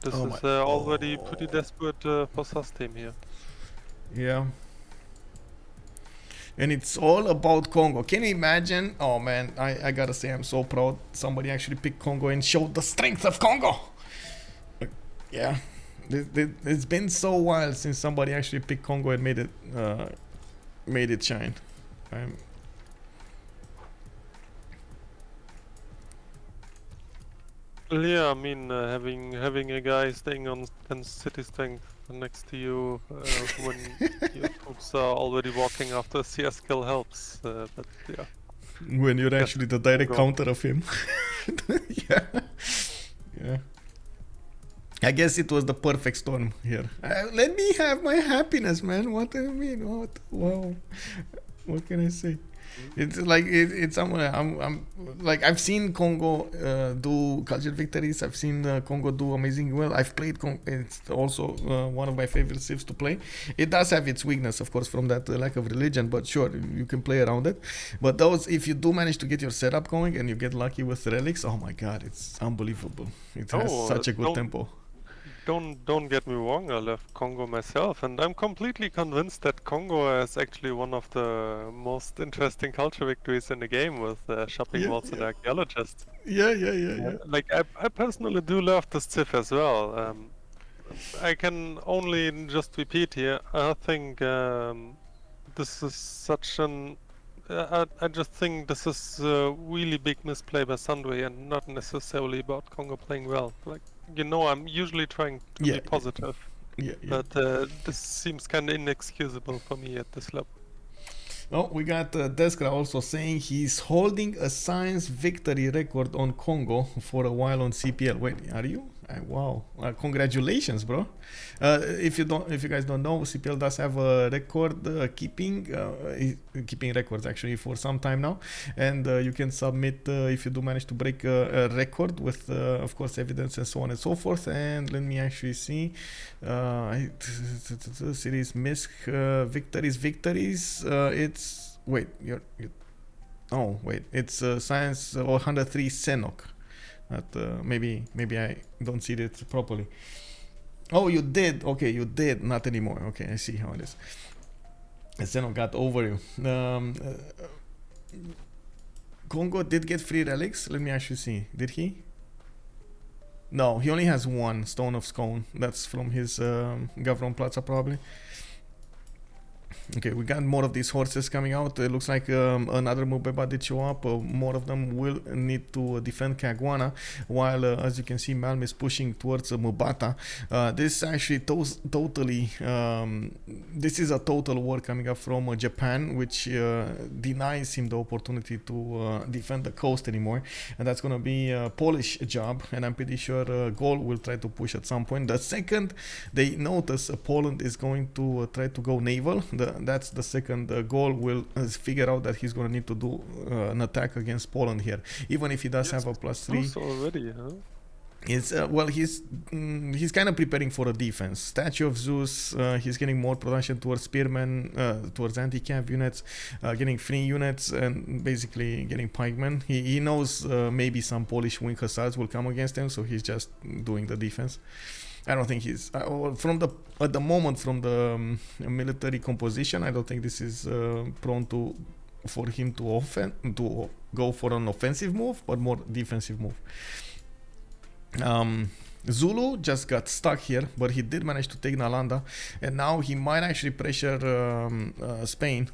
This is already pretty desperate for Sus team here. Yeah. And it's all about Kongo. Can you imagine? Oh man, I gotta say I'm so proud. Somebody actually picked Kongo and showed the strength of Kongo. Yeah, it's been so while since somebody actually picked Kongo and made it shine. Yeah, I mean, having a guy staying on 10 city strength next to you when your troops are already walking after a CS kill helps. But yeah, When you're Yes, actually the direct Kongo. counter of him. Yeah. Yeah. I guess it was the perfect storm here. Let me have my happiness, man. What do you mean? What? Wow. What can I say? It's like it's I'm like I've seen Kongo do culture victories. I've seen Kongo do amazing well. I've played Kongo. It's also one of my favorite civs to play. It does have its weakness, of course, from that lack of religion. But sure, you can play around it. But those, if you do manage to get your setup going and you get lucky with relics, oh my god, it's unbelievable. It has such a good tempo. Don't get me wrong, I love Kongo myself, and I'm completely convinced that Kongo is actually one of the most interesting culture victories in the game with shopping malls and archaeologists. Yeah. Like I personally do love this civ as well. I can only just repeat here. I think this is such an. I just think this is a really big misplay by Sandro and not necessarily about Kongo playing well. Like, you know, I'm usually trying to be positive, but this seems kind of inexcusable for me at this level. Oh, we got Deskra also saying he's holding a science victory record on Kongo for a while on CPL. Wait, are you? Wow! Congratulations, bro. If you guys don't know, CPL does have a record keeping records actually for some time now, and you can submit if you do manage to break a record with, of course, evidence and so on and so forth. And let me actually see. Series misc victories. It's wait, oh wait, it's science 103 Senok. Maybe I don't see it properly. Oh, you did. Okay, you did. Not anymore. Okay, I see how it is. Senok got over you. Kongo did get free relics. Let me actually see. Did he? No, he only has one Stone of Scone. That's from his Gavron Plaza probably. Okay, we got more of these horses coming out. It looks like another Mubeba did show up. More of them will need to defend Kagwana, while as you can see, Malm is pushing towards Mubata. This actually totally this is a total war coming up from Japan, which denies him the opportunity to defend the coast anymore, and that's gonna be a Polish job, and I'm pretty sure Gaul will try to push at some point. The second they notice Poland is going to try to go naval, that's the second Gaul will figure out that he's going to need to do an attack against Poland here, even if he does have a +3. Already, huh? It's well, he's kind of preparing for a defense. Statue of Zeus. He's getting more production towards spearmen, towards anti-cav units, getting free units, and basically getting pikemen. He knows maybe some Polish wing hussars will come against him, so he's just doing the defense. I don't think he's at the moment from the military composition. I don't think this is prone for him to go for an offensive move, but more defensive move. Zulu just got stuck here, but he did manage to take Nalanda, and now he might actually pressure Spain.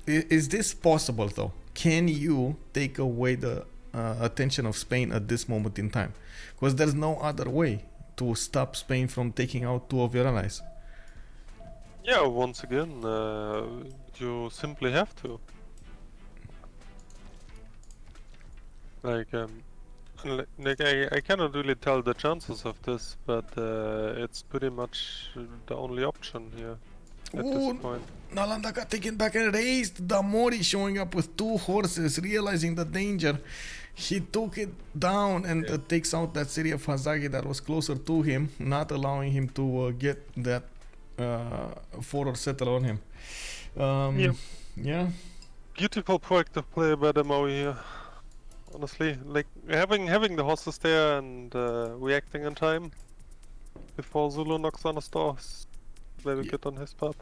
Is this possible though? Can you take away the attention of Spain at this moment in time? Because there's no other way to stop Spain from taking out two of your allies. Yeah, once again, you simply have to. Like, I cannot really tell the chances of this, but it's pretty much the only option here at this point. Nalanda got taken back and raised. Damori showing up with two horses, realizing the danger. He took it down and takes out that city of Hazaggi that was closer to him, not allowing him to get that forward settle on him. Yeah. Beautiful proactive play by Damori here. Honestly, like having the horses there and reacting in time before Zulu knocks on the store is very good on his part.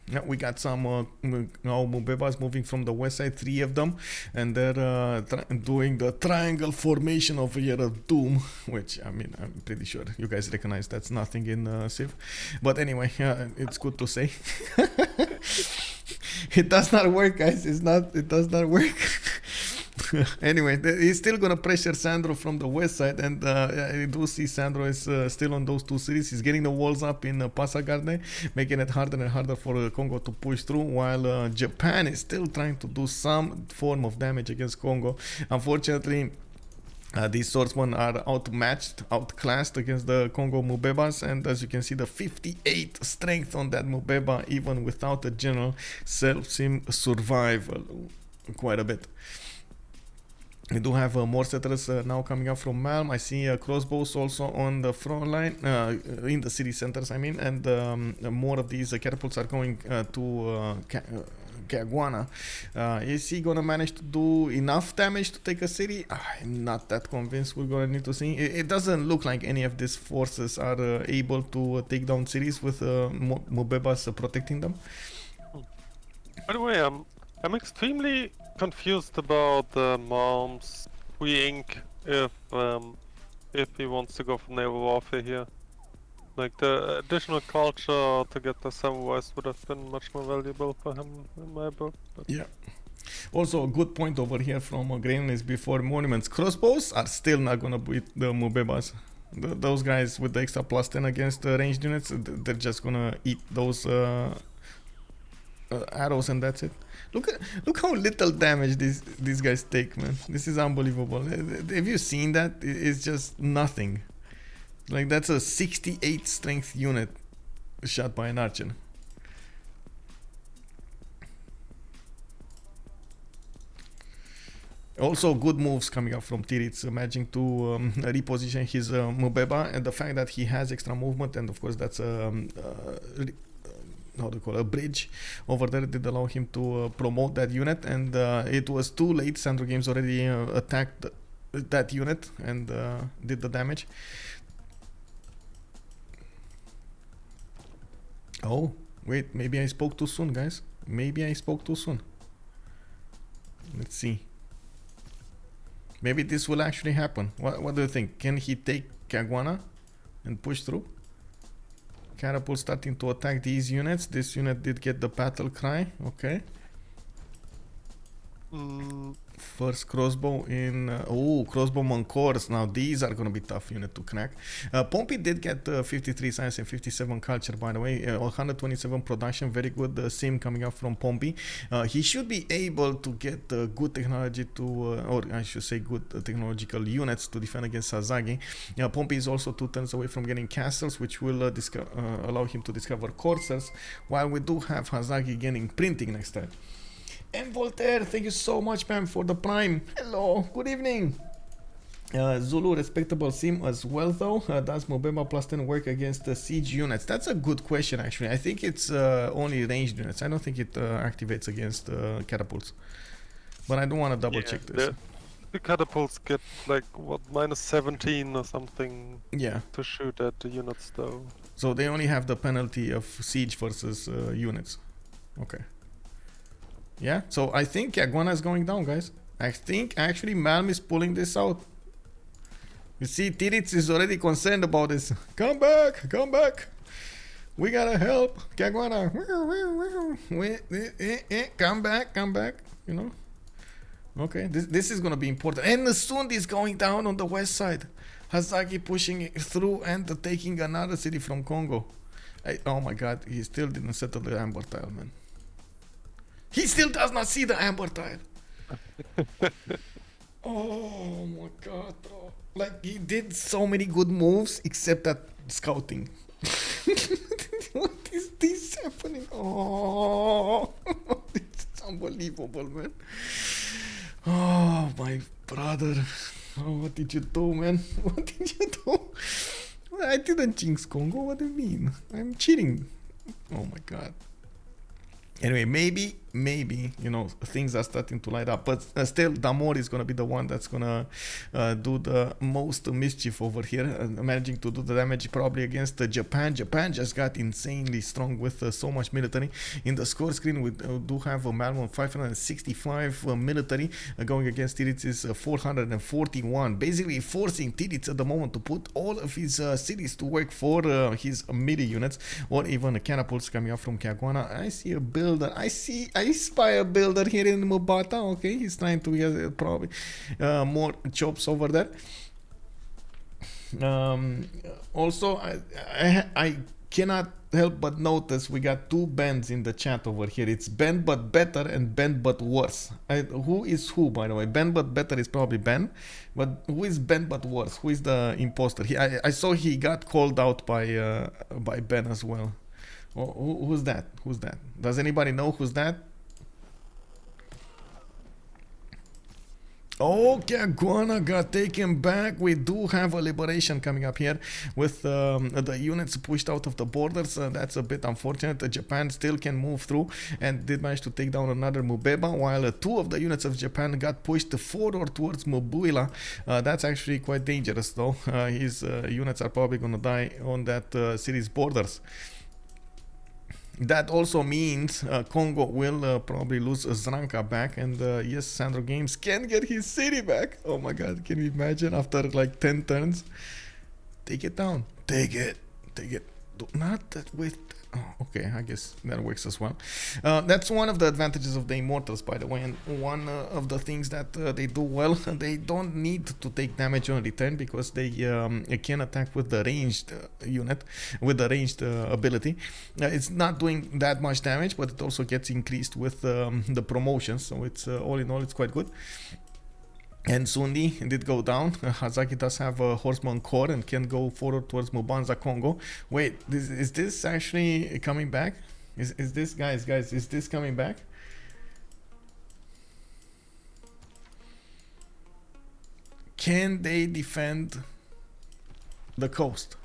Yeah, we got some Mubebas moving from the west side, 3 of them, and they're doing the triangle formation over here of Doom, which I mean, I'm pretty sure you guys recognize that's nothing in Civ. But anyway, it's good to say. It does not work, guys. It does not work. Anyway, he's still gonna pressure Sandro from the west side, and I do see Sandro is still on those 2 cities. He's getting the walls up in Pasagarde, making it harder and harder for Kongo to push through, while Japan is still trying to do some form of damage against Kongo. Unfortunately, these swordsmen are outclassed against the Kongo Mubebas, and as you can see, the 58 strength on that Mubeba, even without a general, helps him survive quite a bit. We do have more settlers now coming up from Malm. I see crossbows also on the front line, in the city centers, I mean, and more of these catapults are going to Caguana. Is he gonna manage to do enough damage to take a city? I'm not that convinced. We're gonna need to see. It doesn't look like any of these forces are able to take down cities with Mubebas protecting them. By the way, I'm extremely confused about Malm's tweak if he wants to go for naval warfare here. Like the additional culture to get the samurais would have been much more valuable for him in my book. But yeah. Also, a good point over here from Grain is before monuments. Crossbows are still not gonna beat the Mubebas. Those guys with the extra +10 against ranged units, they're just gonna eat those arrows, and that's it. Look how little damage these guys take, man. This is unbelievable. Have you seen that? It's just nothing. Like, that's a 68 strength unit shot by an archer. Also, good moves coming up from Titiits, managing to reposition his Mubeba, and the fact that he has extra movement, and of course that's how do you call it, a bridge over there, did allow him to promote that unit, and it was too late. SandroGames already attacked that unit and did the damage. Oh, wait, maybe I spoke too soon, guys. Maybe I spoke too soon. Let's see. Maybe this will actually happen. What do you think? Can he take Caguana and push through? Catapult starting to attack these units. This unit did get the battle cry. Okay. First crossbow in... crossbow Mancors. Now these are going to be tough unit to crack. Pompi did get 53 science and 57 culture, by the way. 127 production. Very good sim coming up from Pompi. He should be able to get good technology to... or I should say good technological units to defend against Hazaggi. Pompi is also 2 turns away from getting castles, which will allow him to discover coursers, while we do have Hazaggi getting printing next time. And Voltaire, thank you so much, man, for the prime. Hello, good evening. Zulu, respectable sim as well, though. Does Mubeba +10 work against the siege units? That's a good question, actually. I think it's only ranged units. I don't think it activates against catapults. But I do want to double check this. The catapults get like what, -17 or something. Yeah. To shoot at the units, though. So they only have the penalty of siege versus units. Okay. Yeah, so I think Caguana is going down, guys. I think actually Malm is pulling this out. You see, Titiits is already concerned about this. Come back, come back. We gotta help Caguana. Come back, come back. You know. Okay, this is gonna be important. And Sund is going down on the west side. Hazaggi pushing through and taking another city from Kongo. Oh my God, he still didn't settle the amber tile, man. He still does not see the amber tile. Oh my God, bro. Like, he did so many good moves except that scouting. What is this happening? Oh, this is unbelievable, man. Oh, my brother. Oh, what did you do, man? What did you do? I didn't jinx Kongo. What do you mean? I'm cheating. Oh my God. Anyway, maybe maybe, you know, things are starting to light up. But still, Damori is going to be the one that's going to do the most mischief over here, managing to do the damage probably against Japan. Japan just got insanely strong with so much military. In the score screen, we do have a Malm 565 military going against Titiits is 441, basically forcing Titiits at the moment to put all of his cities to work for his melee units, or even catapults coming up from Caguana. I see a builder. I spy a builder here in Mubata. Okay, he's trying to get probably more chops over there. Also, I cannot help but notice we got two bands in the chat over here. It's Ben but better and Ben but worse. Who is who, by the way? Ben but better is probably Ben, but who is Ben but worse? Who is the imposter? I saw he got called out by Ben as well. Who's that? Who's that? Does anybody know who's that? Okay, Guana got taken back. We do have a liberation coming up here with the units pushed out of the borders. That's a bit unfortunate. Japan still can move through and did manage to take down another Mubeba, while two of the units of Japan got pushed forward towards Mubuila. That's actually quite dangerous though. His units are probably going to die on that city's borders. That also means Kongo will probably lose Zranka back, and yes, SandroGames can get his city back. Oh my god, can you imagine after like 10 turns? Take it down. Take it. Not that with... Oh, okay, I guess that works as well. That's one of the advantages of the Immortals, by the way, and one of the things that they do well. They don't need to take damage on return because they can attack with the ranged unit, with the ranged ability. It's not doing that much damage, but it also gets increased with the promotions, so it's all in all, it's quite good. And Sundi did go down. Hazaggi does have a horseman core and can go forward towards Mubanza, Kongo. Wait, is this actually coming back? Is this, guys, is this coming back? Can they defend the coast?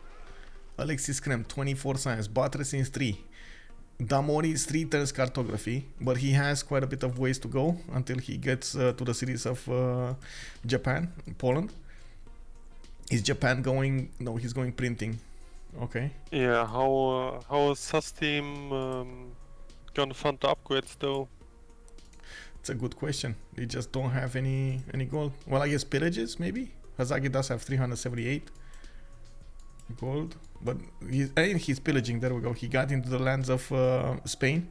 Alexis Krempp, 24 science, Buttress in 3. Damori is 3 turns cartography, but he has quite a bit of ways to go until he gets to the cities of Japan, Poland. Is Japan going? No, he's going printing. Okay. Yeah, how is SAS team gonna fund the upgrades though? It's a good question. They just don't have any gold. Well, I guess pillages maybe. Hazaggi does have 378 gold, but he's pillaging. There we go. He got into the lands of Spain.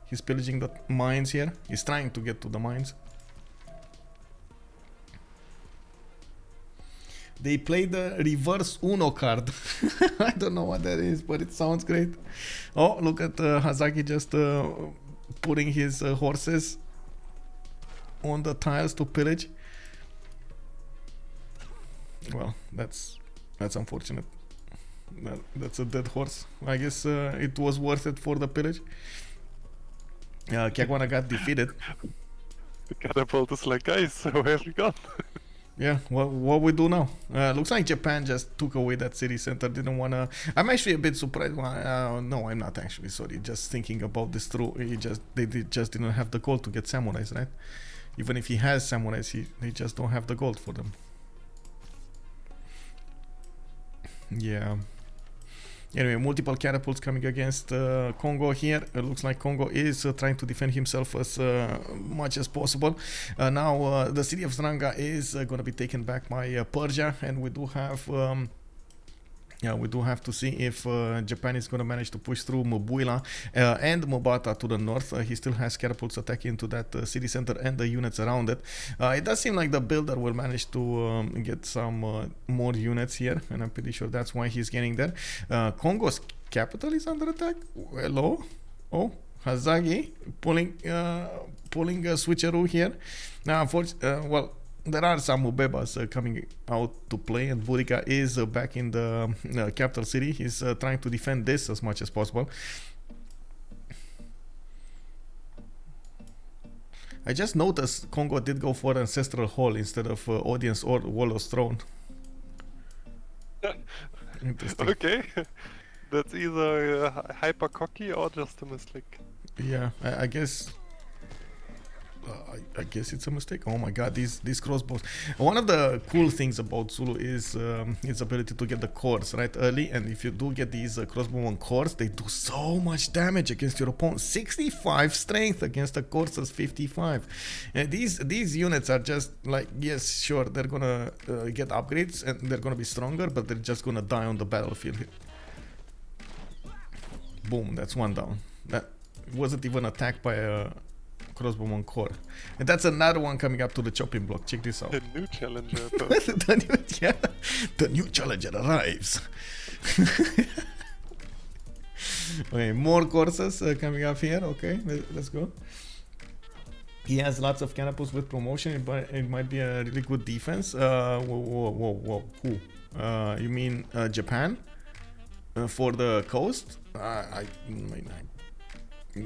He's pillaging the mines here. He's trying to get to the mines. They play the reverse Uno card. I don't know what that is, but it sounds great. Oh, look at Hazaggi just putting his horses on the tiles to pillage. Well, that's unfortunate. That's a dead horse. I guess it was worth it for the pillage. Caguana got defeated. The catapult is like, guys, where have you gone? Yeah, what we do now? Looks like Japan just took away that city center. Didn't wanna. I'm actually a bit surprised. No, I'm not actually. Sorry, just thinking about this through. They just didn't have the gold to get samurais, right? Even if he has samurais, they just don't have the gold for them. Yeah. Anyway, multiple catapults coming against Kongo here. It looks like Kongo is trying to defend himself as much as possible. Now the city of Zranga is going to be taken back by Persia, and we do have to see if Japan is going to manage to push through Mubuila and Mubata to the north. He still has catapults attacking into that city center and the units around it. It does seem like the builder will manage to get some more units here, and I'm pretty sure that's why he's getting there. Kongo's capital is under attack. Hello? Oh, Hazaggi pulling a switcheroo here. Now, well, there are some Mubebas coming out to play, and Burika is back in the capital city. He's trying to defend this as much as possible. I just noticed Kongo did go for Ancestral Hall instead of Audience or Wallo's Throne. Interesting. Okay, that's either hyper cocky or just a mistake. Yeah, I guess I guess it's a mistake. Oh my god, these crossbows. One of the cool things about Zulu is its ability to get the cores right early, and if you do get these crossbow on cores, they do so much damage against your opponent. 65 strength against the courses 55. And these units are just like, yes, sure, they're gonna get upgrades and they're gonna be stronger, but they're just gonna die on the battlefield. Boom, that's one down. That wasn't even attacked by a crossbowman core. And that's another one coming up to the chopping block. Check this out. The new challenger. the new challenger arrives. Okay, more courses coming up here. Okay, let's go. He has lots of catapults with promotion. It might be a really good defense. Whoa. Who? You mean Japan? For the coast?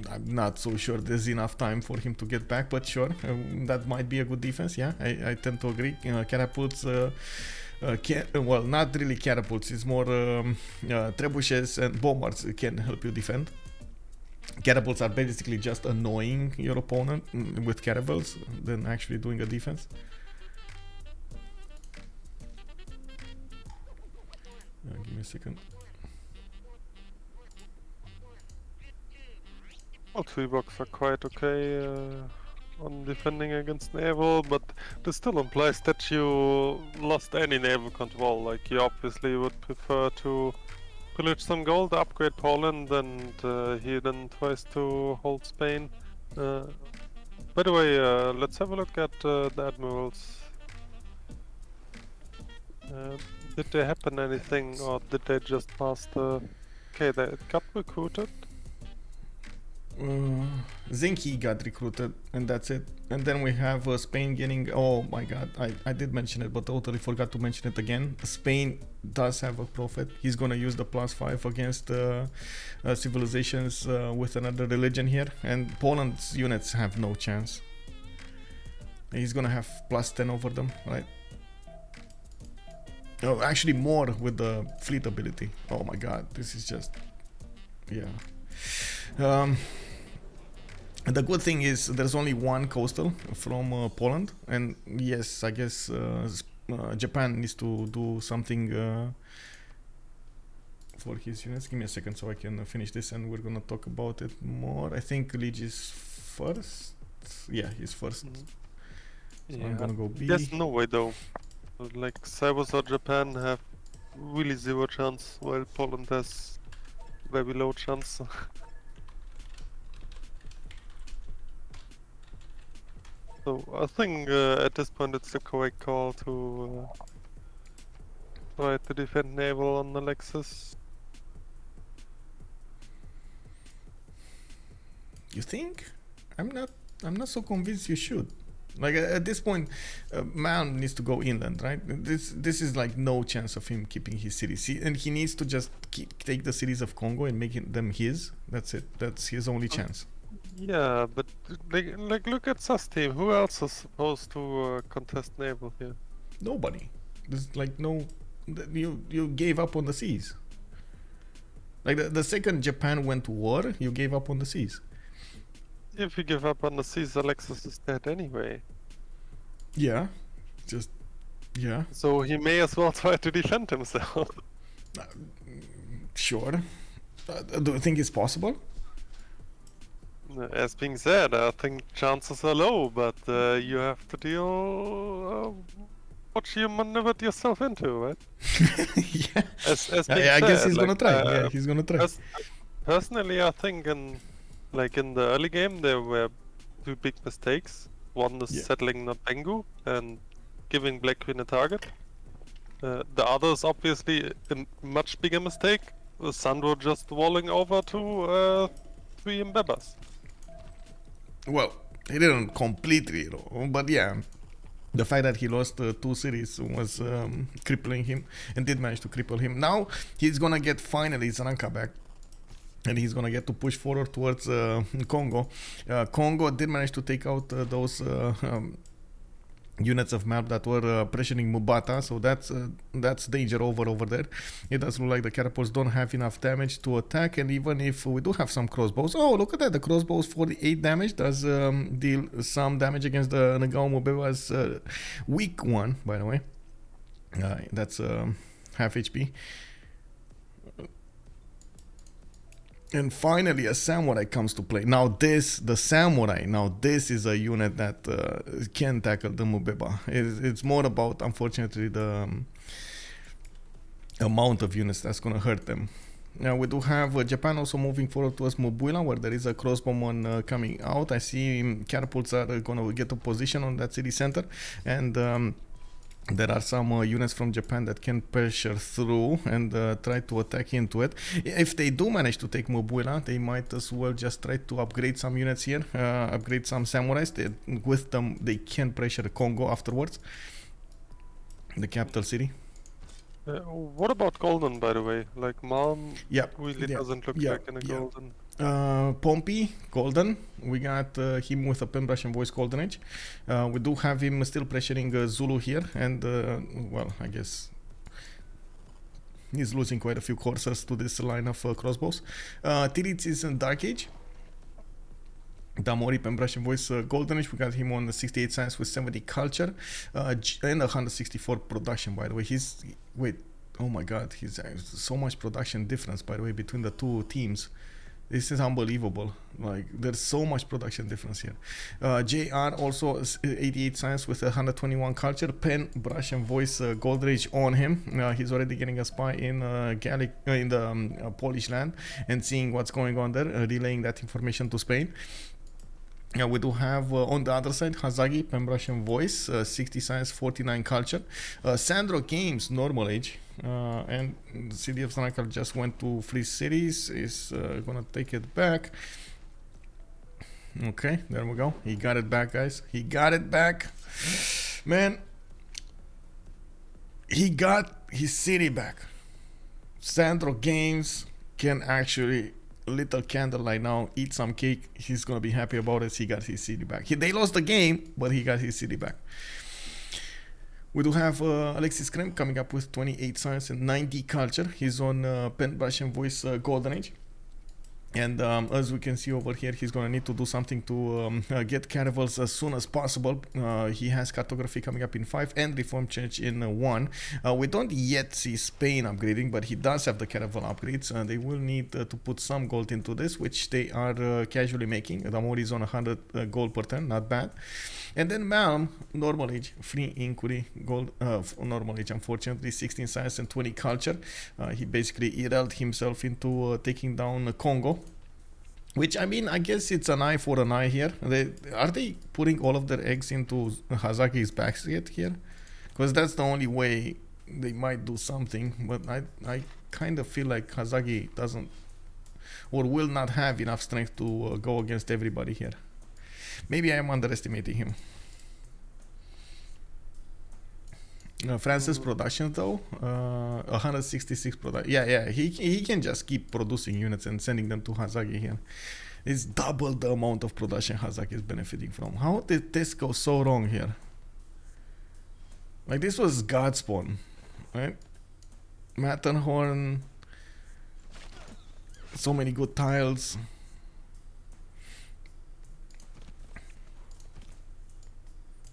I'm not so sure there's enough time for him to get back, but sure, that might be a good defense. Yeah, I tend to agree. Catapults, well, not really catapults, it's more trebuchets and bombards can help you defend. Catapults are basically just annoying your opponent with catapults than actually doing a defense. Give me a second. All three blocks are quite okay on defending against naval, but this still implies that you lost any naval control. Like, you obviously would prefer to pillage some gold, upgrade Poland, and he then tries to hold Spain. By the way, let's have a look at the admirals. Did there happen anything, or did they just pass the... Okay, they got recruited. Zinki got recruited, and that's it. And then we have Spain getting... Oh my god, I did mention it, but totally forgot to mention it again. Spain does have a prophet. He's gonna use the +5 against civilizations with another religion here, and Poland's units have no chance. He's gonna have +10 over them, right? Oh, actually more with the fleet ability. Oh my god, this is just... Yeah. The good thing is there's only one coastal from Poland, and yes, I guess Japan needs to do something for his units. Give me a second so I can finish this, and we're gonna talk about it more. I think Liege is first. Yeah, he's first. So I'm gonna go B. There's no way though. Like, Cyprus or Japan have really zero chance, while Poland has very low chance. So I think at this point it's the correct call to try to defend naval on Alexis. You think? I'm not so convinced you should. Like, at this point, Malm needs to go inland, right? This is like no chance of him keeping his cities, and he needs to just take the cities of Kongo and make them his. That's it. That's his only chance. Yeah, but like look at Sus team. Who else is supposed to contest naval here? Nobody. There's like no. You gave up on the seas. Like the second Japan went to war, you gave up on the seas. If you give up on the seas, Alexis is dead anyway. Yeah, just yeah. So he may as well try to defend himself. Sure. Do you think it's possible? As being said, I think chances are low, but you have to deal what you maneuvered yourself into, right? Yeah. As being I said, guess he's like, gonna try. Yeah, he's gonna try. Personally, I think in the early game there were two big mistakes. One is settling Nabengu and giving Black Queen a target. The other is obviously a much bigger mistake. Sandro just walling over to 3 Mbebas. Well, he didn't completely, but yeah, the fact that he lost 2 cities was crippling him, and did manage to cripple him. Now he's gonna get finally Zananka back, and he's gonna get to push forward towards Kongo. Kongo did manage to take out those units of Malm that were pressuring Mubata, so that's danger over there. It does look like the catapults don't have enough damage to attack, and even if we do have some crossbows, oh look at that, the crossbows 48 damage does deal some damage against the Gaul Mubeba's weak one, by the way. That's half HP. And finally, a samurai comes to play. Now this is a unit that can tackle the Mubeba. It's more about, unfortunately, the amount of units that's going to hurt them. Now we do have Japan also moving forward towards Mubuila, where there is a crossbowman coming out. I see catapults are going to get a position on that city center, and there are some units from Japan that can pressure through and try to attack into it. If they do manage to take Mubuila, they might as well just try to upgrade some units here, upgrade some samurais. With them, they can pressure Kongo afterwards, the capital city. What about Golden, by the way? Like Malm really doesn't look like in a Golden. Pompi, Golden. We got him with a pen brush and voice Golden Age. We do have him still pressuring Zulu here, and well, I guess he's losing quite a few coursers to this line of crossbows. Titiits is in Dark Age. Damori, pen brush and voice Golden Age. We got him on the 68 science with 70 culture and 164 production, by the way. Oh my god, he's so much production difference, by the way, between the two teams. This is unbelievable. Like, there's so much production difference here. JR also 88 science with 121 culture, pen, brush, and voice Golden Age on him. He's already getting a spy in Gallic, in the Polish land, and seeing what's going on there, relaying that information to Spain. We do have on the other side Hazaggi, pen brush and voice, 60 science, 49 culture. SandroGames, normal age, and the city of Sanakal just went to free cities. Is gonna take it back. Okay, there we go. He got it back, guys. He got it back, man. He got his city back. SandroGames can actually, little candlelight now, eat some cake. He's gonna be happy about it. He got his city back. They lost the game, but he got his city back. We do have Alexis Krempp coming up with 28 science and 90 culture. He's on pen, brush, and voice Golden Age. And as we can see over here, he's going to need to do something to get caravels as soon as possible. He has cartography coming up in 5 and reform church in 1. We don't yet see Spain upgrading, but he does have the caravel upgrades. They will need to put some gold into this, which they are casually making. Damori is on 100 gold per turn, not bad. And then Malm, normal age, free inquiry, gold, normal age, unfortunately, 16 science and 20 culture. He basically erased himself into taking down Kongo. Which, I mean, I guess it's an eye for an eye here. Are they putting all of their eggs into Hazaggi's basket here? Because that's the only way they might do something. But I kind of feel like Hazaggi doesn't or will not have enough strength to go against everybody here. Maybe I am underestimating him. France's production though, 166 production. Yeah, he can just keep producing units and sending them to Hazaggi here. It's double the amount of production Hazaggi is benefiting from. How did this go so wrong here? Like, this was Godspawn, right? Matterhorn, so many good tiles.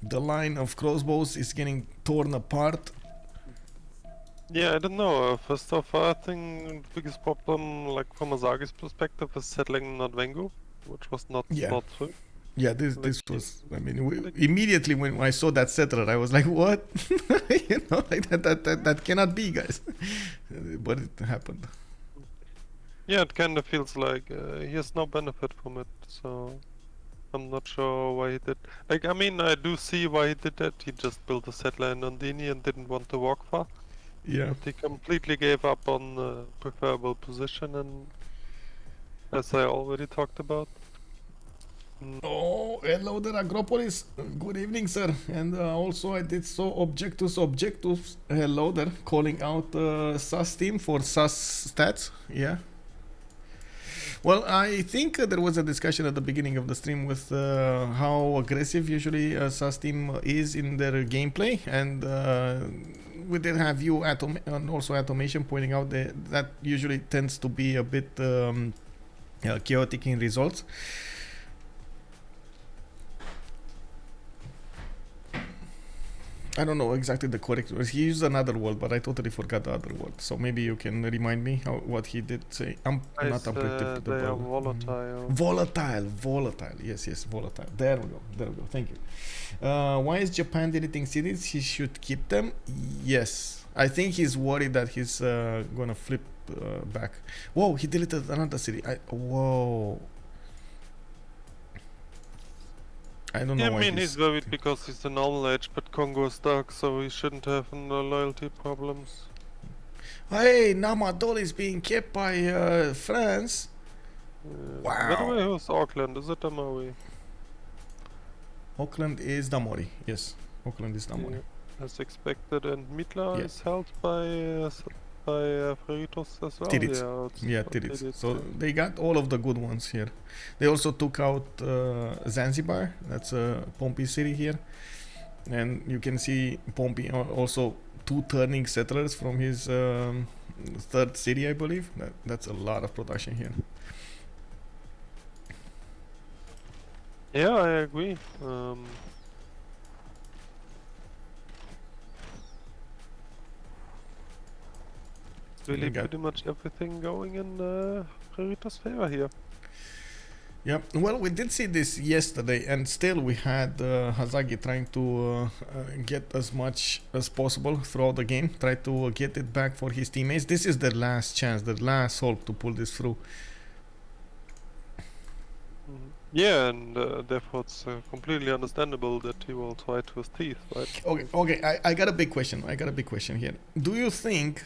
The line of crossbows is getting torn apart. Yeah, I don't know. First off, I think the biggest problem, like from Hazaggi's perspective, is settling Nordvengo, which was not thought through. Yeah, this was. I mean, immediately when I saw that settler, I was like, "What? You know, like that cannot be, guys." But it happened. Yeah, it kind of feels like he has no benefit from it. So I'm not sure why he did. Like, I mean, I do see why he did that. He just built a settler in Nondini and didn't want to walk far. Yeah. But he completely gave up on the preferable position, and as I already talked about. Oh, hello there, Agropolis. Good evening, sir. And also I did so objectus. Hello there, calling out SAS team for SAS stats. Yeah. Well, I think there was a discussion at the beginning of the stream with how aggressive usually SAS team is in their gameplay, and we did have you and also Automation pointing out that usually tends to be a bit chaotic in results. I don't know exactly the correct words. He used another word, but I totally forgot the other word. So maybe you can remind me what he did say. I'm not unpredictable. They are volatile. Volatile. Yes, volatile. There we go. Thank you. Why is Japan deleting cities? He should keep them. Yes, I think he's worried that he's gonna flip back. Whoa, he deleted another city. Whoa. I don't know. I mean, he's worried because he's a normal age, but Kongo is dark, so he shouldn't have no loyalty problems. Hey, Namadol is being kept by France. Wow. By the way, who's Auckland? Is it Damori? Auckland is Damori. Yes, Auckland is Damori. Yeah, as expected, and Mitla Yeah. is held by Freritos as well. Titiits. Yeah, Titiits. So they got all of the good ones here. They also took out Zanzibar. That's a Pompi city here, and you can see Pompi also 2 turning settlers from his 3rd city, I believe. That's a lot of production here. Yeah, I agree. Really pretty much everything going in Freritos' favor here. Yeah, well, we did see this yesterday, and still we had Hazaggi trying to get as much as possible throughout the game, try to get it back for his teammates. This is the last chance, the last hope to pull this through. Yeah, and therefore it's completely understandable that he will try to his teeth, right? Okay, I got a big question here. Do you think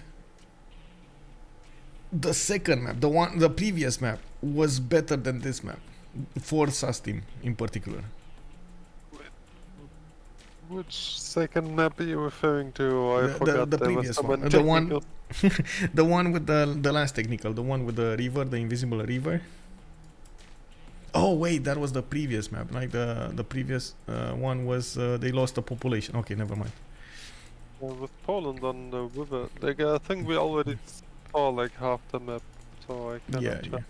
the second map, the previous map, was better than this map for SAS team in particular? Which second map are you referring to? I forgot. The previous one. The one, the one with the last technical, the one with the river, the invisible river. Oh wait, that was the previous map. Like the previous one was they lost the population. Okay, never mind. With Poland on the river, like I think we already saw like half the map, so I cannot check.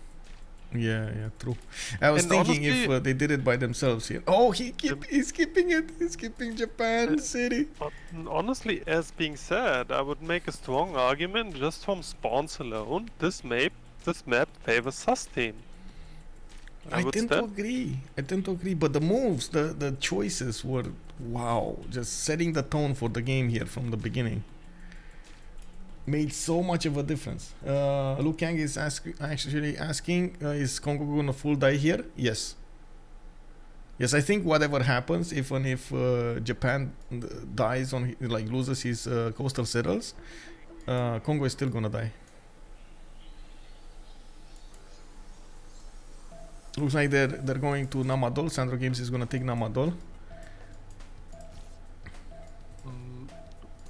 Yeah, true. I was thinking honestly, if they did it by themselves here. Oh, he's keeping it. He's keeping Japan City. Honestly, as being said, I would make a strong argument just from spawns alone. This map favors SAS team. I tend to agree, but the moves, the choices were wow, just setting the tone for the game here from the beginning. Made so much of a difference. Lu Kang is actually asking, is Kongo gonna full die here? Yes. Yes, I think whatever happens, even if Japan dies on loses his coastal settles, Kongo is still gonna die. Looks like they're going to Namadol. SandroGames is gonna take Namadol.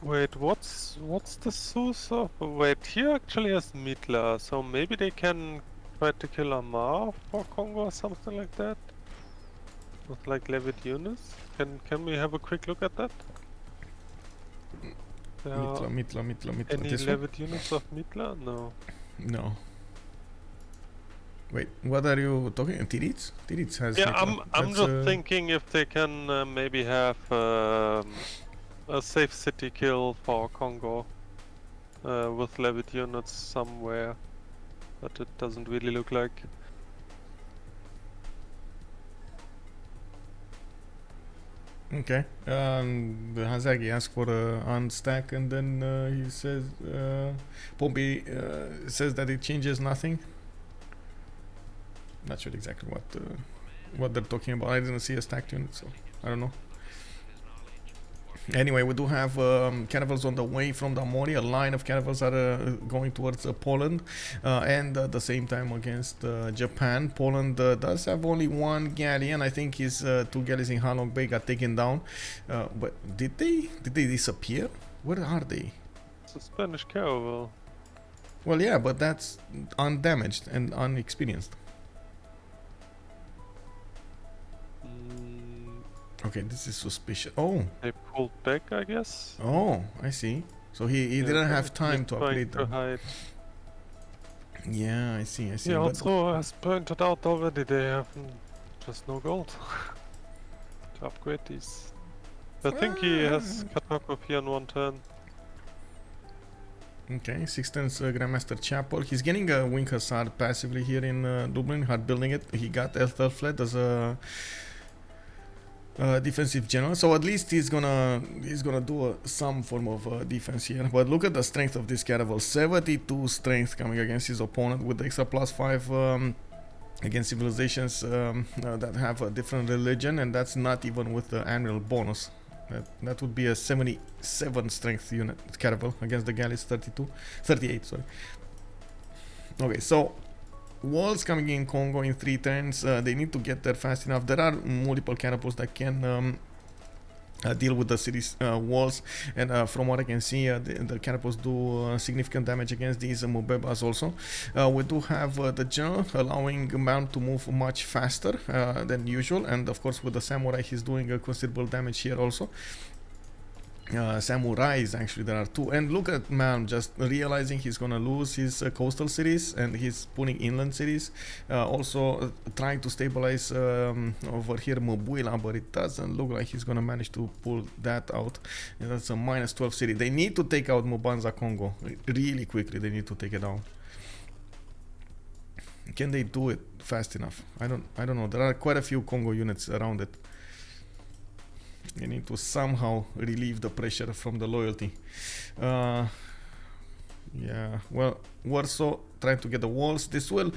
Wait, what's the source of? Wait, here actually has Mitla, so maybe they can try to kill Amar for Kongo or something like that. With like levied units. Can we have a quick look at that? Mitla. Any levied units of Mitla? No. No. Wait, what are you talking? Titiits? Titiits has. Yeah, Mitla. I'm just thinking if they can maybe have a safe city kill for Kongo with levied units somewhere, but it doesn't really look like. Okay. The Hazaggi asked for a unstack, and then he says Pompi says that it changes nothing. Not sure exactly what they're talking about. I didn't see a stacked unit, so I don't know. Anyway, we do have caravels on the way from Damori. A line of caravels are going towards Poland, and at the same time against Japan. Poland does have only one galleon. I think his 2 galleys in Halong Bay got taken down. But did they disappear? Where are they? It's a Spanish caravel. Well, yeah, but that's undamaged and unexperienced. Okay, this is suspicious. Oh, They pulled back, I guess. oh, I see. So he didn't have time to trying upgrade to them. hide. Yeah, I see. He But also has pointed out already they have just no gold to upgrade these. I think he has cut off here in 1 turn. okay, 6 turns Grandmaster Chapel. He's getting a Wing Hussar passively here in Dublin, hard building it. He got Ethelfled as a defensive general, so at least he's gonna do some form of defense here. But look at the strength of this caravel, 72 strength coming against his opponent with the extra +5 against civilizations that have a different religion, and that's not even with the annual bonus. That would be a 77 strength unit caravel against the Galleys 38, sorry. Okay, so walls coming in Kongo in 3 turns. They need to get there fast enough. There are multiple catapults that can deal with the city's walls, and from what I can see, the catapults do significant damage against these Mubebas also. We do have the general allowing Malm to move much faster than usual, and of course with the samurai he's doing considerable damage here also. Samurais, actually there are 2, and look at Malm just realizing he's gonna lose his coastal cities, and he's pulling inland cities, also trying to stabilize over here Mobuila, but it doesn't look like he's gonna manage to pull that out. And that's a -12 city. They need to take out Mubanza Kongo really quickly. They need to take it out. Can they do it fast enough? I don't know. There are quite a few Kongo units around it. You need to somehow relieve the pressure from the loyalty. Yeah, well, Warsaw trying to get the walls. This will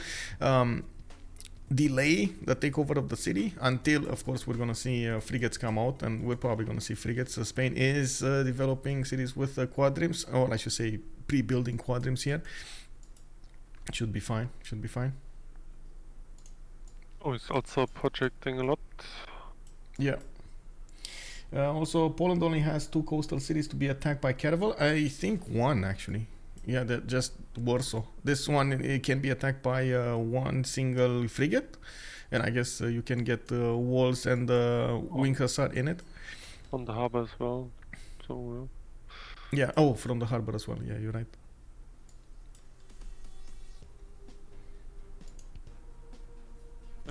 delay the takeover of the city until, of course, we're gonna see frigates come out, and we're probably gonna see frigates. Spain is developing cities with quadrims, or I should say pre-building quadrims here. Should be fine. Should be fine. Oh, he's also projecting a lot. Yeah. Also, Poland only has 2 coastal cities to be attacked by caravel. I think 1 actually. Yeah, that just Warsaw. This one, it can be attacked by 1 single frigate, and I guess you can get walls and Wing Hussar in it. On the harbor as well. So yeah. Oh, from the harbor as well. Yeah, you're right.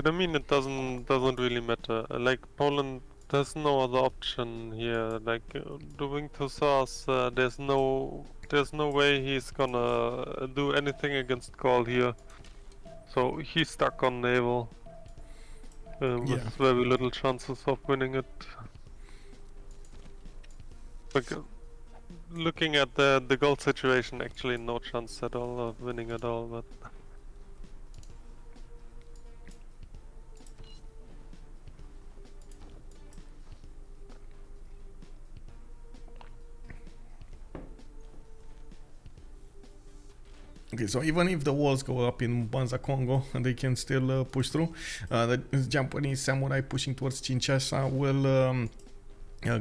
but I mean, it doesn't really matter. Like Poland. There's no other option here. Like doing to Hussars, there's no way he's gonna do anything against Gaul here. So he's stuck on naval with very little chances of winning it. Like looking at the Gaul situation, actually no chance at all of winning at all. But okay, so even if the walls go up in Banza Kongo, they can still push through. The Japanese samurai pushing towards Kinshasa will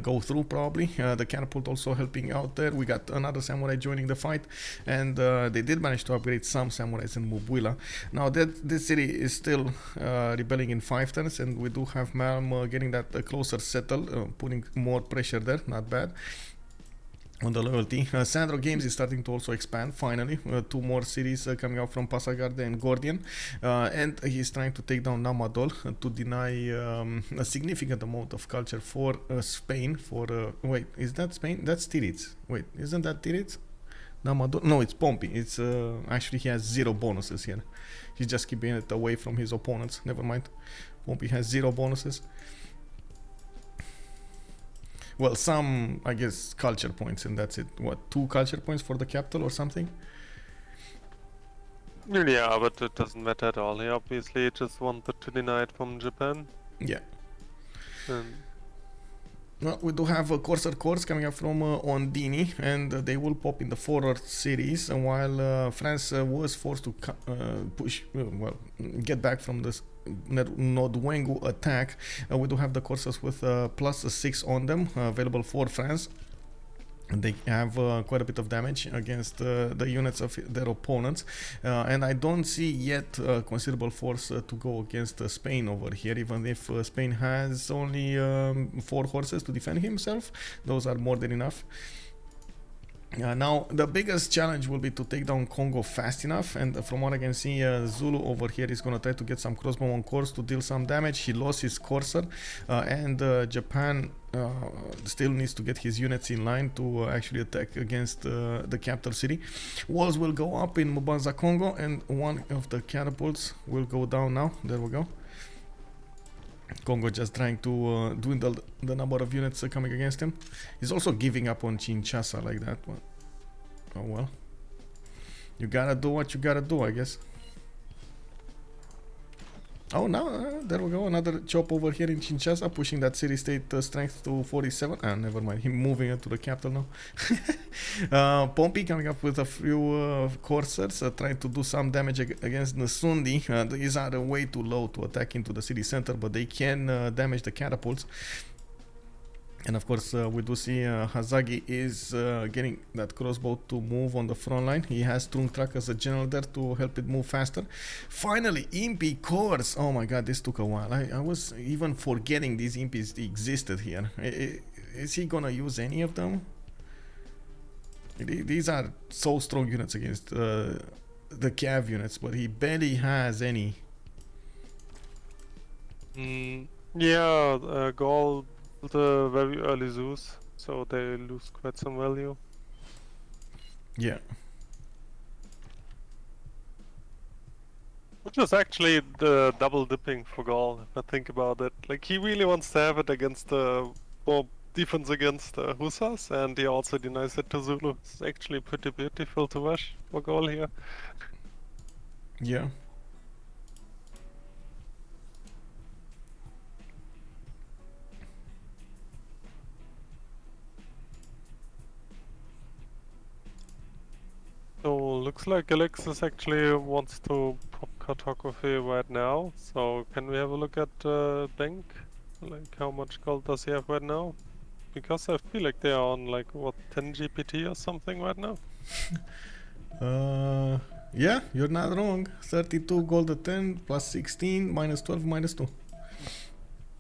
go through probably. The catapult also helping out there. We got another samurai joining the fight, and they did manage to upgrade some samurais in Mubuila. Now this city is still rebelling in 5 turns, and we do have Malm getting that closer settle, putting more pressure there. Not bad on the loyalty. SandroGames is starting to also expand finally. 2 more cities coming out from Passagarde and Gordian, and he's trying to take down Namadol to deny a significant amount of culture for Spain. For wait, is that Spain? That's Titiits. Wait, isn't that Titiits? Namadol? No, it's Pompi. It's actually he has 0 bonuses here. He's just keeping it away from his opponents. Never mind. Pompi has 0 bonuses. Well, some, I guess, culture points, and that's it. What, 2 culture points for the capital or something? yeah, but it doesn't matter at all. He obviously just wanted to deny it from Japan. Yeah. Well, we do have a Corsair Corps coming up from Ondini, and they will pop in the forward cities, while France was forced to push, get back from this Nodwengu attack. We do have the Corsairs with +6 on them, available for France. They have quite a bit of damage against the units of their opponents, and I don't see yet considerable force to go against Spain over here, even if Spain has only 4 horses to defend himself. Those are more than enough. Now the biggest challenge will be to take down Kongo fast enough, and from what I can see, Zulu over here is gonna try to get some crossbow on course to deal some damage. He lost his courser, and Japan still needs to get his units in line to actually attack against the capital city. Walls will go up in Mubanza, Kongo, and one of the catapults will go down now. There we go. Kongo just trying to dwindle the number of units coming against him. He's also giving up on Kinshasa like that. Well, oh well. You gotta do what you gotta do, I guess. Oh, now there we go. Another chop over here in Kinshasa, pushing that city-state strength to 47. Ah, never mind. Him moving it to the capital now. Pompi coming up with a few coursers, trying to do some damage against Nsundi. These are way too low to attack into the city center, but they can damage the catapults. And of course, we do see Hazaggi is getting that crossbow to move on the front line. He has Trungtrak as a general there to help it move faster. Finally, Impi cores. Oh my god, this took a while. I was even forgetting these Impis existed here. Is he gonna use any of them? These are so strong units against the Cav units, but he barely has any. Yeah, Gaul the very early Zeus, so they lose quite some value. Yeah. Which is actually the double dipping for Gaul, if I think about it. Like, he really wants to have it against the more defense against Hussars, and he also denies it to Zulu. It's actually pretty beautiful to watch for Gaul here. Yeah. So, looks like Alexis actually wants to pop cartography right now. So, can we have a look at bank? Like, how much gold does he have right now? Because I feel like they are on, like, what, 10 GPT or something right now? Yeah, you're not wrong. 32 gold at 10, plus 16, minus 12, minus 2.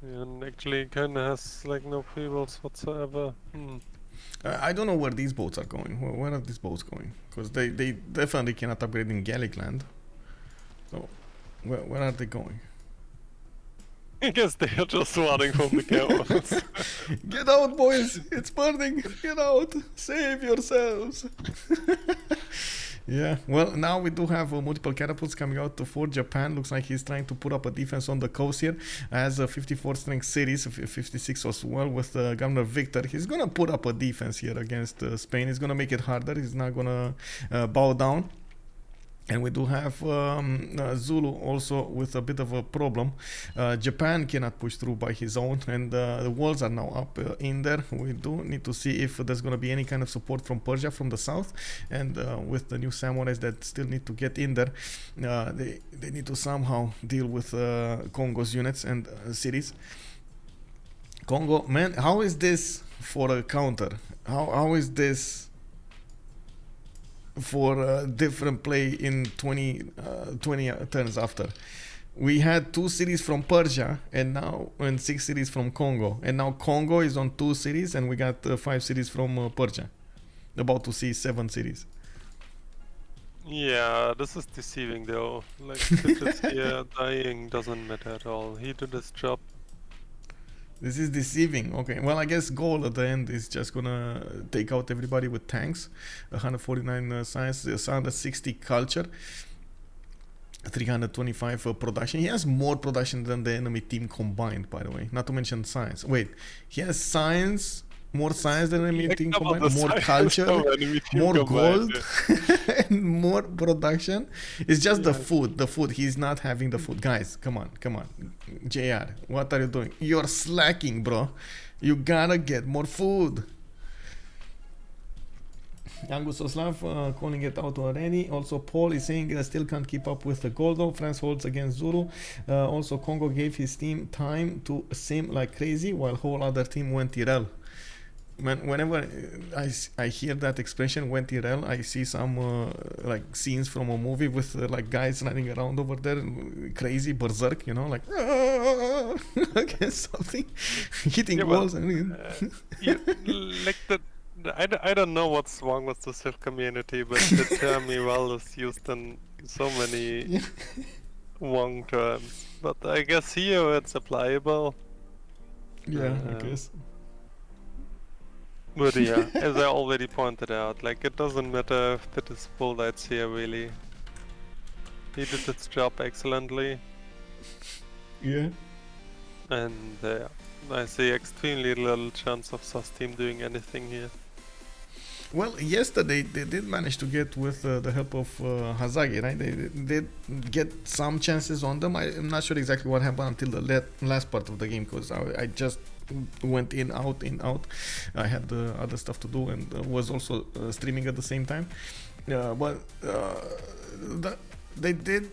And actually kinda has, like, no feebles whatsoever. I don't know where these boats are going. Where are these boats going? Because they definitely cannot upgrade in Gallic land. So, where are they going? I guess they are just running from the chaos. Get out, boys! It's burning! Get out! Save yourselves! Yeah, well, now we do have multiple catapults coming out for Japan. Looks like he's trying to put up a defense on the coast here. As a 54 strength cities, 56 as well with Governor Victor. He's gonna put up a defense here against Spain. He's gonna make it harder. He's not gonna bow down. And we do have Zulu also with a bit of a problem. Japan cannot push through by his own, and the walls are now up in there. We do need to see if there's going to be any kind of support from Persia from the south, and with the new samurais that still need to get in there, they need to somehow deal with Kongo's units and cities. Kongo, man, how is this for a counter? How is this for different play in 20 turns after? We had 2 cities from Persia and 6 cities from Kongo, and now Kongo is on 2 cities and we got 5 cities from Persia. About to see 7 cities. Yeah, this is deceiving though. Like, Titiits here dying doesn't matter at all. He did his job. This is deceiving. Okay, well, I guess Gaul at the end is just gonna take out everybody with tanks. 149 science, 160 culture, 325 production. He has more production than the enemy team combined, by the way. Not to mention science. Wait, he has science, more science than enemy team combined, more culture, more gold, and more production. It's just the food. He's not having the food. Guys, come on. JR, what are you doing? You're slacking, bro. You gotta get more food. Angus Oslav calling it out already. Also, Paul is saying still can't keep up with the Goldo. France holds against Zulu. Also, Kongo gave his team time to sim like crazy while whole other team went Tyrell. whenever I hear that expression went IRL, I see some like scenes from a movie with like guys running around over there, crazy berserk, you know, like against something, hitting walls. Like I don't know what's wrong with the Civ community, but the term well is used in so many wrong terms. But I guess here it's applicable. Yeah, I guess. But yeah, as I already pointed out, like it doesn't matter if the disparities here really. He did its job excellently. Yeah. And I see extremely little chance of Sus team doing anything here. Well, yesterday they did manage to get with the help of Hazaggi, right? They did get some chances on them. I'm not sure exactly what happened until the last part of the game, because I just went in, out. I had other stuff to do and was also streaming at the same time. But they did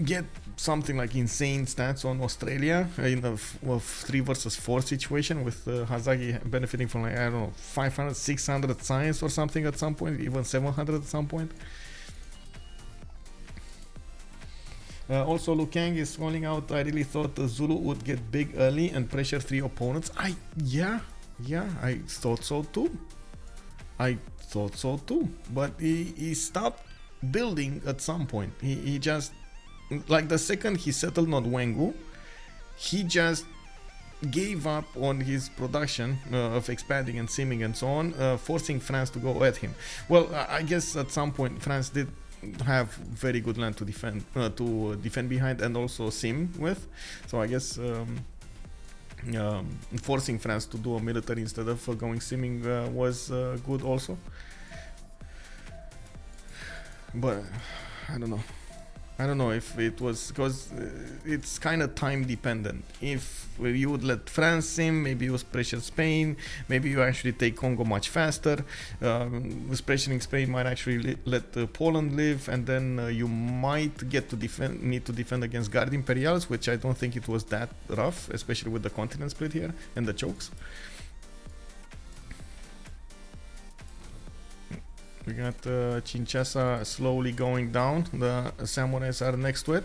get something like insane stats on Australia in a 3 versus 4 situation, with Hazaggi benefiting from, like, I don't know, 500, 600 science or something at some point, even 700 at some point. Also, Lukang is calling out, I really thought Zulu would get big early and pressure 3 opponents. I thought so too. But he stopped building at some point. He just, like, the second he settled on Wengu, he just gave up on his production of expanding and simming and so on, forcing France to go at him. Well, I guess at some point France did have very good land to defend behind and also sim with, so I guess forcing France to do a military instead of going simming was good also. But I don't know if it was, because it's kind of time dependent. If you would let France sim, maybe you pressure Spain, maybe you actually take Kongo much faster. With pressuring Spain might actually let Poland live, and then you might need to defend against Guard Imperials, which I don't think it was that rough, especially with the continent split here and the chokes. We got Chinchasa slowly going down. The samurais are next to it.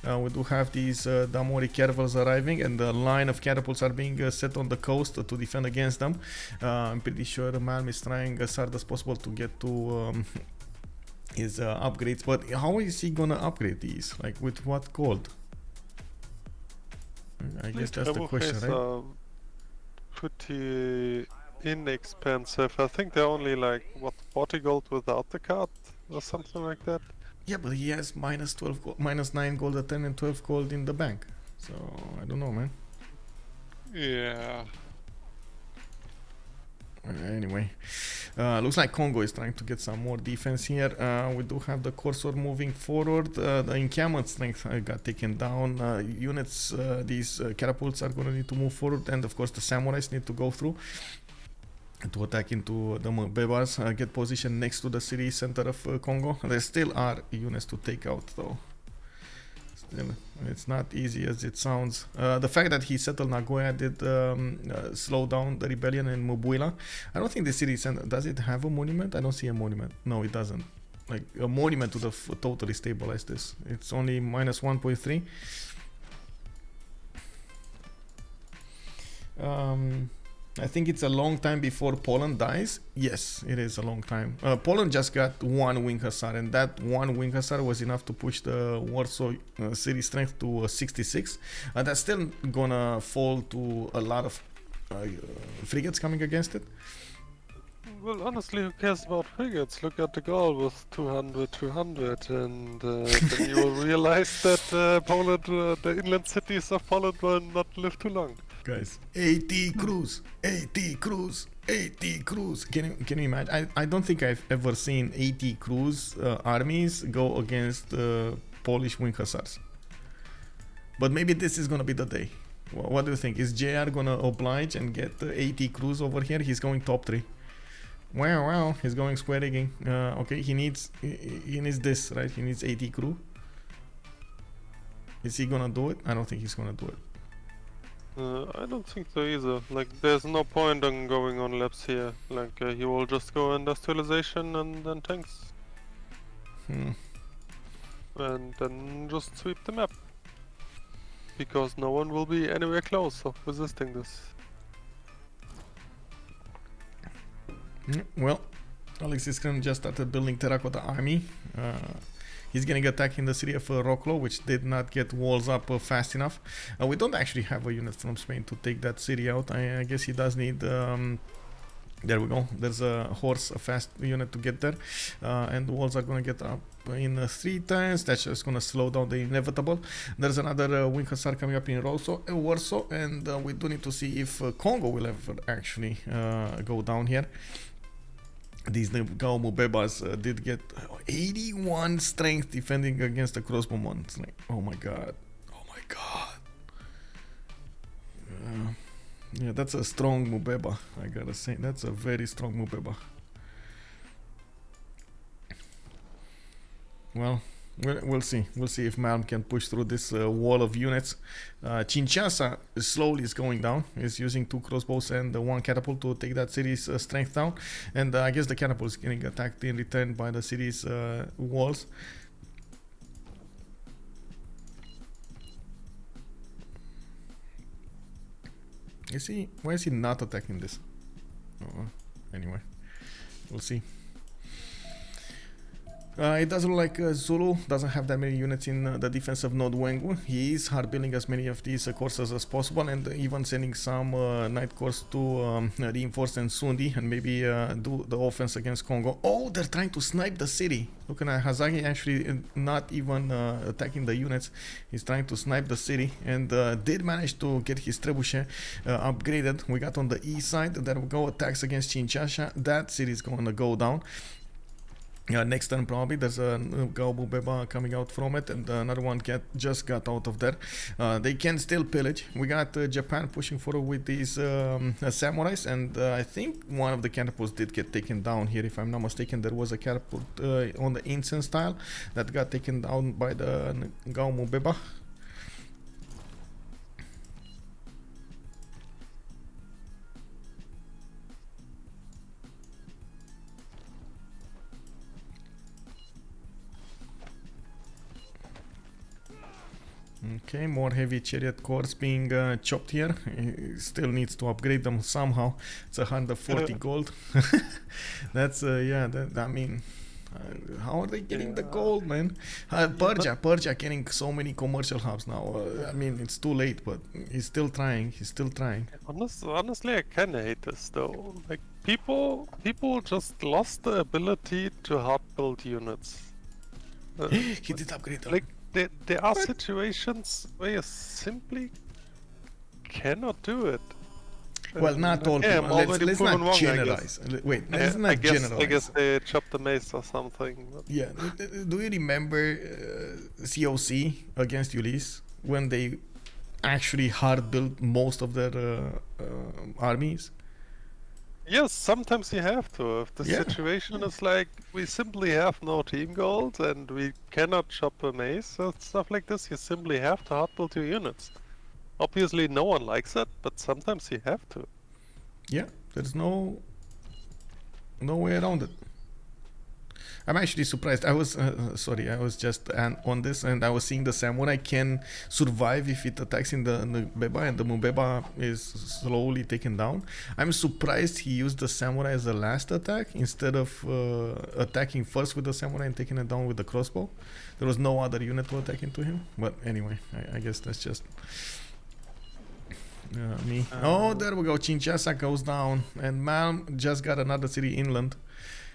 We do have these Damori caravels arriving, and the line of catapults are being set on the coast to defend against them. I'm pretty sure Malm is trying as hard as possible to get to his upgrades. But how is he gonna upgrade these? Like, with what gold? I guess that's the question, right? Pretty inexpensive. I think they're only like, what, 40 gold without the card or something like that. Yeah, but he has minus 9 gold at 10 and 12 gold in the bank. So I don't know, man. Yeah. Anyway, looks like Kongo is trying to get some more defense here. We do have the Cursor moving forward. The encampment strength got taken down. Units, these catapults are going to need to move forward, and of course the samurais need to go through to attack into the Bebars, get positioned next to the city center of Kongo. There still are units to take out, though. Still, it's not easy as it sounds. The fact that he settled Nagoya did slow down the rebellion in Mubuila. I don't think the city center, does it have a monument? I don't see a monument. No, it doesn't. Like, a monument to the totally stabilize this. It's only minus 1.3. I think it's a long time before Poland dies. Yes, it is a long time. Poland just got 1 wing hussar, and that 1 wing hussar was enough to push the Warsaw city strength to 66. That's still gonna fall to a lot of frigates coming against it. Well, honestly, who cares about frigates? Look at the Gaul with 200, and then you will realize that Poland, the inland cities of Poland will not live too long. Guys, 80 crews. Can you imagine? I don't think I've ever seen 80 crews armies go against Polish wing hussars. But maybe this is gonna be the day. What do you think? Is JR gonna oblige and get 80 crews over here? He's going top 3. Wow, he's going square rigging. Okay, he needs this, right? He needs 80 crew. Is he gonna do it? I don't think he's gonna do it. I don't think so either. Like, there's no point on going on labs here. Like, he will just go industrialization and then tanks. And then just sweep the map. Because no one will be anywhere close of resisting this. Well, Alexis Krempp just started building Terracotta Army. He's getting attacked in the city of Roclo, which did not get walls up fast enough. We don't actually have a unit from Spain to take that city out. I guess he does need... there we go. There's a horse, a fast unit to get there. And the walls are going to get up in 3 turns. That's just going to slow down the inevitable. There's another wing hussar coming up in Warsaw. And we do need to see if Kongo will ever actually go down here. These Gaul Mubebas did get 81 strength defending against the crossbowman. It's like, oh my god. Oh my god. Yeah, that's a strong Mubeba, I gotta say. That's a very strong Mubeba. Well, we'll see. We'll see if Malm can push through this wall of units. Kinshasa slowly is going down. He's using 2 crossbows and 1 catapult to take that city's strength down. And I guess the catapult is getting attacked in return by the city's walls. Why is he not attacking this? Anyway, we'll see. It doesn't look like Zulu doesn't have that many units in the defense of Node Wengu. He is hard building as many of these courses as possible, and even sending some night course to reinforce Nsundi and maybe do the offense against Kongo. Oh, they're trying to snipe the city. Looking at Hazaggi actually not even attacking the units. He's trying to snipe the city and did manage to get his trebuchet upgraded. We got on the east side. There we go, attacks against Kinshasa. That city is going to go down. Next turn probably there's a Gaul Mubeba coming out from it, and another one just got out of there. They can still pillage. We got Japan pushing forward with these samurais, and I think one of the catapults did get taken down here, if I'm not mistaken. There was a catapult on the incense style that got taken down by the Gaul Mubeba. Okay, more heavy chariot cores being chopped here. He still needs to upgrade them somehow. It's 140 gold. That's yeah. I mean, how are they getting the gold, man? Persia getting so many commercial hubs now. I mean, it's too late, but he's still trying. He's still trying. Honestly, I kinda hate this though. Like, people just lost the ability to hard build units. He did upgrade them. Like, there are situations where you simply cannot do it. Well, not all people. Let's not generalize. Wait, let's not generalize. I guess they chopped the mace or something. Yeah. Do you remember COC against Ulysses when they actually hard built most of their armies? Yes, sometimes you have to. If the situation is like, we simply have no team gold and we cannot chop a mace, or stuff like this, you simply have to hard build your units. Obviously no one likes it, but sometimes you have to. Yeah, there's no way around it. I'm actually surprised. I was I was just on this, and I was seeing the samurai can survive if it attacks in the Mubeba, and the Mubeba is slowly taken down. I'm surprised he used the samurai as the last attack instead of attacking first with the samurai and taking it down with the crossbow. There was no other unit to attack into him, but anyway, I guess that's just me. Oh, there we go. Kinshasa goes down, and Malm just got another city inland.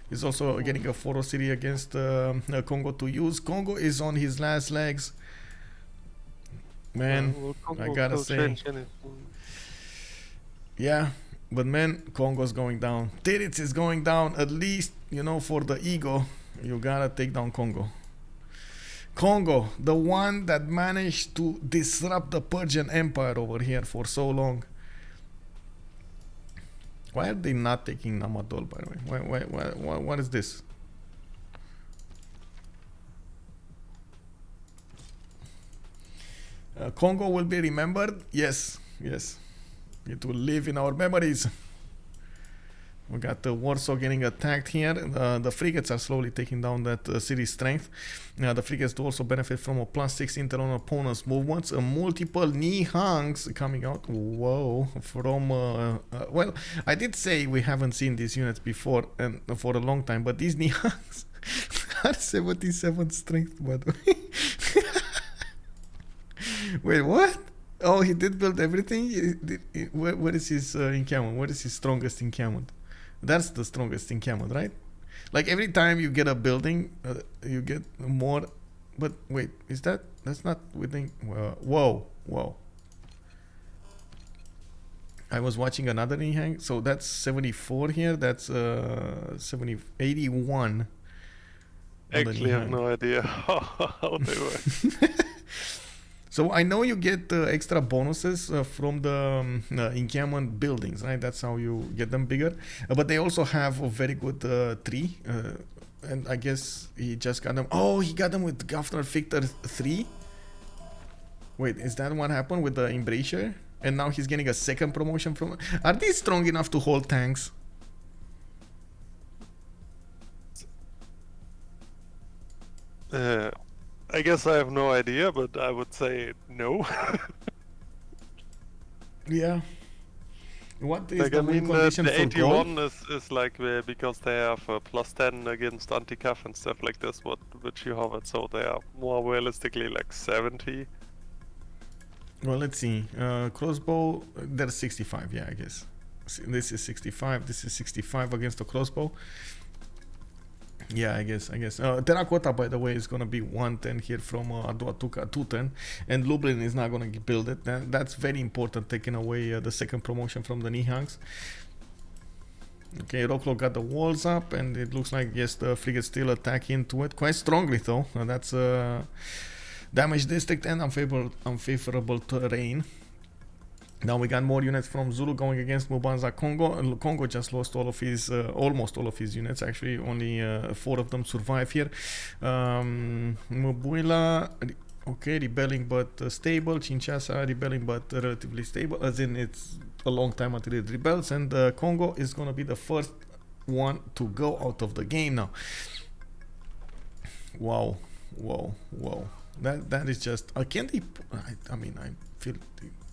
He's also getting a 4-0 city against Kongo to use. Kongo is on his last legs. Man, I gotta say. Yeah, but man, Kongo's going down. Titiits is going down. At least, you know, for the ego, you gotta take down Kongo. Kongo, the one that managed to disrupt the Persian Empire over here for so long. Why are they not taking Namadol, by the way? What is this? Kongo will be remembered? Yes. Yes. It will live in our memories. We got Warsaw getting attacked here. The frigates are slowly taking down that city strength. The frigates do also benefit from a +6 intel on opponent's movements. Multiple Nihangs coming out. Whoa. From, well, I did say we haven't seen these units before and for a long time, but these Nihangs are 77 strength, by the way. Wait, what? Oh, he did build everything? Where is his encampment? What is his strongest encampment? That's the strongest encampment, right? Like every time you get a building, you get more. But wait, is that? That's not within. Whoa. I was watching another Nihang. So that's 74 here. That's 81. Actually, I have no idea how they work. So I know you get extra bonuses from the encampment buildings, right? That's how you get them bigger. But they also have a very good tree. And I guess he just got them. Oh, he got them with Governor Victor 3. Wait, is that what happened with the Embracer? And now he's getting a second promotion from... Are they strong enough to hold tanks? I guess I have no idea, but I would say no. Yeah. What is like, the I mean, condition the for 81 gold? is like because they have a +10 against anti-cav and stuff like this, which you have it, so they are more realistically like 70. Well, let's see. Crossbow, there's 65, yeah, I guess. This is 65, this is 65 against the crossbow. Yeah, I guess. Terracotta, by the way, is gonna be 110 here from Aduatuca 210, and Lublin is not gonna build it. That's very important, taking away the second promotion from the Nihangs. Okay, Roklo got the walls up, and it looks like, yes, the frigates still attack into it quite strongly, though. That's damage district and unfavorable terrain. Now we got more units from Zulu going against Mubanza Kongo. Kongo just lost all of his, almost all of his units. Actually, only 4 of them survive here. Mubuila, okay, rebelling but stable. Kinshasa, rebelling but relatively stable. As in, it's a long time until it rebels. And Kongo is going to be the first one to go out of the game now. Wow. That is just... can they... I mean,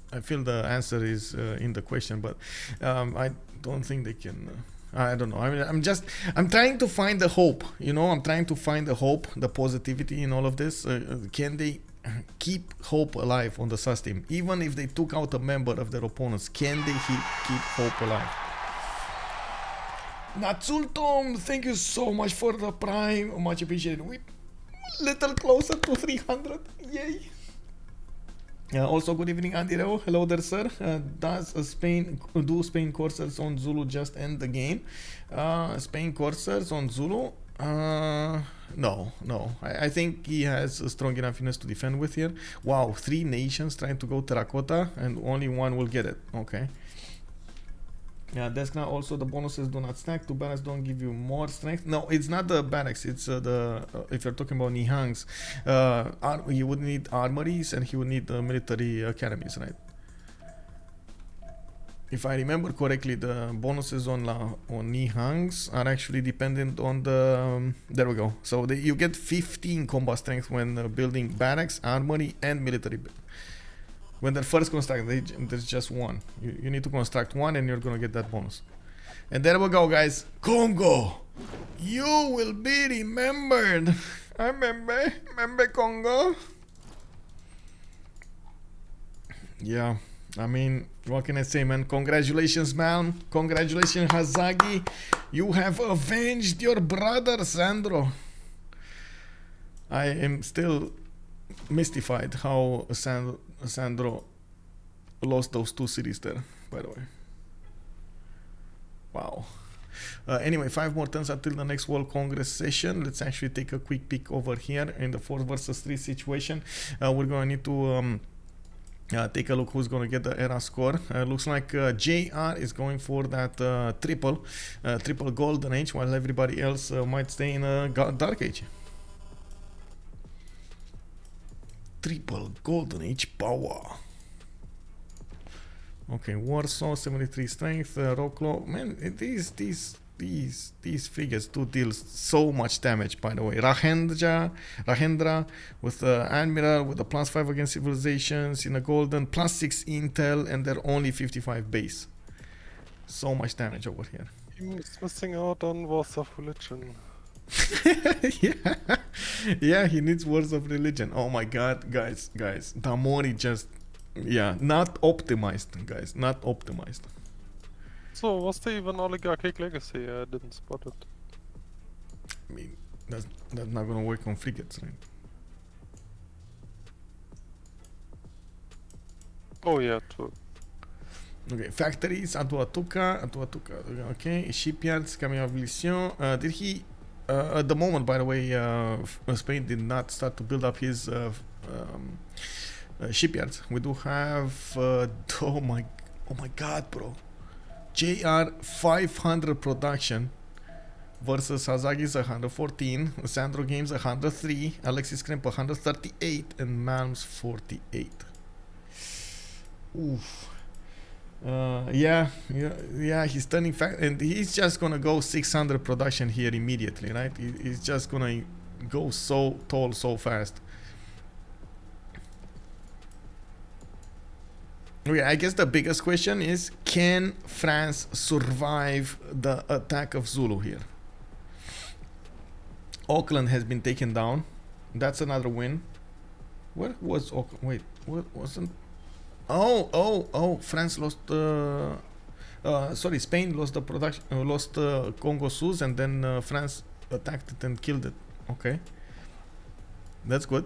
I feel the answer is in the question, but I don't think they can. I don't know. I mean, I'm trying to find the hope. You know, I'm trying to find the hope, the positivity in all of this. Can they keep hope alive on the SAS team, even if they took out a member of their opponents? Can they keep hope alive? Natsultom, thank you so much for the prime. Much appreciated. We little closer to 300. Yay. Also, good evening, Andireo. Hello there, sir. Do Spain Corsairs on Zulu just end the game? Spain Corsairs on Zulu? No. I think he has a strong enough units to defend with here. Wow, 3 nations trying to go terracotta, and only one will get it. Okay. Yeah, that's now also the bonuses do not stack. 2 barracks don't give you more strength. No, it's not the barracks. It's the if you're talking about Nihangs, he would need armories and he would need military academies, right? If I remember correctly, the bonuses on Nihangs are actually dependent on the... there we go. So you get 15 combat strength when building barracks, armory, and military. When they're first constructed, there's just one. You need to construct one and you're gonna get that bonus. And there we go, guys. Kongo! You will be remembered! I remember Kongo? Yeah, I mean, what can I say, man? Congratulations, Malm. Congratulations, Hazaggi. You have avenged your brother, Sandro. I am still mystified how Sandro lost those 2 cities there, by the way. Wow. Anyway, 5 more turns until the next World Congress session. Let's actually take a quick peek over here in the 4 versus 3 situation. We're going to need to take a look who's going to get the era score. Looks like JR is going for that triple golden age, while everybody else might stay in a dark age. Triple golden age power. Okay, Warsaw 73 strength, Roklo. Man, these figures do deal so much damage. By the way, Rahendra with the Admiral with the +5 against civilizations in a golden, +6 intel, and they're only 55 base. So much damage over here. He's missing out on Wars of Religion. yeah, he needs Words of Religion. Oh my god, guys, Damori just, yeah, not optimized, guys, not optimized. So, was there even Oligarchic Legacy? I didn't spot it. I mean, that's not gonna work on frigates, right? Oh yeah, true. Okay, factories, Atuatuca, okay, shipyards, Camionabilisation. Did he, at the moment, by the way, Spain did not start to build up his shipyards. We do have, oh my god, bro. JR 500 production versus Hazaggi's 114, SandroGames 103, Alexis Krempp 138, and Malm's 48. Oof. Yeah, he's turning fast, and he's just gonna go 600 production here immediately, right? He's just gonna go so tall so fast. Okay, I guess the biggest question is, can France survive the attack of Zulu here? Auckland has been taken down. That's another win. Where was Auckland? Wait, what wasn't? Oh, France lost. Sorry, Spain lost the production, lost Kongo Sus, and then France attacked it and killed it. Okay, that's good.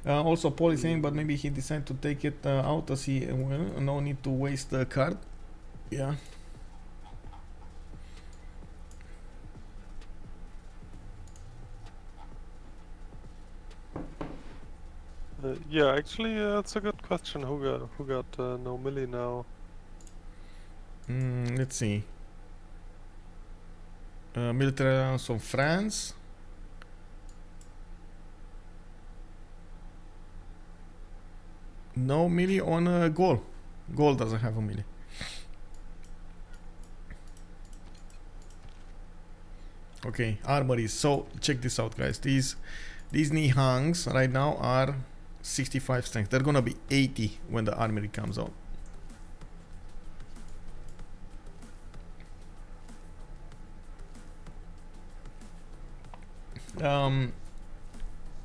Also, Paul is saying, but maybe he decided to take it out as he no need to waste the card. Yeah. Yeah, actually, it's a good question. Who got no milli now? Let's see. Military allowance of France. No milli on Gaul. Gaul doesn't have a milli. Okay, armories. So check this out, guys. These Nihangs right now are 65 strength. They're gonna be 80 when the armory comes out.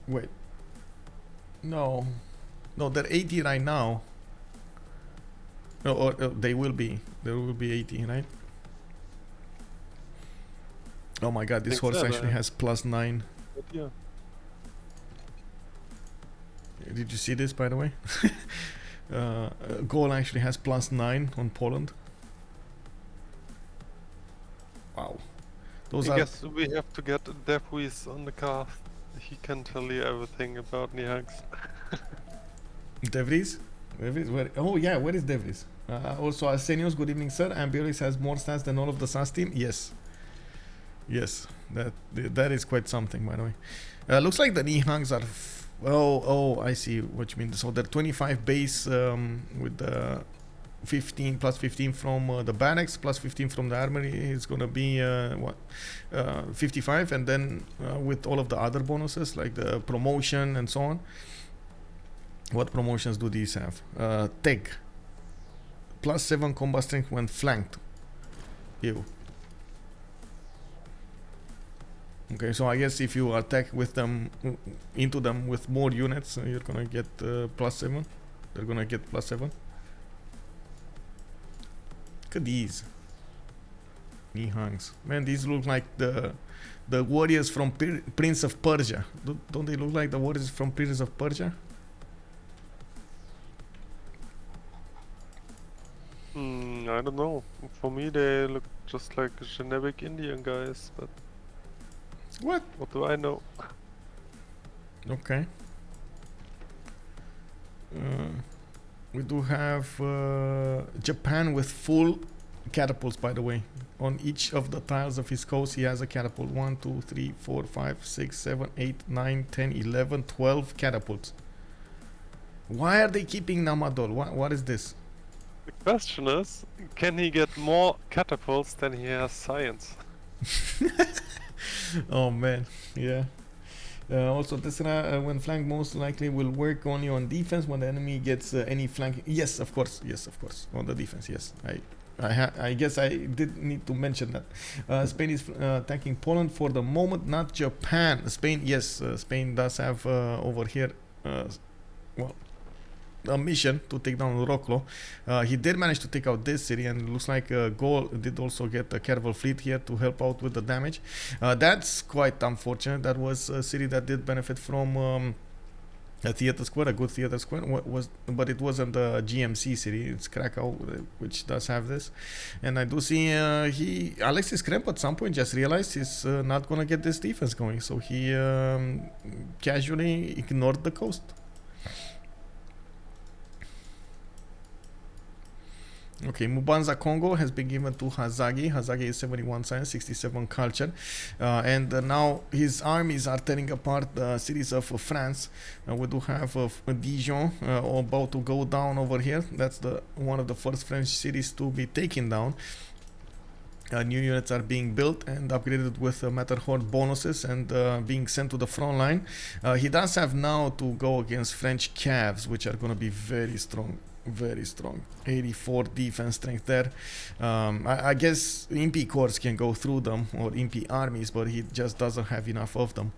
Wait. No, they're 80 right now. No, or they will be 80, right? Oh my god, this horse actually has +9. Yeah. Did you see this, by the way? Gaul actually has +9 on Poland. Wow. I guess we have to get Defuis on the cast. He can tell you everything about Nihangs. De Vries? Where? Oh yeah, where is De Vries? Also, Arsenios, good evening, sir. Ambioris has more stats than all of the SAS team. Yes, that is quite something, by the way. Looks like the Nihangs are. Oh, I see what you mean. So they're 25 base with the 15 +15 from the barracks +15 from the armory. It's gonna be 55, and then with all of the other bonuses like the promotion and so on. What promotions do these have? Tech +7 combat strength when flanked. Ew. Okay, so I guess if you attack with them into them with more units, you're gonna get +7. They're gonna get +7. Look at these Nihangs. Man, these look like the warriors from Prince of Persia. Don't they look like the warriors from Prince of Persia? I don't know. For me, they look just like generic Indian guys, but what do I know? Okay. We do have Japan with full catapults, by the way. On each of the tiles of his coast, he has a catapult. 1, 2, 3, 4, 5, 6, 7, 8, 9, 10, 11, 12 catapults. Why are they keeping Namadol? What is this? The question is, can he get more catapults than he has science? Oh man, yeah. Also, Tessera, when flank most likely will work only on defense when the enemy gets any flank. Yes, of course. Yes, of course. On the defense, yes. I guess I did need to mention that. Spain is attacking Poland for the moment, not Japan. Spain, yes, Spain does have over here, well, a mission to take down Roklo. He did manage to take out this city, and it looks like Gaul did also get a caravel fleet here to help out with the damage. That's quite unfortunate. That was a city that did benefit from a theater square, a good theater square, but it wasn't a GMC city. It's Krakow, which does have this. And I do see Alexis Krempp at some point just realized he's not gonna get this defense going, so he casually ignored the coast. Okay, Mubanza Kongo has been given to Hazaggi. Hazaggi is 71 science, 67 culture, and now his armies are tearing apart the cities of France. We do have Dijon about to go down over here. That's one of the first French cities to be taken down. New units are being built and upgraded with Matterhorn bonuses and being sent to the front line. He does have now to go against French Cavs, which are going to be very strong. Very strong. 84 defense strength there. I guess Impi corps can go through them, or Impi armies, but he just doesn't have enough of them.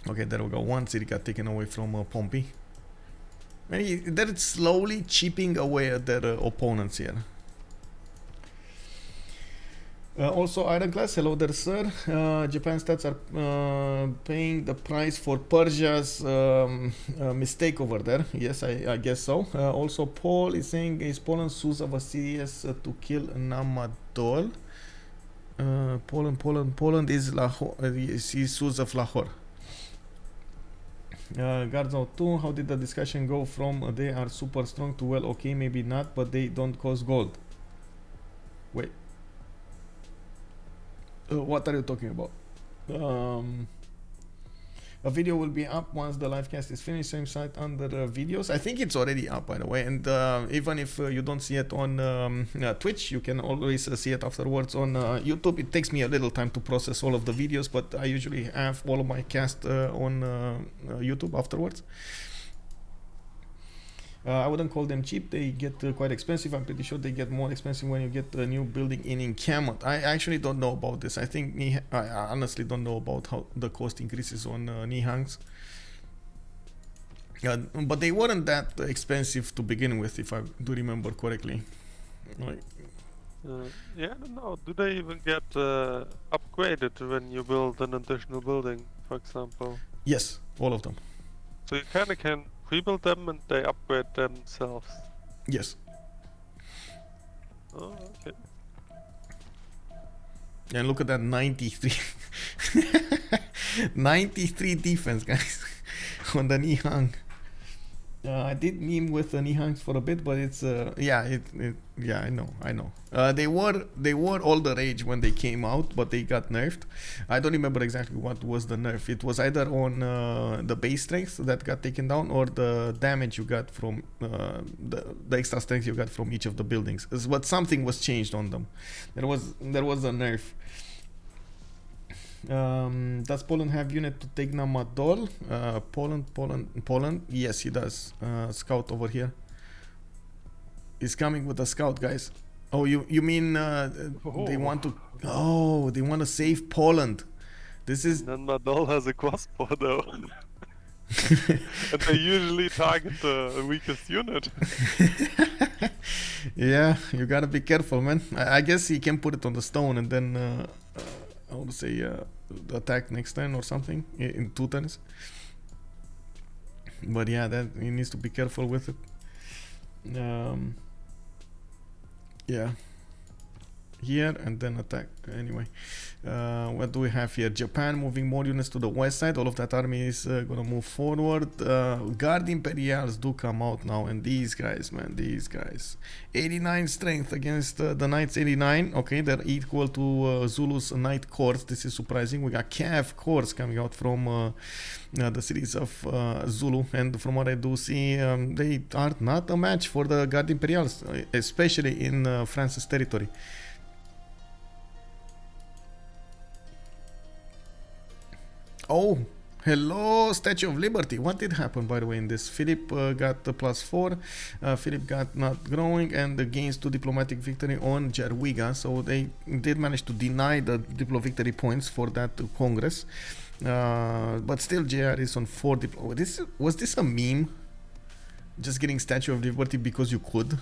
Okay, there we go. One city got taken away from Pompi. They're slowly chipping away at their opponents here. Also, Iron Class, hello there, sir. Japan stats are paying the price for Persia's mistake over there. Yes, I guess so. Also, Paul is saying, is Poland Sus of Assyrians to kill Namadol? Poland is Lahore. Is Sus of Lahore. Guards 2, how did the discussion go from they are super strong to well, okay, maybe not, but they don't cost gold? Wait. What are you talking about? A video will be up once the live cast is finished. Same site under videos. I think it's already up, by the way. And even if you don't see it on Twitch, you can always see it afterwards on YouTube. It takes me a little time to process all of the videos, but I usually have all of my cast on YouTube afterwards. I wouldn't call them cheap. They get quite expensive. I'm pretty sure they get more expensive when you get a new building in encampment. I actually don't know about this. I think I honestly don't know about how the cost increases on Nihangs. But they weren't that expensive to begin with, if I do remember correctly. Like, yeah, I don't know. Do they even get upgraded when you build an additional building, for example? yes, all of them. So you kind of can rebuild them and they upgrade themselves. Yes. Oh, okay. And look at that 93. 93 defense, guys, on the Nihang. I did meme with the Nihangs for a bit, but it's yeah, I know. They were all the rage when they came out, but they got nerfed. I don't remember exactly what was the nerf. It was either on the base strength that got taken down, or the damage you got from the extra strength you got from each of the buildings. But something was changed on them. There was a nerf. Does Poland have unit to take Namadol? Poland? Yes, he does. Scout over here. He's coming with a scout, guys. Oh, you mean they want to? Oh, they want to save Poland. This is. Namadol has a crossbow though. And they usually target the weakest unit. Yeah, you gotta be careful, man. I guess he can put it on the stone and then I would say attack next turn or something in 2 turns. But yeah, that he needs to be careful with it. Yeah, here and then attack. Anyway, what do we have here? Japan moving more units to the west side. All of that army is gonna move forward. Guard Imperials do come out now, and these guys, man, these guys, 89 strength against the Knights 89. Okay, they're equal to Zulu's Knight Corps. This is surprising. We got Cav Corps coming out from the cities of Zulu, and from what I do see, they are not a match for the Guard Imperials, especially in France's territory. Oh, hello, Statue of Liberty. What did happen, by the way, in this? Philip got the +4. Philip got not growing, and gains 2 diplomatic victory on Jarwiga. So they did manage to deny the diplo victory points for that Congress. But still, JR is on 4 diplo. Was this a meme? Just getting Statue of Liberty because you could?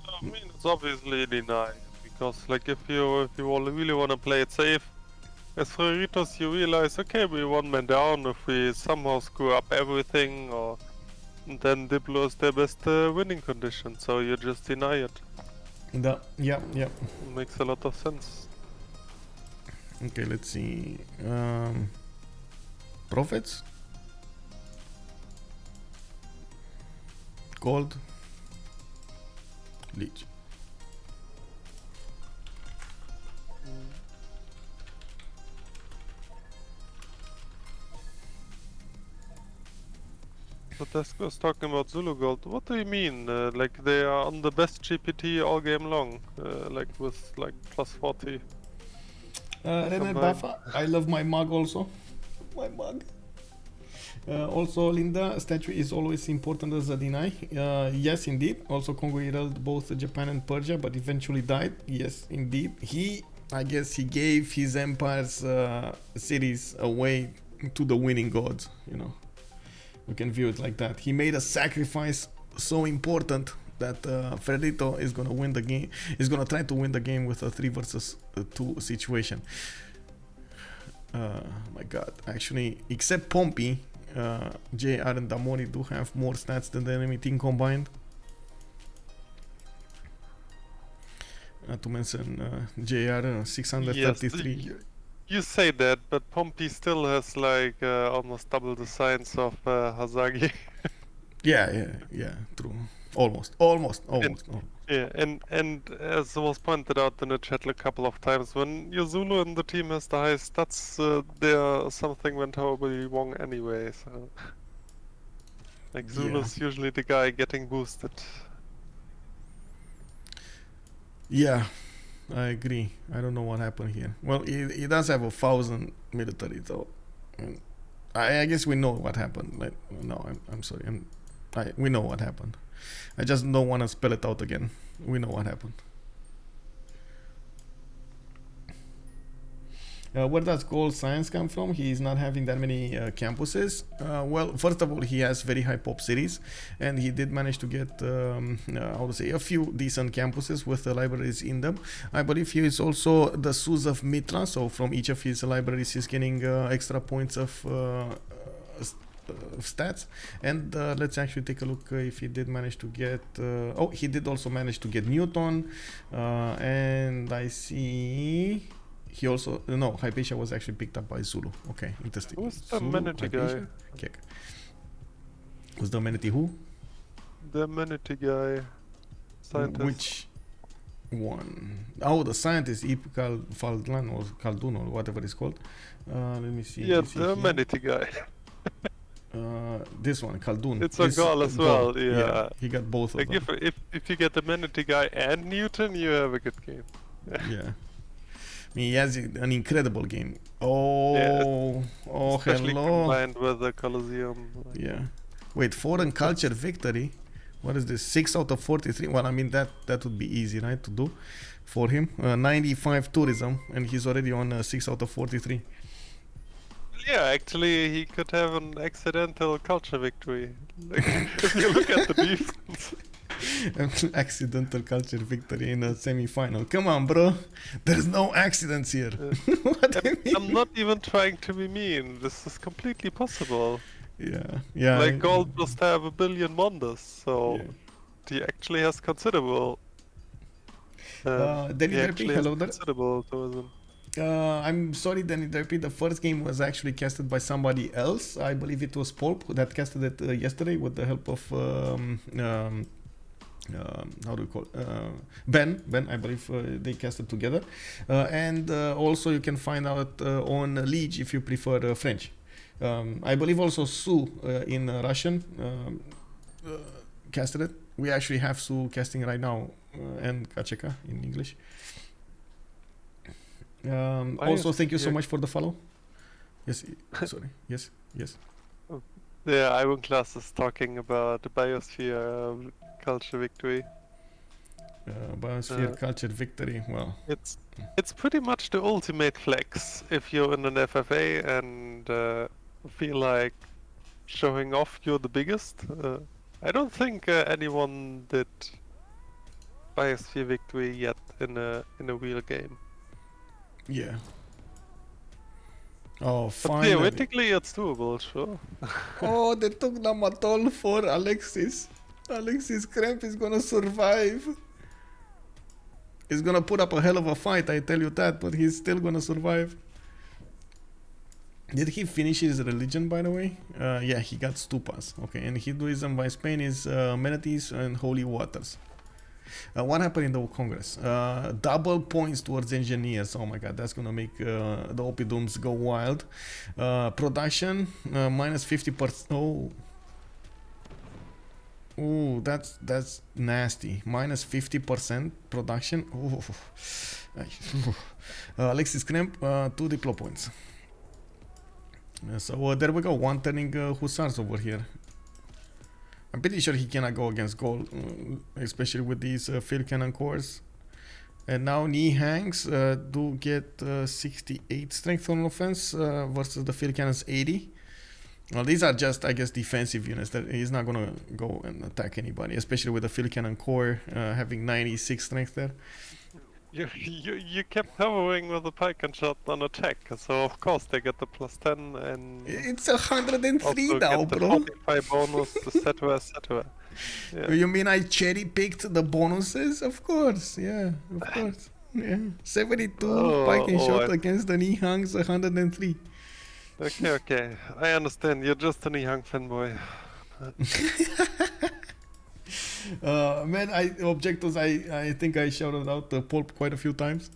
I mean, it's obviously denied, because like if you really want to play it safe, as Freritos, you realize, okay, we're 1 man down. If we somehow screw up everything, or then Diplo is their best winning condition, so you just deny it. Yeah. Makes a lot of sense. Okay, let's see. Prophets? Gold? Leech. But this was talking about Zulu Gold. What do you mean? Like they are on the best GPT all game long, like with like +40. Renner Buffa, I love my mug also. My mug. Also, Linda, statue is always important as a deny. Yes, indeed. Also, Kongo heralded both Japan and Persia, but eventually died. Yes, indeed. I guess he gave his empire's cities away to the winning gods, you know. We can view it like that. He made a sacrifice so important that Frerito is gonna win the game. Is gonna try to win the game with a 3 versus 2 situation. My God, actually, except Pompi, JR and Damori do have more stats than the enemy team combined. Not to mention JR 633. Yes, you say that, but Pompi still has like almost double the science of Hazaggi. yeah, true. Almost. Yeah, and as was pointed out in the chat a couple of times, when your Zulu in the team has the highest stats, there something went horribly wrong anyway. So, like Zulu's usually the guy getting boosted. Yeah, I agree. I don't know what happened here. Well, he does have 1,000 military though. And I guess we know what happened. Like, no, I'm sorry. We know what happened. I just don't want to spell it out again. We know what happened. Where does Gaul science come from? He is not having that many campuses. Well, first of all, he has very high pop cities, and he did manage to get, how to say, a few decent campuses with the libraries in them. I believe he is also the Suz of Mitra, so from each of his libraries he's getting extra points of stats. And let's actually take a look if he did manage to get oh, he did also manage to get Newton, and I see he also no, Hypatia was actually picked up by Zulu. Okay, interesting. Who's the Manatee guy? Okay. Who's the Manatee who? The Manatee guy. Scientist. Which one? Oh, the scientist Ipkal Faldlan or Khaldun or whatever it's called. Let me see. Yeah, the Manatee guy. This one, Khaldun. It's a Gaul as well, yeah. He got both of like them. If you get the Manatee guy and Newton, you have a good game. Yeah. I mean, he has an incredible game. Oh, yeah, especially hello. combined with the Colosseum. Yeah. Wait, foreign culture victory. What is this? 6 out of 43. Well, I mean that would be easy, right, to do for him. 95 tourism, and he's already on 6 out of 43. Yeah, actually, he could have an accidental culture victory. Like, if you look at the defense. Accidental culture victory in a semi-final. Come on, bro. There's no accidents here. What do you mean? I'm not even trying to be mean. This is completely possible. Yeah. Like, Gaul must have 1 billion wonders, so yeah. he actually has considerable. Danny He Derpy, actually hello has there. considerable tourism. I'm sorry, Danny Derpy. The first game was actually casted by somebody else. I believe it was Pulp that casted it yesterday with the help of how do we call it? Ben, I believe they casted together. And also you can find out on Liege if you prefer French. I believe also Sue in Russian casted it. We actually have Sue casting right now and Kacheka in English. Also, thank you so much for the follow. Yes, sorry. Yes. Yeah, Iron Class is talking about the biosphere culture victory. Biosphere culture victory. Well, it's pretty much the ultimate flex if you're in an FFA and feel like showing off you're the biggest. I don't think anyone did biosphere victory yet in a real game. Yeah. Oh, But finally. theoretically, it's doable, sure. Oh, they took Namatol for Alexis. Alexis Krempp is gonna survive. He's gonna put up a hell of a fight, I tell you that, but he's still gonna survive. Did he finish his religion, by the way? Yeah, he got stupas. Okay, and Hinduism by Spain is amenities and holy waters. What happened in the Congress? Double points towards engineers. Oh my god, that's gonna make the Opidums go wild. Production minus 50%. Oh, that's nasty. Minus 50% production. Oh. Alexis Krempp, 2 diplo points. So there we go. One turning hussars over here. I'm pretty sure he cannot go against Gaul, especially with these field cannon cores. And now knee hangs do get 68 strength on offense versus the field cannon's 80. Well, these are just, I guess, defensive units. That he's not gonna go and attack anybody, especially with the field cannon core having 96 strength there. You kept hovering with the pike and shot on attack, so of course they get the +10 and it's 103 also now, get the bro. 45 bonus, etc., etc. Yeah. You mean I cherry picked the bonuses? Of course, yeah, of course. Yeah, 72 pike and shot against the knee hangs, 103. Okay, I understand. You're just a Nihang fanboy. Man, objectives. I think I shouted out the Pulp quite a few times.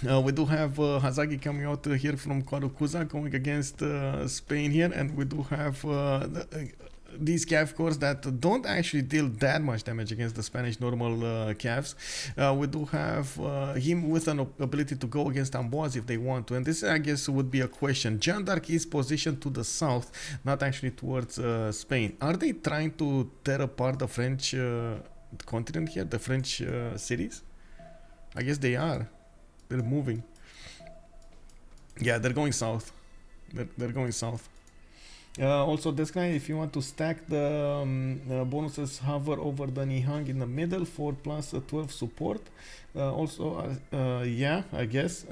We do have Hazaggi coming out here from Kwarukuza going against Spain here, and we do have these cav cores that don't actually deal that much damage against the Spanish normal cavs. We do have him with an ability to go against Amboise if they want to, and this I guess would be a question. Jeanne d'Arc is positioned to the south, not actually towards Spain. Are they trying to tear apart the French continent here, the French cities? I guess they are. They're moving. Yeah, they're going south. They're going south. Also, this guy, if you want to stack the bonuses, hover over the Nihang in the middle for plus 12 support. Yeah, I guess.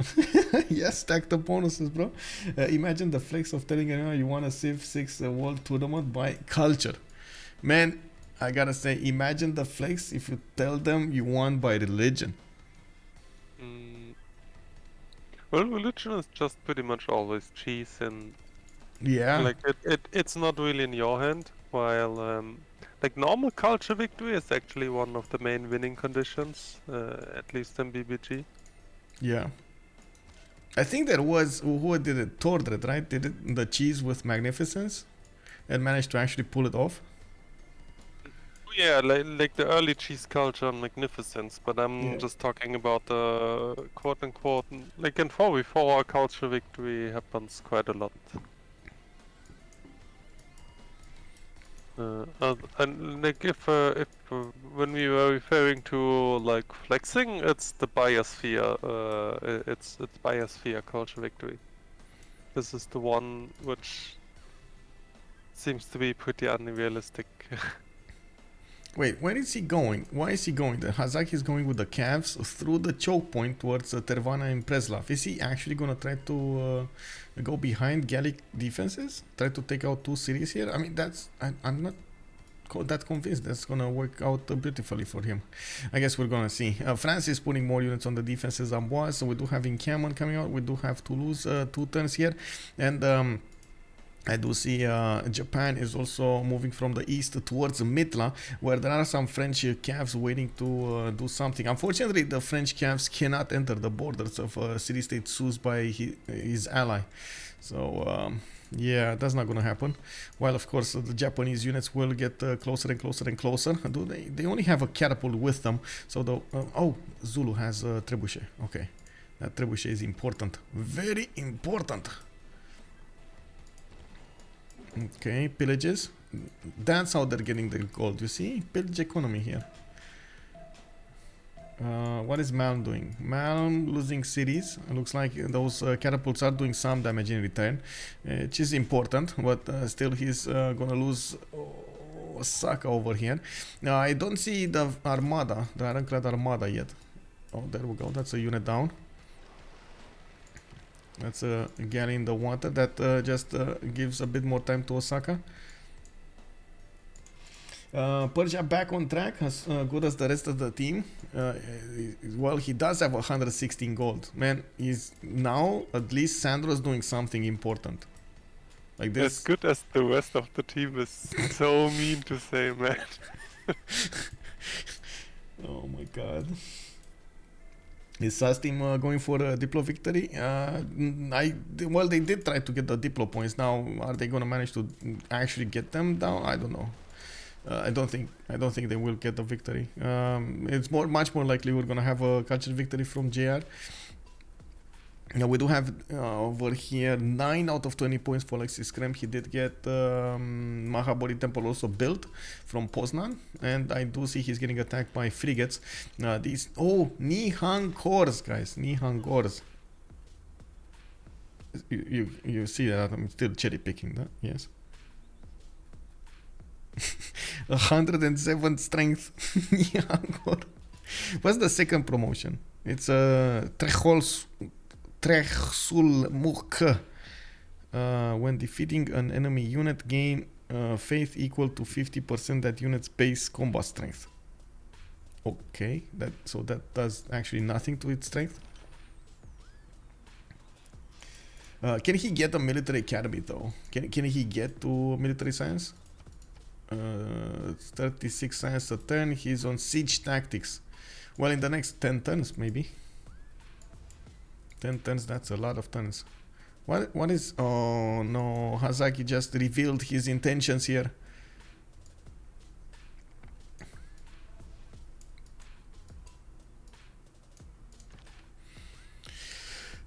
Yeah, stack the bonuses, bro. Imagine the flex of telling anyone you want a Civ 6 World Tournament by culture. Man, I gotta say, imagine the flex if you tell them you want by religion. Well, religion is just pretty much always cheese and yeah, like it's not really in your hand, while like normal culture victory is actually one of the main winning conditions, at least in BBG. Yeah, I think there was who did it, Tordred, right? Did it the cheese with magnificence and managed to actually pull it off. Yeah, like the early cheese culture and magnificence, but I'm just talking about the quote-unquote, like in 4v4 culture victory happens quite a lot. And like if when we were referring to like flexing, it's the biosphere, it's biosphere culture victory. This is the one which seems to be pretty unrealistic. Wait, where is he going? Why is he going? The Hazaggi is going with the calves through the choke point towards Tervana and Preslav. Is he actually going to try to go behind Gallic defenses? Try to take out 2 cities here? I mean, I'm not that convinced that's gonna work out beautifully for him. I guess we're gonna see. France is putting more units on the defenses than was, so we do have encampment coming out. We do have Toulouse 2 turns here, and I do see Japan is also moving from the east towards Mitla, where there are some French calves waiting to do something. Unfortunately, the French calves cannot enter the borders of city-state Sus by his ally. So, yeah, that's not gonna happen. While, of course, the Japanese units will get closer and closer and closer. They only have a catapult with them. So, oh, Zulu has a trebuchet. Okay, that trebuchet is important. Very important. Okay, pillages. That's how they're getting the gold. You see, pillage economy here. What is Malm doing? Malm losing cities. It looks like those catapults are doing some damage in return, which is important. But still, he's gonna lose Osaka over here. Now, I don't see the armada, the ironclad armada yet. Oh, there we go. That's a unit down. That's a galley in the water that just gives a bit more time to Osaka. Persia back on track, as good as the rest of the team. Well, he does have 116 gold. Man, he's now at least Sandro's doing something important. Like this. As good as the rest of the team is so mean to say, man. Oh my god. Is SAS team going for a Diplo victory? Well, they did try to get the Diplo points. Now, are they going to manage to actually get them down? I don't know. I don't think they will get the victory. It's much more likely we're going to have a culture victory from JR. Now we do have over here 9 out of 20 points for Alexis Krempp. He did get Mahabodhi Temple also built from Poznan, and I do see he's getting attacked by frigates. These Nihang cores, guys, Nihang cores. You see that I'm still cherry picking that, yes. 107 strength. Nihang core. What's the second promotion? It's Trechsul Mukh. When defeating an enemy unit, gain faith equal to 50% that unit's base combat strength. Okay, that does actually nothing to its strength. Can he get a military academy though? Can he get to military science? 36 science a turn. He's on siege tactics. Well, in the next 10 turns maybe. 10 turns, that's a lot of turns. What is... Oh no, Hazaggi just revealed his intentions here.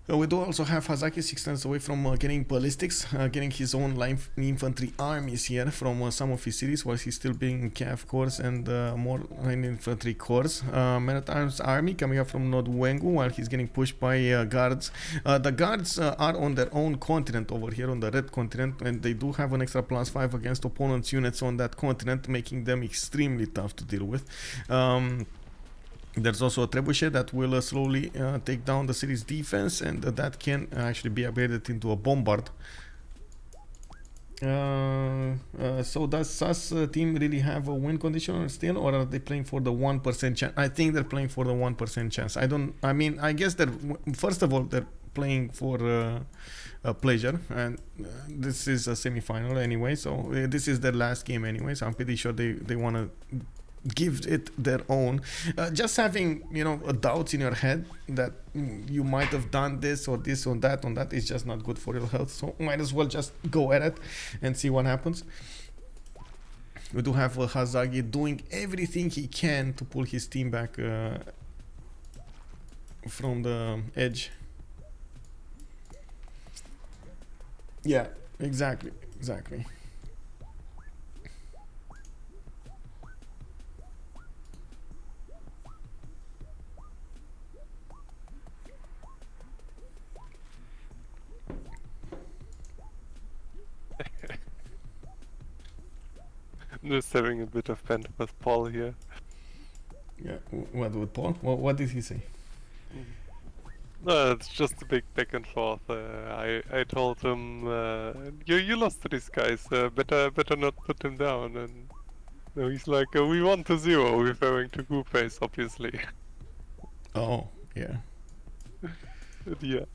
We do also have Hazaggi 6 turns away from getting ballistics, getting his own line infantry armies here from some of his cities, while he's still being cav corps and more line infantry corps. Man-at-arms army coming up from Nodwengu while he's getting pushed by guards. The guards are on their own continent over here on the red continent, and they do have an extra +5 against opponents' units on that continent, making them extremely tough to deal with. There's also a trebuchet that will slowly take down the city's defense, and that can actually be upgraded into a bombard. So does SAS team really have a win condition still, or are they playing for the 1% chance? I think they're playing for the 1% chance. I guess they're, first of all, they're playing for pleasure, and this is a semi-final anyway, so this is their last game anyway, so I'm pretty sure they want to give it their own. Just having, doubts in your head that you might have done this or this or that on that is just not good for your health, so might as well just go at it and see what happens. We do have Hazaggi doing everything he can to pull his team back from the edge. Yeah, exactly. Just having a bit of banter with Paul here. Yeah, what with Paul? What did he say? No, it's just a big back and forth. I told him, you lost to these guys. Better not put him down. And No, he's like, we want to 0, referring to group phase, obviously. Oh, yeah. Yeah.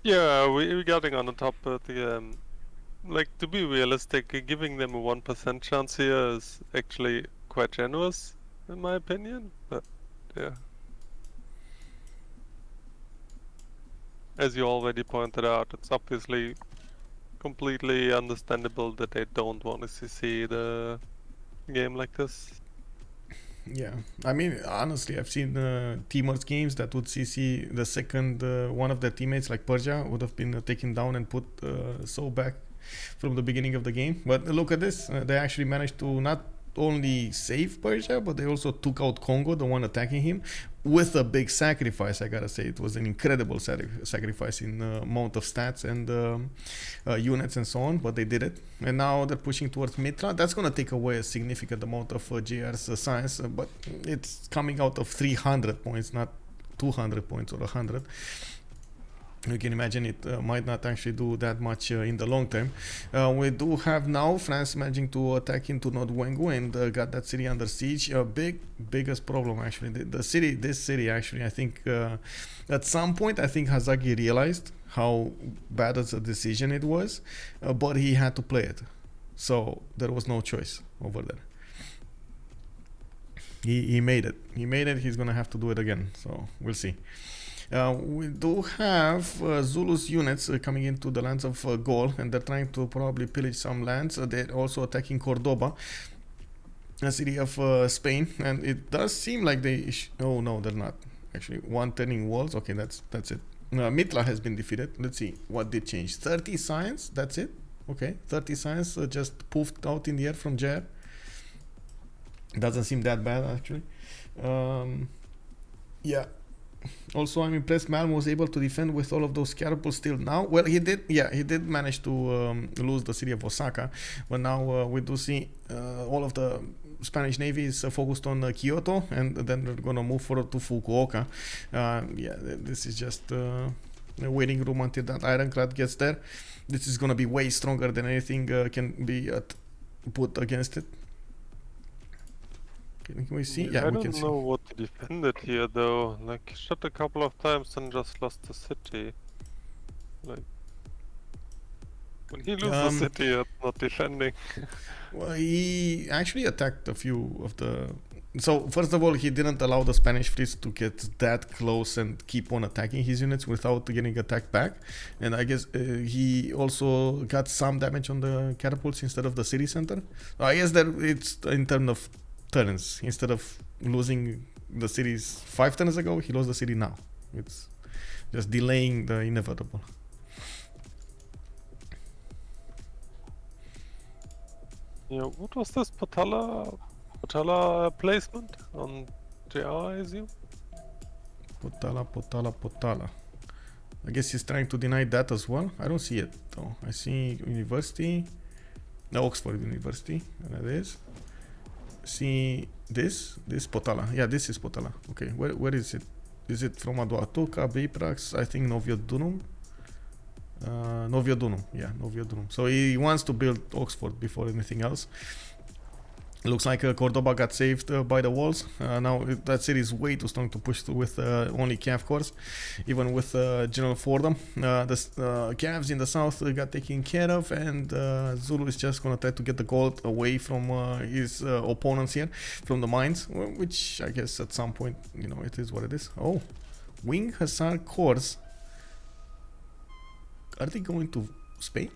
Yeah, we're getting on the top, but like, to be realistic, giving them a 1% chance here is actually quite generous, in my opinion. But yeah, as you already pointed out, it's obviously completely understandable that they don't want to see the game like this. Yeah, I mean, honestly, I've seen teamers games that would CC the second one of their teammates, like Persia, would have been taken down and put so back from the beginning of the game. But look at this, they actually managed to not only save Persia, but they also took out Kongo, the one attacking him, with a big sacrifice. I gotta say, it was an incredible sacrifice in amount of stats and units and so on, but they did it. And now they're pushing towards Mitra. That's gonna take away a significant amount of JR's science, but it's coming out of 300 points, not 200 points or 100. You can imagine it might not actually do that much in the long term. We do have now France managing to attack into North Wengu and got that city under siege. Biggest problem actually. This city actually, I think at some point, I think Hazaggi realized how bad as a decision it was, but he had to play it. So there was no choice over there. He made it. He's gonna have to do it again. So we'll see. We do have Zulu's units coming into the lands of Gaul, and they're trying to probably pillage some lands. They're also attacking Cordoba, a city of Spain, and it does seem like they... oh no, they're not. Actually, one turning walls. Okay, that's it. Mitra has been defeated. Let's see what did change. 30 science, that's it. Okay, 30 science just poofed out in the air from JR. Doesn't seem that bad, actually. Yeah. Also, I'm impressed Malm was able to defend with all of those catapults still now. Well, he did manage to lose the city of Osaka, but now we do see all of the Spanish Navy is focused on Kyoto, and then they're gonna move forward to Fukuoka. This is just a waiting room until that ironclad gets there. This is gonna be way stronger than anything can be put against it. Can we see? Yeah, we can see. I don't know what to defend it here though. Like, shot a couple of times and just lost the city. Like, when he loses the city, it's not defending. Well, he actually attacked a few of the... So, first of all, he didn't allow the Spanish fleets to get that close and keep on attacking his units without getting attacked back. And I guess he also got some damage on the catapults instead of the city center. So I guess that it's in terms of turns. Instead of losing the cities 5 turns ago, he lost the city now. It's just delaying the inevitable. Yeah, what was this Potala placement on JR, I assume? Potala. I guess he's trying to deny that as well. I don't see it though. I see University, no, Oxford University, and it is. See this Potala. Yeah, this is Potala. Okay, where is it? Is it from Aduatuca, Biprax? I think Noviodunum. Noviodunum. Yeah, Noviodunum. So he wants to build Oxford before anything else. Looks like Cordoba got saved by the walls. Now that city is way too strong to push through with only Cav corps, even with General Fordham. The Cavs in the south got taken care of, and Zulu is just gonna try to get the gold away from his opponents here, from the mines, which I guess at some point, you know, it is what it is. Oh, Wing Hussar corps. Are they going to Spain?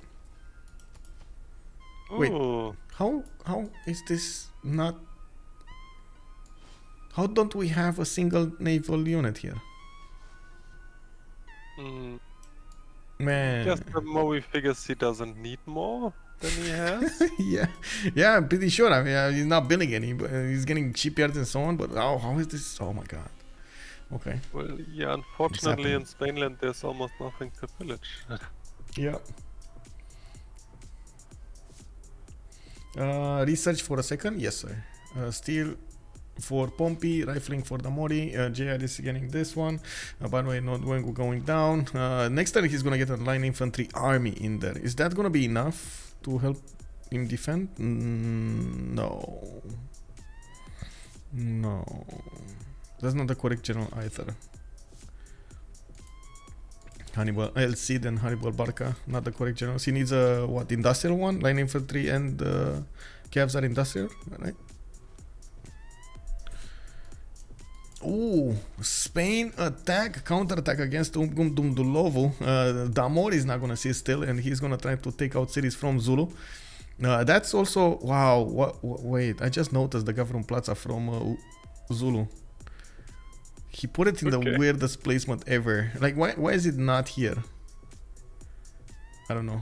Wait, how is this not... How don't we have a single naval unit here? Man. Just the more he figures he doesn't need more than he has. yeah, I'm pretty sure. I mean, he's not building any, but he's getting shipyards and so on, but how is this? Oh my god. Okay. Well, yeah, unfortunately in Spainland there's almost nothing to pillage. Yeah. Research for a second. Yes, sir. Still for Pompi, rifling for Damori. JR is getting this one. By the way, not Wengu going down. Next turn he's gonna get a line infantry army in there. Is that gonna be enough to help him defend? No. No. That's not the correct general either. Hannibal El Cid and Hannibal Barca, not the correct generals. He needs a what, industrial one? Line infantry and Cavs are industrial, right? Ooh, Spain attack, counter-attack against Dumdulovo. Damori is not gonna sit still and he's gonna try to take out cities from Zulu. That's also, wow, wait, I just noticed the government plaza from Zulu. He put it in the weirdest placement ever. Like, why is it not here? I don't know.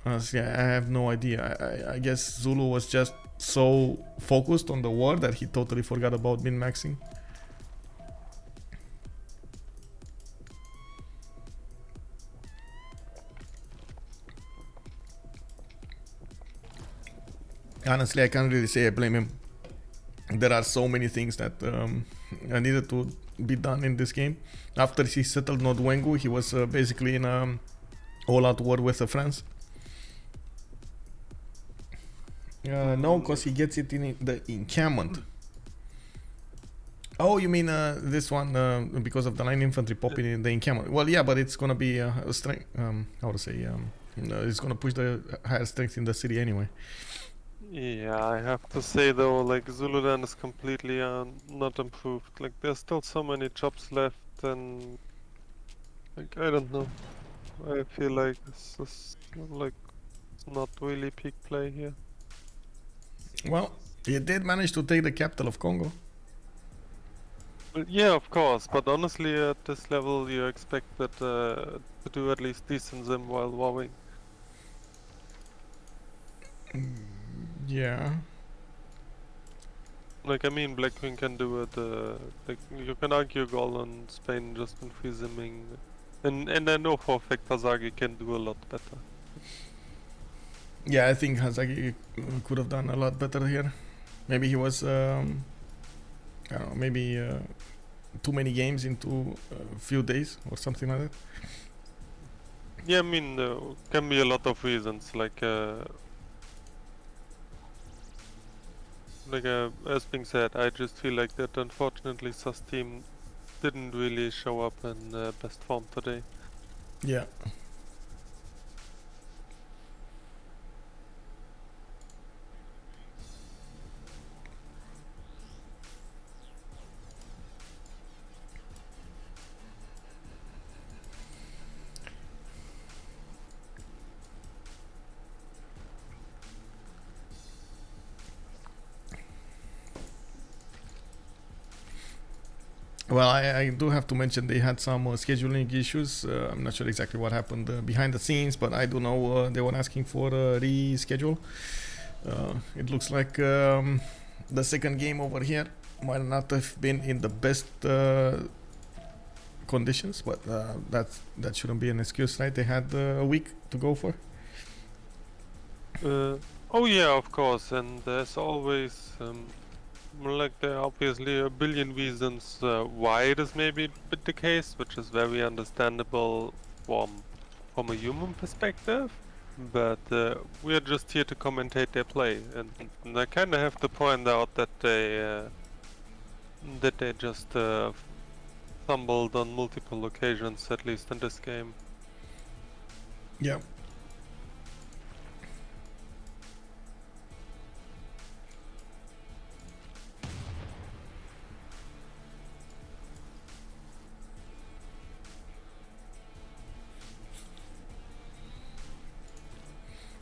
Honestly, I have no idea. I guess Zulu was just so focused on the war that he totally forgot about min-maxing. Honestly, I can't really say I blame him. There are so many things that needed to be done in this game. After he settled Nodwengu, he was basically in all-out war with France. No, because he gets it in the encampment. Oh, you mean this one because of the line infantry popping in the encampment? Well, yeah, but it's gonna be a strength. How to say? It's gonna push the higher strength in the city anyway. Yeah, I have to say though, like Zululand is completely not improved. Like there's still so many jobs left, and like I don't know. I feel like this is like it's not really peak play here. Well, he did manage to take the capital of Kongo. But yeah, of course. But honestly, at this level, you expect that to do at least decent zim while warring. Yeah. Like I mean, Blackwing can do it. Like you can argue Gaul and Spain just in free zimming, and I know for a fact Hazaggi can do a lot better. Yeah, I think Hazaggi could have done a lot better here. Maybe he was, I don't know, maybe too many games into a few days or something like that. Yeah, I mean, can be a lot of reasons. As being said, I just feel like that unfortunately Sus team didn't really show up in best form today. Yeah. Well, I do have to mention they had some scheduling issues. I'm not sure exactly what happened behind the scenes, but I do know they were asking for a reschedule. It looks like the second game over here might not have been in the best conditions, but that shouldn't be an excuse, right? They had a week to go for. Oh yeah, of course, and there's always like there are obviously a billion reasons why it is maybe the case, which is very understandable from a human perspective. But we are just here to commentate their play, and I kind of have to point out that they just fumbled on multiple occasions, at least in this game. Yeah.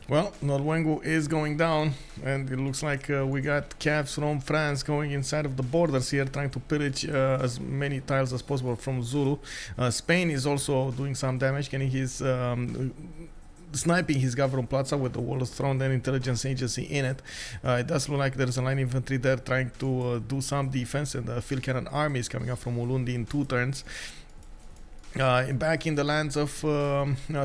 Well, Nodwengu is going down, and it looks like we got Cavs from France going inside of the borders here, trying to pillage as many tiles as possible from Zulu. Spain is also doing some damage, getting his sniping his government plaza with the wall of throne and intelligence agency in it. It does look like there's a line infantry there trying to do some defense, and the field cannon army is coming up from Ulundi in 2 turns. Back in the lands of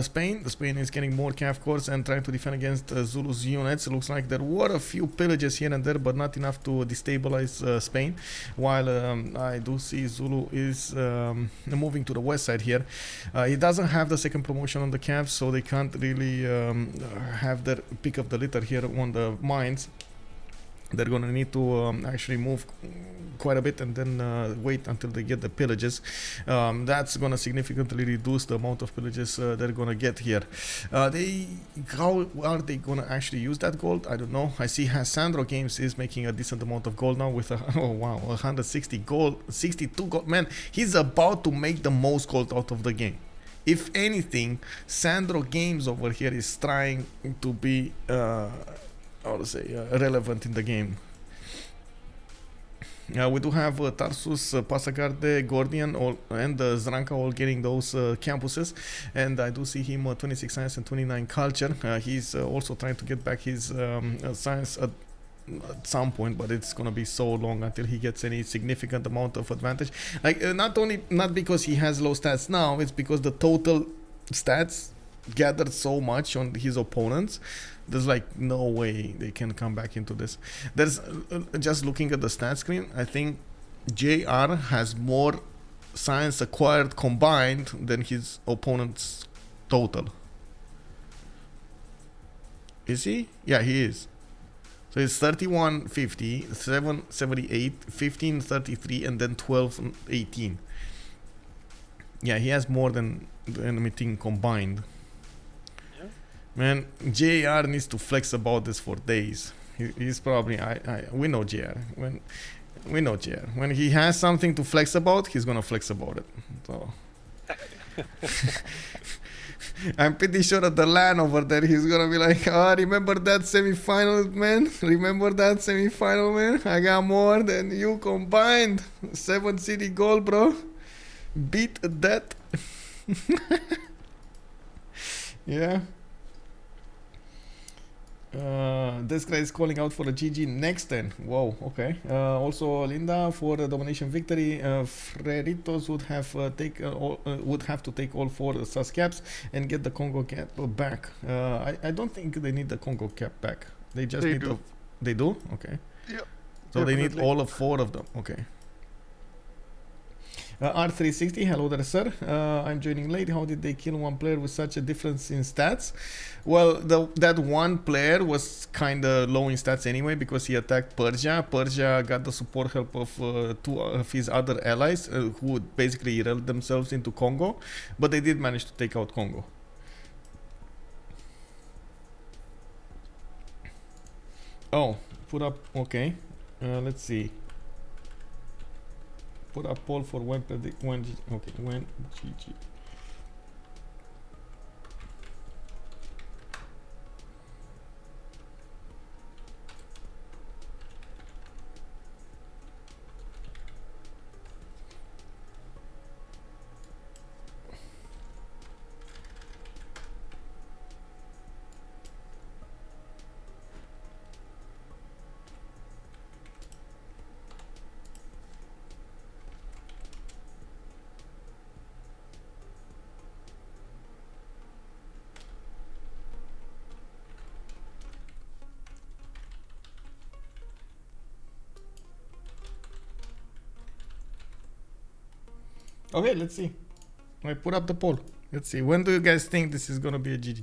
Spain, Spain is getting more calf cores and trying to defend against Zulu's units. It looks like there were a few pillages here and there, but not enough to destabilize Spain. While I do see Zulu is moving to the west side here. He doesn't have the second promotion on the calves, so they can't really have their pick of the litter here on the mines. They're gonna need to actually move quite a bit and then wait until they get the pillages. That's gonna significantly reduce the amount of pillages they're gonna get here. How are they gonna actually use that gold? I don't know. I see SandroGames is making a decent amount of gold now with 160 gold, 62 gold. Man, he's about to make the most gold out of the game. If anything, SandroGames over here is trying to be how to say, relevant in the game. We do have Tarsus, Pasagarde, Gordian, and Zranka all getting those campuses, and I do see him 26 science and 29 culture. He's also trying to get back his science at some point, but it's gonna be so long until he gets any significant amount of advantage. Like not because he has low stats now, it's because the total stats gathered so much on his opponents. There's like no way they can come back into this. There's just looking at the stat screen, I think JR has more science acquired combined than his opponent's total. Is he? Yeah, he is. So it's 3150, 778, 1533, and then 1218. Yeah, he has more than the enemy team combined. Man, JR needs to flex about this for days. He's probably we know JR. When he has something to flex about, he's gonna flex about it. So I'm pretty sure at the LAN over there he's gonna be like, remember that semi-final, man? Remember that semi-final, man? I got more than you combined. 7 city gold, bro. Beat that. Yeah. This guy is calling out for a GG next 10. Whoa, okay. Also Linda for the domination victory. Freritos would have to take all 4 sus caps and get the Kongo cap back. I don't think they need the Kongo cap back. They just need the. They do? Okay. Yeah. So they need all of 4 of them. Okay. R360, hello there, sir. I'm joining late. How did they kill one player with such a difference in stats? Well, that one player was kind of low in stats anyway because he attacked Persia. Persia got the support help of 2 of his other allies who basically reeled themselves into Kongo, but they did manage to take out Kongo. Oh, put up, okay. Let's see. Put a poll for when GG. Okay, let's see. I put up the poll. Let's see. When do you guys think this is gonna be a GG?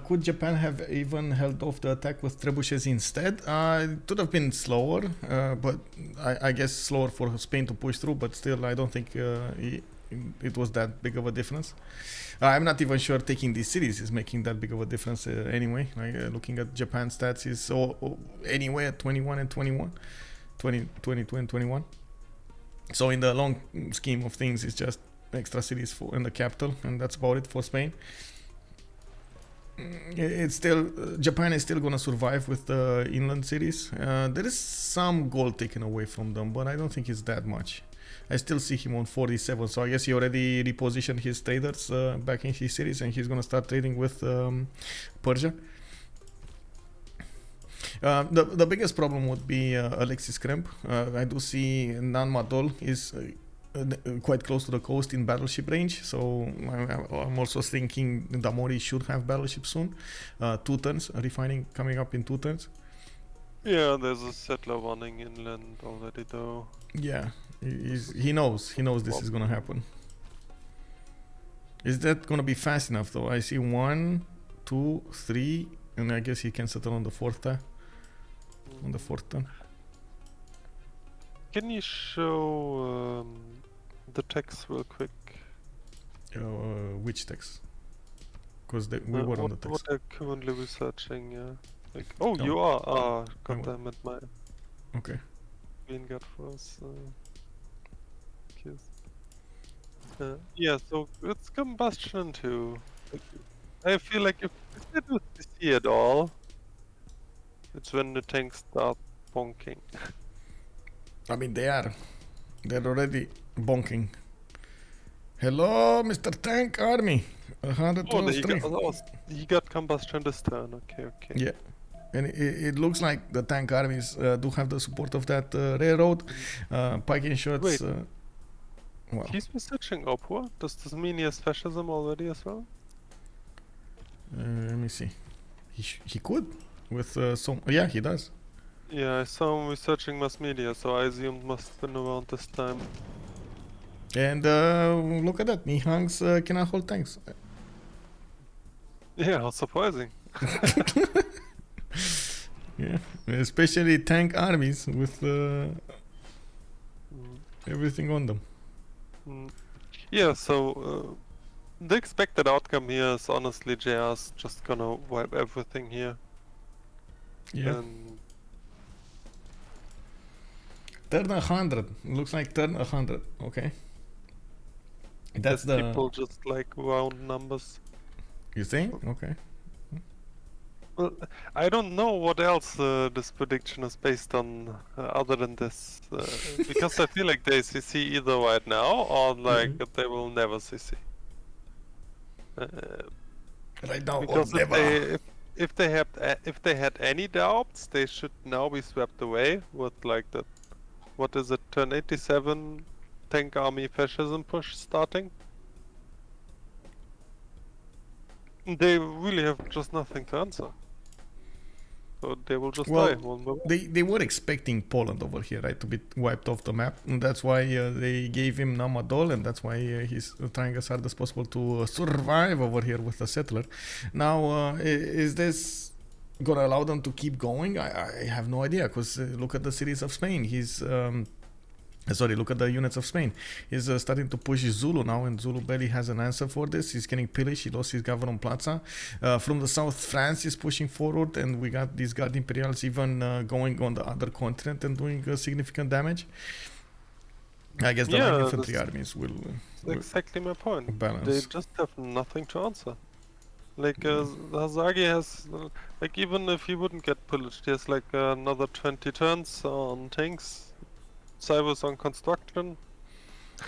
Could Japan have even held off the attack with trebuchets instead? It would have been slower, but I guess slower for Spain to push through, but still I don't think it was that big of a difference. I'm not even sure taking these cities is making that big of a difference anyway. Like, looking at Japan stats is anyway at 21 and 21, 22 and 21. So in the long scheme of things, it's just extra cities in the capital, and that's about it for Spain. It's still Japan is still gonna survive with the inland cities. There is some gold taken away from them, but I don't think it's that much. I still see him on 47, so I guess he already repositioned his traders back in his cities, and he's gonna start trading with Persia. The biggest problem would be Alexis Krempp. I do see Nanmadol is quite close to the coast in battleship range, so I'm also thinking Damori should have battleship soon. 2 turns, refining coming up in 2 turns. Yeah, there's a settler running inland already though. Yeah, he knows this is gonna happen. Is that gonna be fast enough though? I see 1, 2, 3, and I guess he can settle on the 4th time. On the 4th turn. Can you show the text real quick? Which text? Because we were on the text. What they're currently researching, yeah. Like, oh, you are. Ah, goddammit, my Okay. green gut was yeah, so it's combustion too. Like, I feel like if they do CC at all, it's when the tanks start bonking. I mean, they're already bonking. Hello, Mr. Tank Army. 112 he got combustion this turn. Okay. Yeah, and it looks like the tank armies do have the support of that railroad. Pike shots. Wait. Well, He's researching Opua. Does this mean he has fascism already as well? let me see. He could with some. Yeah, he does. Yeah, I saw him researching mass media, so I assumed must have been around this time. And look at that. Nihangs cannot hold tanks. Yeah, how surprising. Yeah, especially tank armies with everything on them. Yeah, so the expected outcome here is honestly JR's just gonna wipe everything here. Yeah. And Turn 100. Looks like turn 100. Okay. That's the. people just like round numbers. You think? Okay. Well, I don't know what else this prediction is based on other than this, because I feel like they CC either right now or like they will never CC. Right now, Because or never. if they had any doubts, they should now be swept away with like the, what is it, turn 87 tank army fascism push starting. They really have just nothing to answer. So they will just die one by one. They were expecting Poland over here, right, to be wiped off the map, and that's why they gave him Namadol, and that's why he's trying as hard as possible to survive over here with the settler. Now, is this gonna allow them to keep going? I have no idea, because look at the cities of Spain. He's look at the units of Spain. He's starting to push Zulu now, and Zulu barely has an answer for this. He's getting pillaged. He lost his Gavron Plaza. From the south, France is pushing forward, and we got these Guard Imperials even going on the other continent and doing significant damage. I guess the light infantry armies will exactly my point. balance. They just have nothing to answer. Like Hazaggi has, like even if he wouldn't get pillaged, he has like another 20 turns on tanks. Cybers on construction.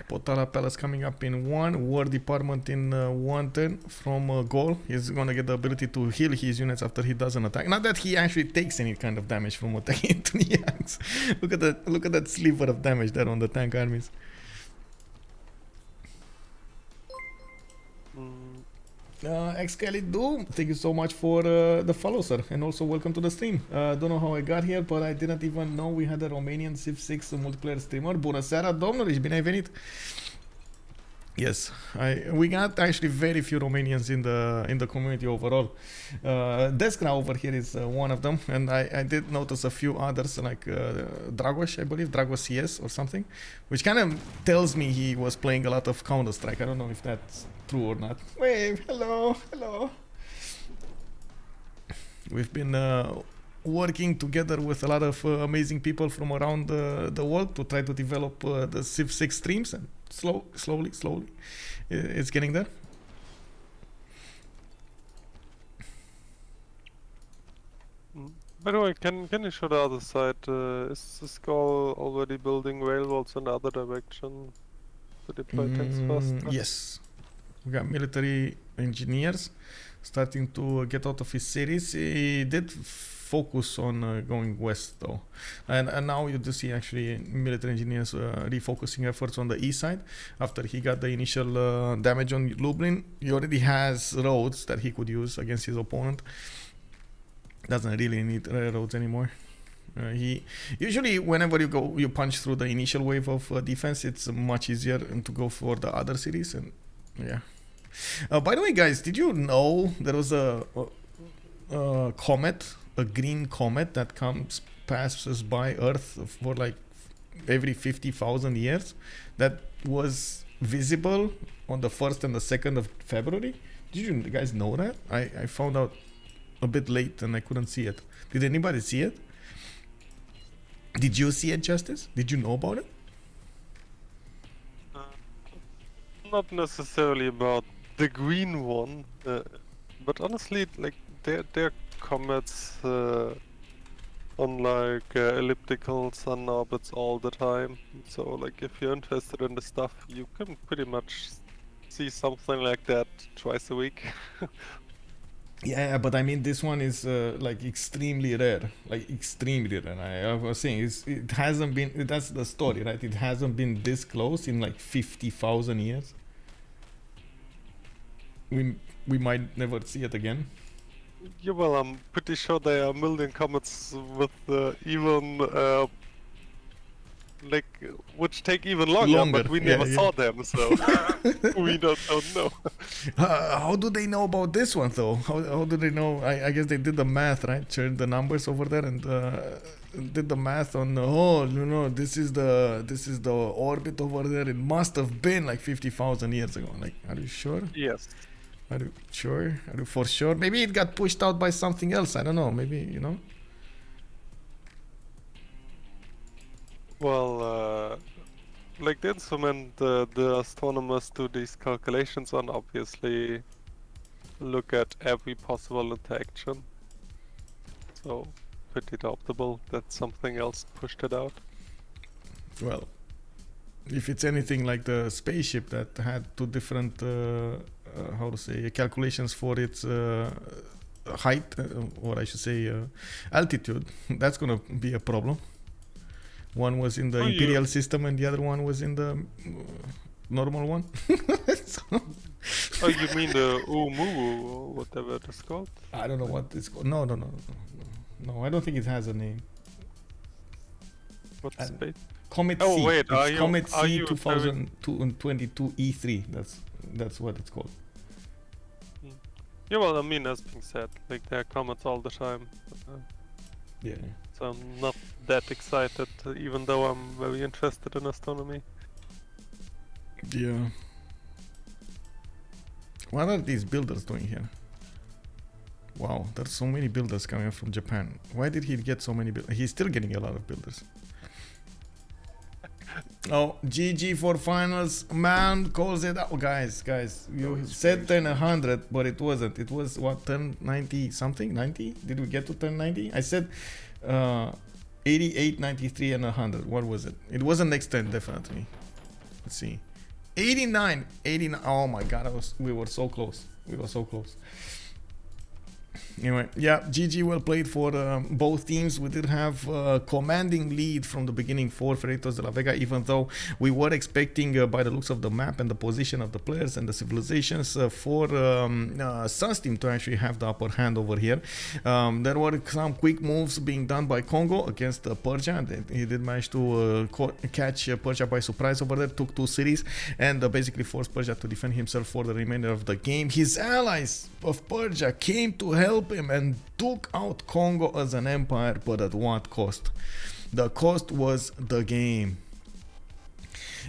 Potala Palace coming up in 1, War Department in 1 turn from Gaul. He's gonna get the ability to heal his units after he does an attack. Not that he actually takes any kind of damage from attacking into the Yanks. Look at that sliver of damage there on the tank armies. Excalidu, thank you so much for the follow, sir, and also welcome to the stream. Don't know how I got here, but I didn't even know we had a Romanian Civ 6 multiplayer streamer. Bună seara, domnului, bine ai venit! Yes, we got actually very few Romanians in the community overall. Deskra over here is one of them, and I did notice a few others like Dragos, I believe, Dragos CS or something, which kind of tells me he was playing a lot of Counter-Strike. I don't know if that's true or not. Wave, hello. We've been working together with a lot of amazing people from around the world to try to develop the Civ 6 streams, and slowly it's getting there. By the way, can you show the other side? Is this Gaul already building railroads in the other direction to deploy tanks faster? Yes, we got military engineers starting to get out of his cities. He did focus on going west though, and now you do see actually military engineers refocusing efforts on the east side after he got the initial damage on Lublin. He already has roads that he could use against his opponent. Doesn't really need railroads anymore. He usually, whenever you punch through the initial wave of defense, it's much easier to go for the other cities. And yeah. By the way, guys, did you know there was a comet, a green comet that passes by Earth for like every 50,000 years? That was visible on the 1st and the 2nd of February. Did you guys know that? I found out a bit late and I couldn't see it. Did anybody see it? Did you see it, Justice? Did you know about it? Not necessarily about the green one, but honestly, like they're comets on like elliptical sun orbits all the time. So like if you're interested in the stuff, you can pretty much see something like that twice a week. Yeah, but I mean, this one is like extremely rare, like extremely rare. I was saying it hasn't been. That's the story, right? It hasn't been this close in like 50,000 years. We might never see it again. Yeah, well, I'm pretty sure there are a million comets with even like which take even longer, but we never saw them, so we don't know. How do they know about this one though? How do they know? I guess they did the math, right? Shared the numbers over there and did the math on this is the orbit over there. It must have been like 50,000 years ago. Like, are you sure? Yes. Are you sure? Are you for sure? Maybe it got pushed out by something else. I don't know. Maybe Well, like the instrument the astronomers do these calculations on obviously look at every possible interaction. So, pretty doubtable that something else pushed it out. Well, if it's anything like the spaceship that had two different, calculations for its height, or I should say altitude, that's gonna be a problem. One was in the Imperial system and the other one was in the normal one. Oh, you mean the Umu or whatever it is called? I don't know what it's called. No, I don't think it has a name. What's space? Comet C. Wait, it's Comet C 2022 E3. That's what it's called. Yeah, well, I mean, as being said, like there are comets all the time. Yeah. So I'm not that excited, even though I'm very interested in astronomy. Yeah. What are these builders doing here? Wow, there's so many builders coming from Japan. Why did he get so many builders? He's still getting a lot of builders. Oh, GG for finals. Man calls it out. Guys, you said turn 100, but it wasn't. It was what, turn 90 something? 90? Did we get to turn 90? I said 88, 93, and 100. What was it? It wasn't next turn, definitely. Let's see. 89. Oh my god, we were so close. Anyway, yeah, GG, well played for both teams. We did have a commanding lead from the beginning for Freritos de la Vega, even though we were expecting, by the looks of the map and the position of the players and the civilizations, for Sun's team to actually have the upper hand over here. There were some quick moves being done by Kongo against Persia, and he did manage to catch Persia by surprise over there, took two cities, and basically forced Persia to defend himself for the remainder of the game. His allies of Persia came to help him and took out Kongo as an empire, but at what cost? The cost was the game.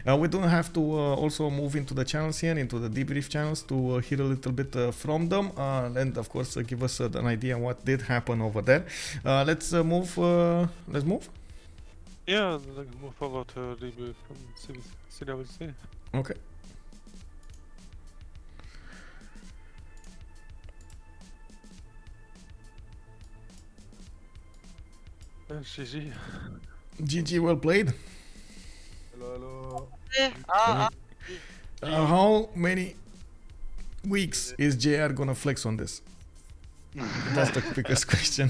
We do have to also move into the channels here, into the debrief channels, to hear a little bit from them, and of course give us an idea what did happen over there. Let's move. Let's move. Yeah, let's move over to debrief from CWC. Okay. GG. GG, well played. Hello. How many weeks is JR gonna flex on this? That's the quickest question.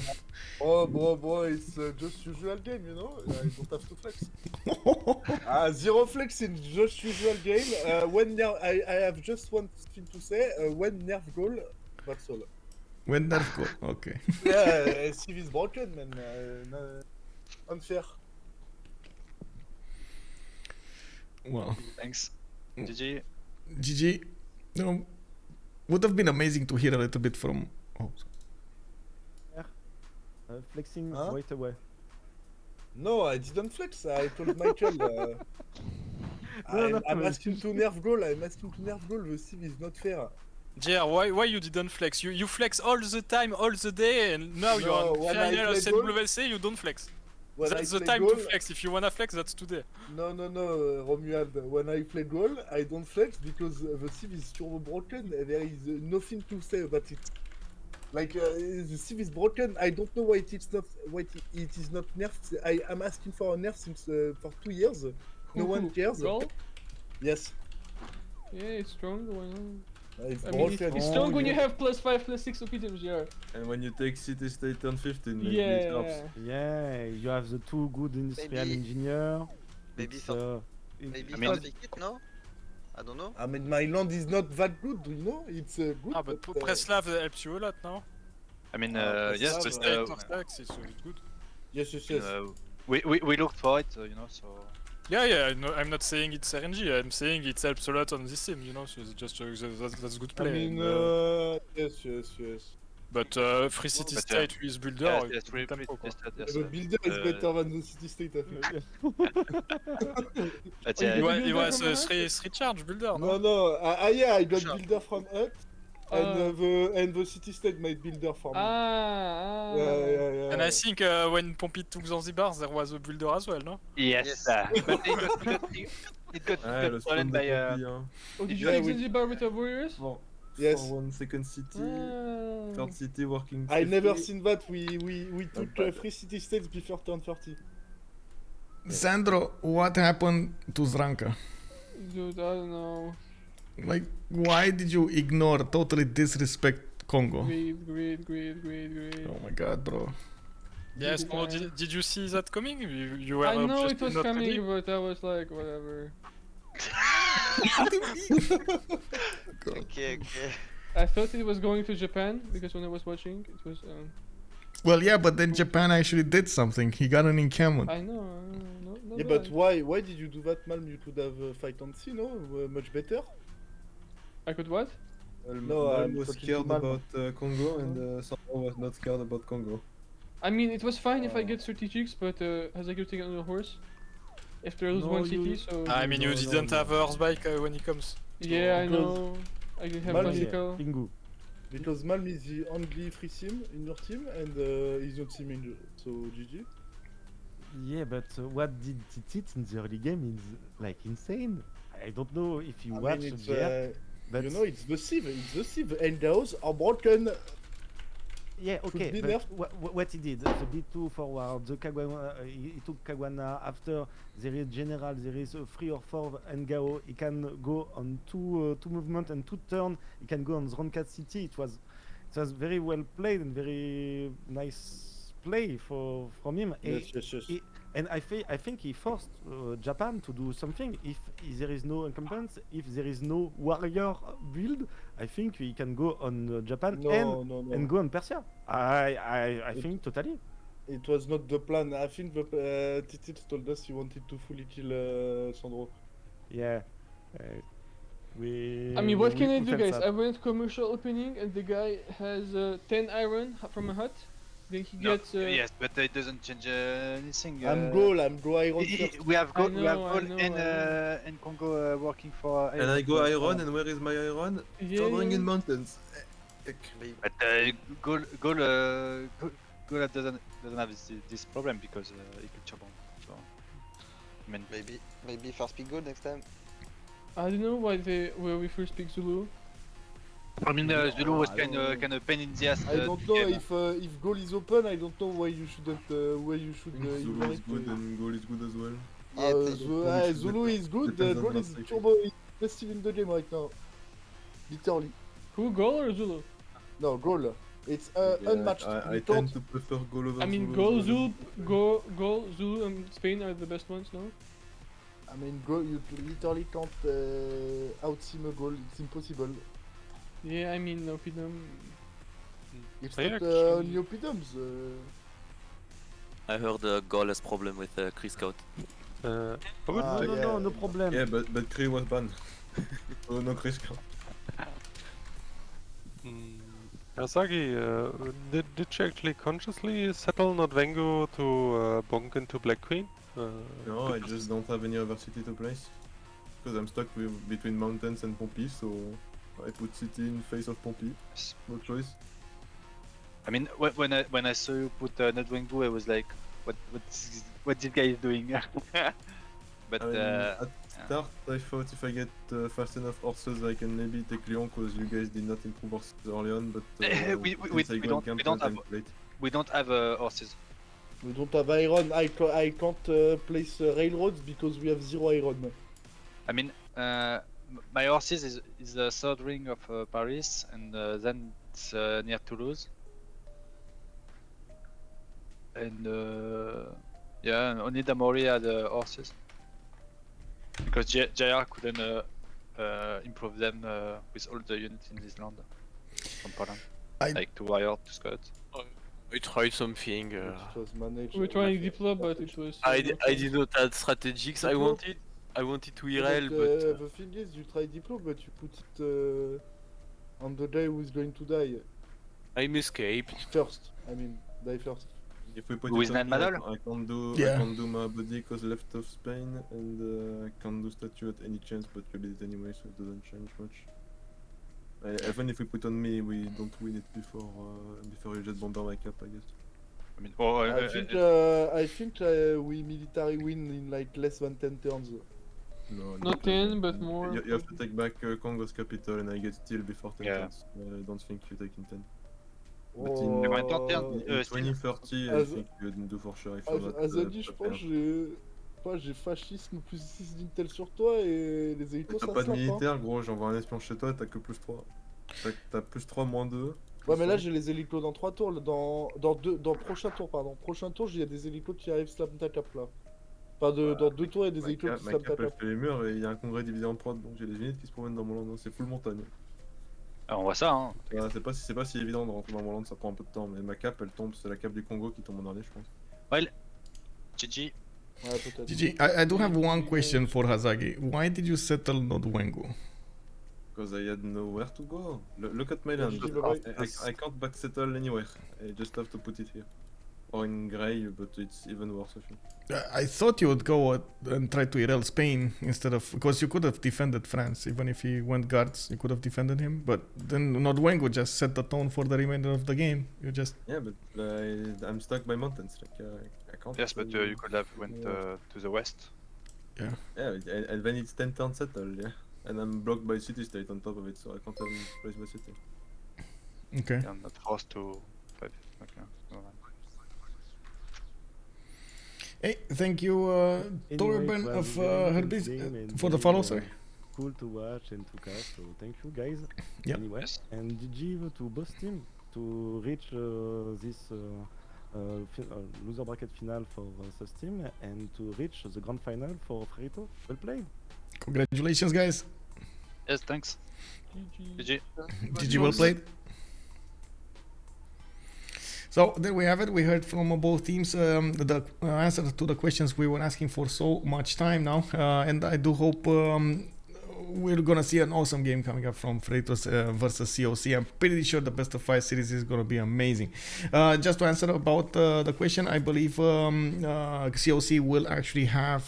Oh, bro, it's just usual game, you know? I don't have to flex. Zero flex in just usual game. I have just one thing to say. When nerf Gaul, that's all. When nerf go? Okay. Yeah, CV is broken, man. Unfair. Well, Thanks. GG. GG. Would have been amazing to hear a little bit from. Oh, Flexing Huh? right away. No, I didn't flex. I told Michael. I'm asking to nerf Gaul. I'm asking to nerf Gaul. The CV is not fair. JR, why you didn't flex? You flex all the time, all the day, and now No, you're when on I final play Gaul- CWC, you don't flex. When That's I the play time Gaul, to flex. If you wanna flex, that's today. No, Romuald. When I play Gaul, I don't flex because the CV is turbo broken. There is nothing to say about it. Like the CV is broken. I don't know why it is not nerfed. I am asking for a nerf since for 2 years. No one cares. Gaul? Yes, Yeah, it's strong. Why not? it's I mean, broken. it's strong when you have +5, +6 OP damage, yeah. And when you take city state on 15, maybe Yeah. it helps. Yeah, you have the two good industrial Maybe- engineer. Maybe It's, some, it- maybe I mean- some ticket, no? I don't know. I mean, my land is not that good, you know. It's good. Ah, but Preslav helps you a lot now. I mean, that's yes, love, but State or stacks, it's good. Yes. we looked for it, you know, so... Yeah, no, I'm not saying it's RNG, I'm saying it helps a lot on this sim, you know, so it's just that's good I play. mean, yes. But Free City But, State with Builder, Yes, it's yes, good tempo, quoi. The builder is better than the city state, I think. But Oh, yeah, you It Builder was from the three charge Builder, no? No. Yeah, I got Sure. builder from Hut, and the city state made builder for me. Yeah. And I think when Pompi took Zanzibar, there was a Builder as well, no? yes, Yes. but it got Ah, le spawn stolen de by... Pompi, hein. Oh, did you Yeah, take we- Zanzibar with the warriors? Bon, Yes. for one second city, Ah. third city working. I never 50. seen that. We took free city states before turn 30. Sandro, what happened to Zranka? Dude, I don't know. Like, why did you ignore, totally disrespect Kongo? Greed. Oh my god, bro. Yes, no, did you see that coming? You were I know just it was not coming, ready? but I was like, whatever. Okay. I thought it was going to Japan because when I was watching, it was. Well, yeah, but then Japan actually did something. He got an encampment. I know. No Yeah, but why did you do that, Malm? You could have fight on sea, no? Much better. I could what? No, I I'm was talking scared to Malm. about Congo, and Sandro was not scared about Congo. I mean, it was fine if I get strategics, but Hazaggi taking on a horse. After I lose No, one you- city, so. I mean, you didn't have a horse bike when he comes. Yeah, I know. I didn't have Malm, bicycle. Pingu. Because Malm is the only free sim in your team, and he's not sim injured. So GG. Yeah, but what did Titiits in the early game is like insane. I don't know if you I watch mean, it's, JR, but you know, it's the sieve. It's the sieve, and those are broken. yeah, okay. be But nerfed. what he did, the B2 forward, the Kagwana, he took Kagwana. After there is general, there is 3 or 4 and Gao. He can go on two movement and 2 turn. He can go on Zronkat City. It was very well played and very nice play from him. Yes. And I think he forced Japan to do something. If there is no incumbents, if there is no warrior build, I think we can go on Japan No. and go on Persia. I think totally. It was not the plan. I think the Titiits told us he wanted to fully kill Sandro. Yeah. I mean, what can I do, guys? I went commercial opening, and the guy has 10 iron from a hut. Then he No, gets. yes, but it doesn't change anything. I'm Gaul iron first. We have Gaul, I know. and Congo working for... And I go iron, and where is my iron? Thundering in mountains. Maybe, But Gaul doesn't have this problem because he could chop on. So, I mean, maybe first pick gold next time. I don't know why we first pick Zulu. I mean, Zulu was kind of pain in the ass. I don't know if goal is open. I don't know why you shouldn't. Why you should. Zulu is good, and goal is good as well. Zulu is good. Depends on Goal the is station. turbo. Best team in the game right now. Literally. Who, Gaul or Zulu? No, Gaul. It's unmatched. I You tend can't- to prefer Gaul over I mean, Zulu. Gaul, Zulu, Gaul, Zulu, and Spain are the best ones, no? I mean, Gaul, you literally can't out-sim a goal. It's impossible. Yeah, I mean, Opidum. It's I not actually- only Opidums. I heard Gaul has problem with Chris Scout. No problem. Yeah, but Kree was banned. So no Chris count. Hazaggi, did you actually consciously settle Nordvengo to bonk into Black Queen? No, I just don't have any other city to place. Because I'm stuck between mountains and Pompi, so I put city in face of Pompi. No choice. I mean, when I saw you put Nordvengo, I was like, what this guy is doing? But I mean, at start, I thought if I get fast enough horses, I can maybe take Lyon, because you guys did not improve horses early on. But we don't have horses. We don't have iron. I can't place railroads because we have 0 iron. I mean, my horses is the third ring of Paris, and then it's near Toulouse. And yeah, only Damori had horses. Because JR couldn't improve them with all the units in this land from Poland. Like to wire, to scout. We tried something. It was managed. We were trying Diplo, but it was. I did not have strategics. I wanted to IRL, but the thing is, you try Diplo, but you put it on the guy who is going to die. I'm escaped. First, I mean, die first. If we put Who it is on me, Madal? I can't do Yeah. I can't do my body because left of Spain, and I can't do statue at any chance, but you did it anyway, so it doesn't change much. Even if we put on me, we don't win it before you just bomber my cap, I guess. I mean, I think we military win in like less than 10 turns. No, Not 10, but more. You have to take back Kongo's capital, and I get still before 10 Yeah. turns. I don't think you take in 10. But Oh. in, in in 2030, I As- think you do for sure. If you're not, Hazaggi, je top pense, j'ai fascisme plus 6 d'intel sur toi et les hélicos T'as ça pas de slap, hein. militaire, gros, j'envoie un espion chez toi, t'as que plus 3. T'as plus 3, moins 2. Ouais, mais là j'ai les hélicos dans 3 tours, dans prochain tour, pardon. Prochain tour, il y a des hélicos qui arrivent slam ta cap là. Enfin, dans 2 tours, il y a des hélicos qui Ma slam ta cap, elle cap. fait les murs et il y a un congrès divisé en prod, donc j'ai des unités qui se promènent dans mon land, c'est full montagne. on voit ça, hein. Voilà, c'est pas si évident de rentrer dans mon land, ça prend un peu de temps, mais ma cap elle tombe, c'est la cap du Congo qui tombe en dernier, je pense. Well, GG. Ouais, peut-être. Gigi, I do have one question for Hazaggi. Why did you settle Nordvengo? Because I had nowhere to go. Look at my land. Gigi, bye-bye. I can't back settle anywhere. I just have to put it here. Or in grey, but it's even worse, I think. I thought you would go and try to IRL Spain instead of, because you could have defended France. Even if he went guards, you could have defended him. But then Nordvengo just set the tone for the remainder of the game. You just... Yeah, but I'm stuck by mountains. Like I can't. Yes, but you could have went to the west. Yeah. Yeah, and then it's 10 turns settled, yeah. And I'm blocked by city state on top of it, so I can't even place my city. Okay. I'm not forced to 5. Okay. Alright. Hey, thank you, Torben it of was a very good Herbis game and for the very, follow, sorry. Cool to watch and to cast, so thank you guys. Yep. Anyway, Yes. and GG to both team to reach this loser bracket final for this team and to reach the grand final for Freritos. Well played. Congratulations, guys. Yes, thanks. GG. GG, well played. So there we have it. We heard from both teams the answer to the questions we were asking for so much time now, and I do hope we're gonna see an awesome game coming up from Freritos versus COC. I'm pretty sure the best of 5 series is gonna be amazing. Just to answer about the question, I believe COC will actually have,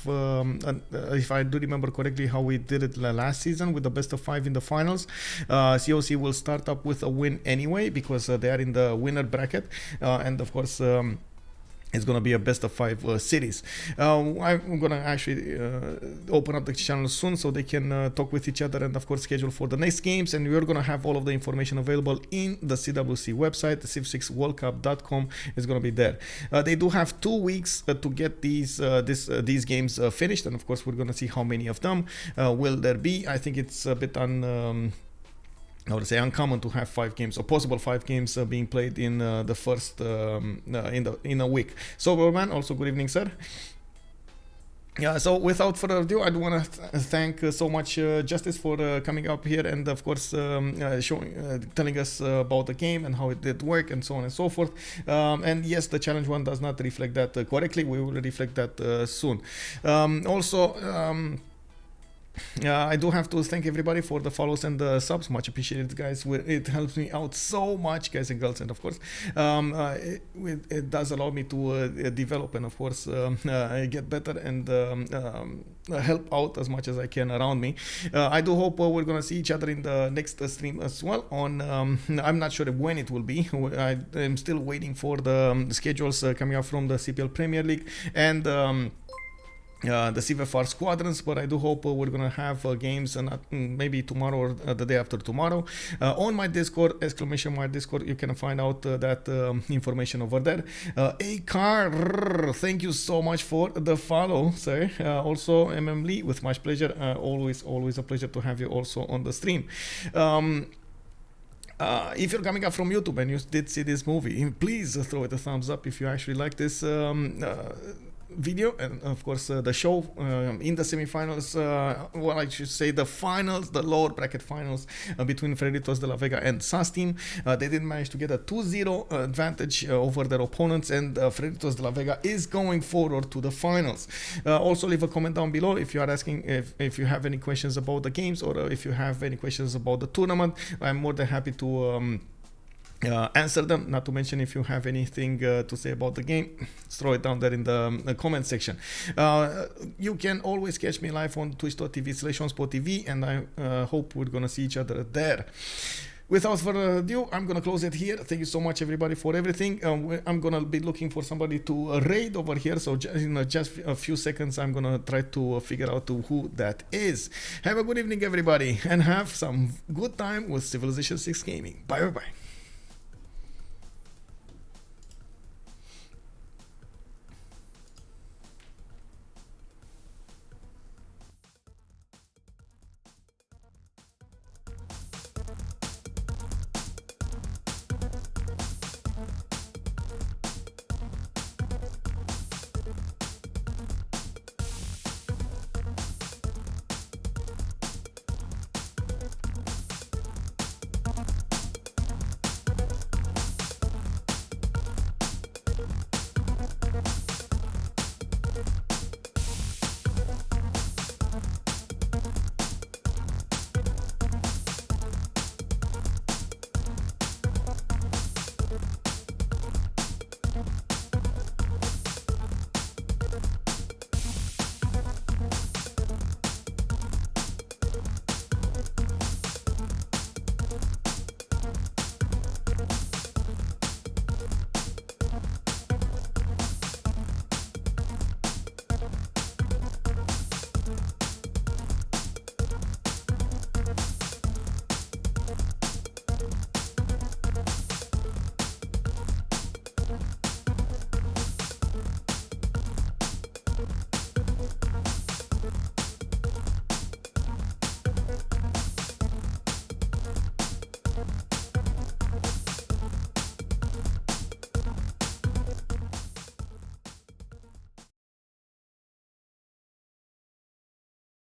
if I do remember correctly, how we did it last season with the best of 5 in the finals. COC will start up with a win anyway because they are in the winner bracket, and of course. It's gonna be a best of 5 series. I'm gonna actually open up the channel soon so they can talk with each other and of course schedule for the next games. And we're gonna have all of the information available in the CWC website. The civ6worldcup.com is gonna be there. They do have 2 weeks to get these games finished, and of course we're gonna see how many of them will there be. I think it's a bit I would say uncommon to have 5 games or possible 5 games being played in the first in a week. Soberman, also good evening, sir. Yeah, so without further ado, I do want to thank so much Justice for coming up here and of course telling us about the game and how it did work and so on and so forth. And yes, the challenge one does not reflect that correctly. We will reflect that soon. I do have to thank everybody for the follows and the subs. Much appreciated, guys. It helps me out so much, guys and girls, and of course it does allow me to develop and of course get better and help out as much as I can around me. I do hope we're gonna see each other in the next stream as well on I'm not sure when it will be. I'm still waiting for the schedules coming out from the CPL Premier League and the CVFR squadrons, but I do hope we're gonna have games maybe tomorrow or the day after tomorrow on my Discord, !Discord. You can find out that information over there. Akar, thank you so much for the follow, sir. Also MM Lee, with much pleasure. Always a pleasure to have you also on the stream. If you're coming up from YouTube and you did see this movie, please throw it a thumbs up if you actually like this video, and of course the show in the semi-finals, well, I should say the finals, the lower bracket finals between Freritos de la Vega and SAS team. They did manage to get a 2-0 advantage over their opponents, and Freritos de la Vega is going forward to the finals. Also leave a comment down below if you are asking if you have any questions about the games or if you have any questions about the tournament. I'm more than happy to answer them. Not to mention, if you have anything to say about the game, throw it down there in the comment section. You can always catch me live on twitch.tv/OnSpotTV, and I hope we're gonna see each other there. Without further ado, I'm gonna close it here. Thank you so much, everybody, for everything. I'm gonna be looking for somebody to raid over here, so in just a few seconds I'm gonna try to figure out who that is. Have a good evening, everybody, and have some good time with Civilization 6 Gaming. Bye bye.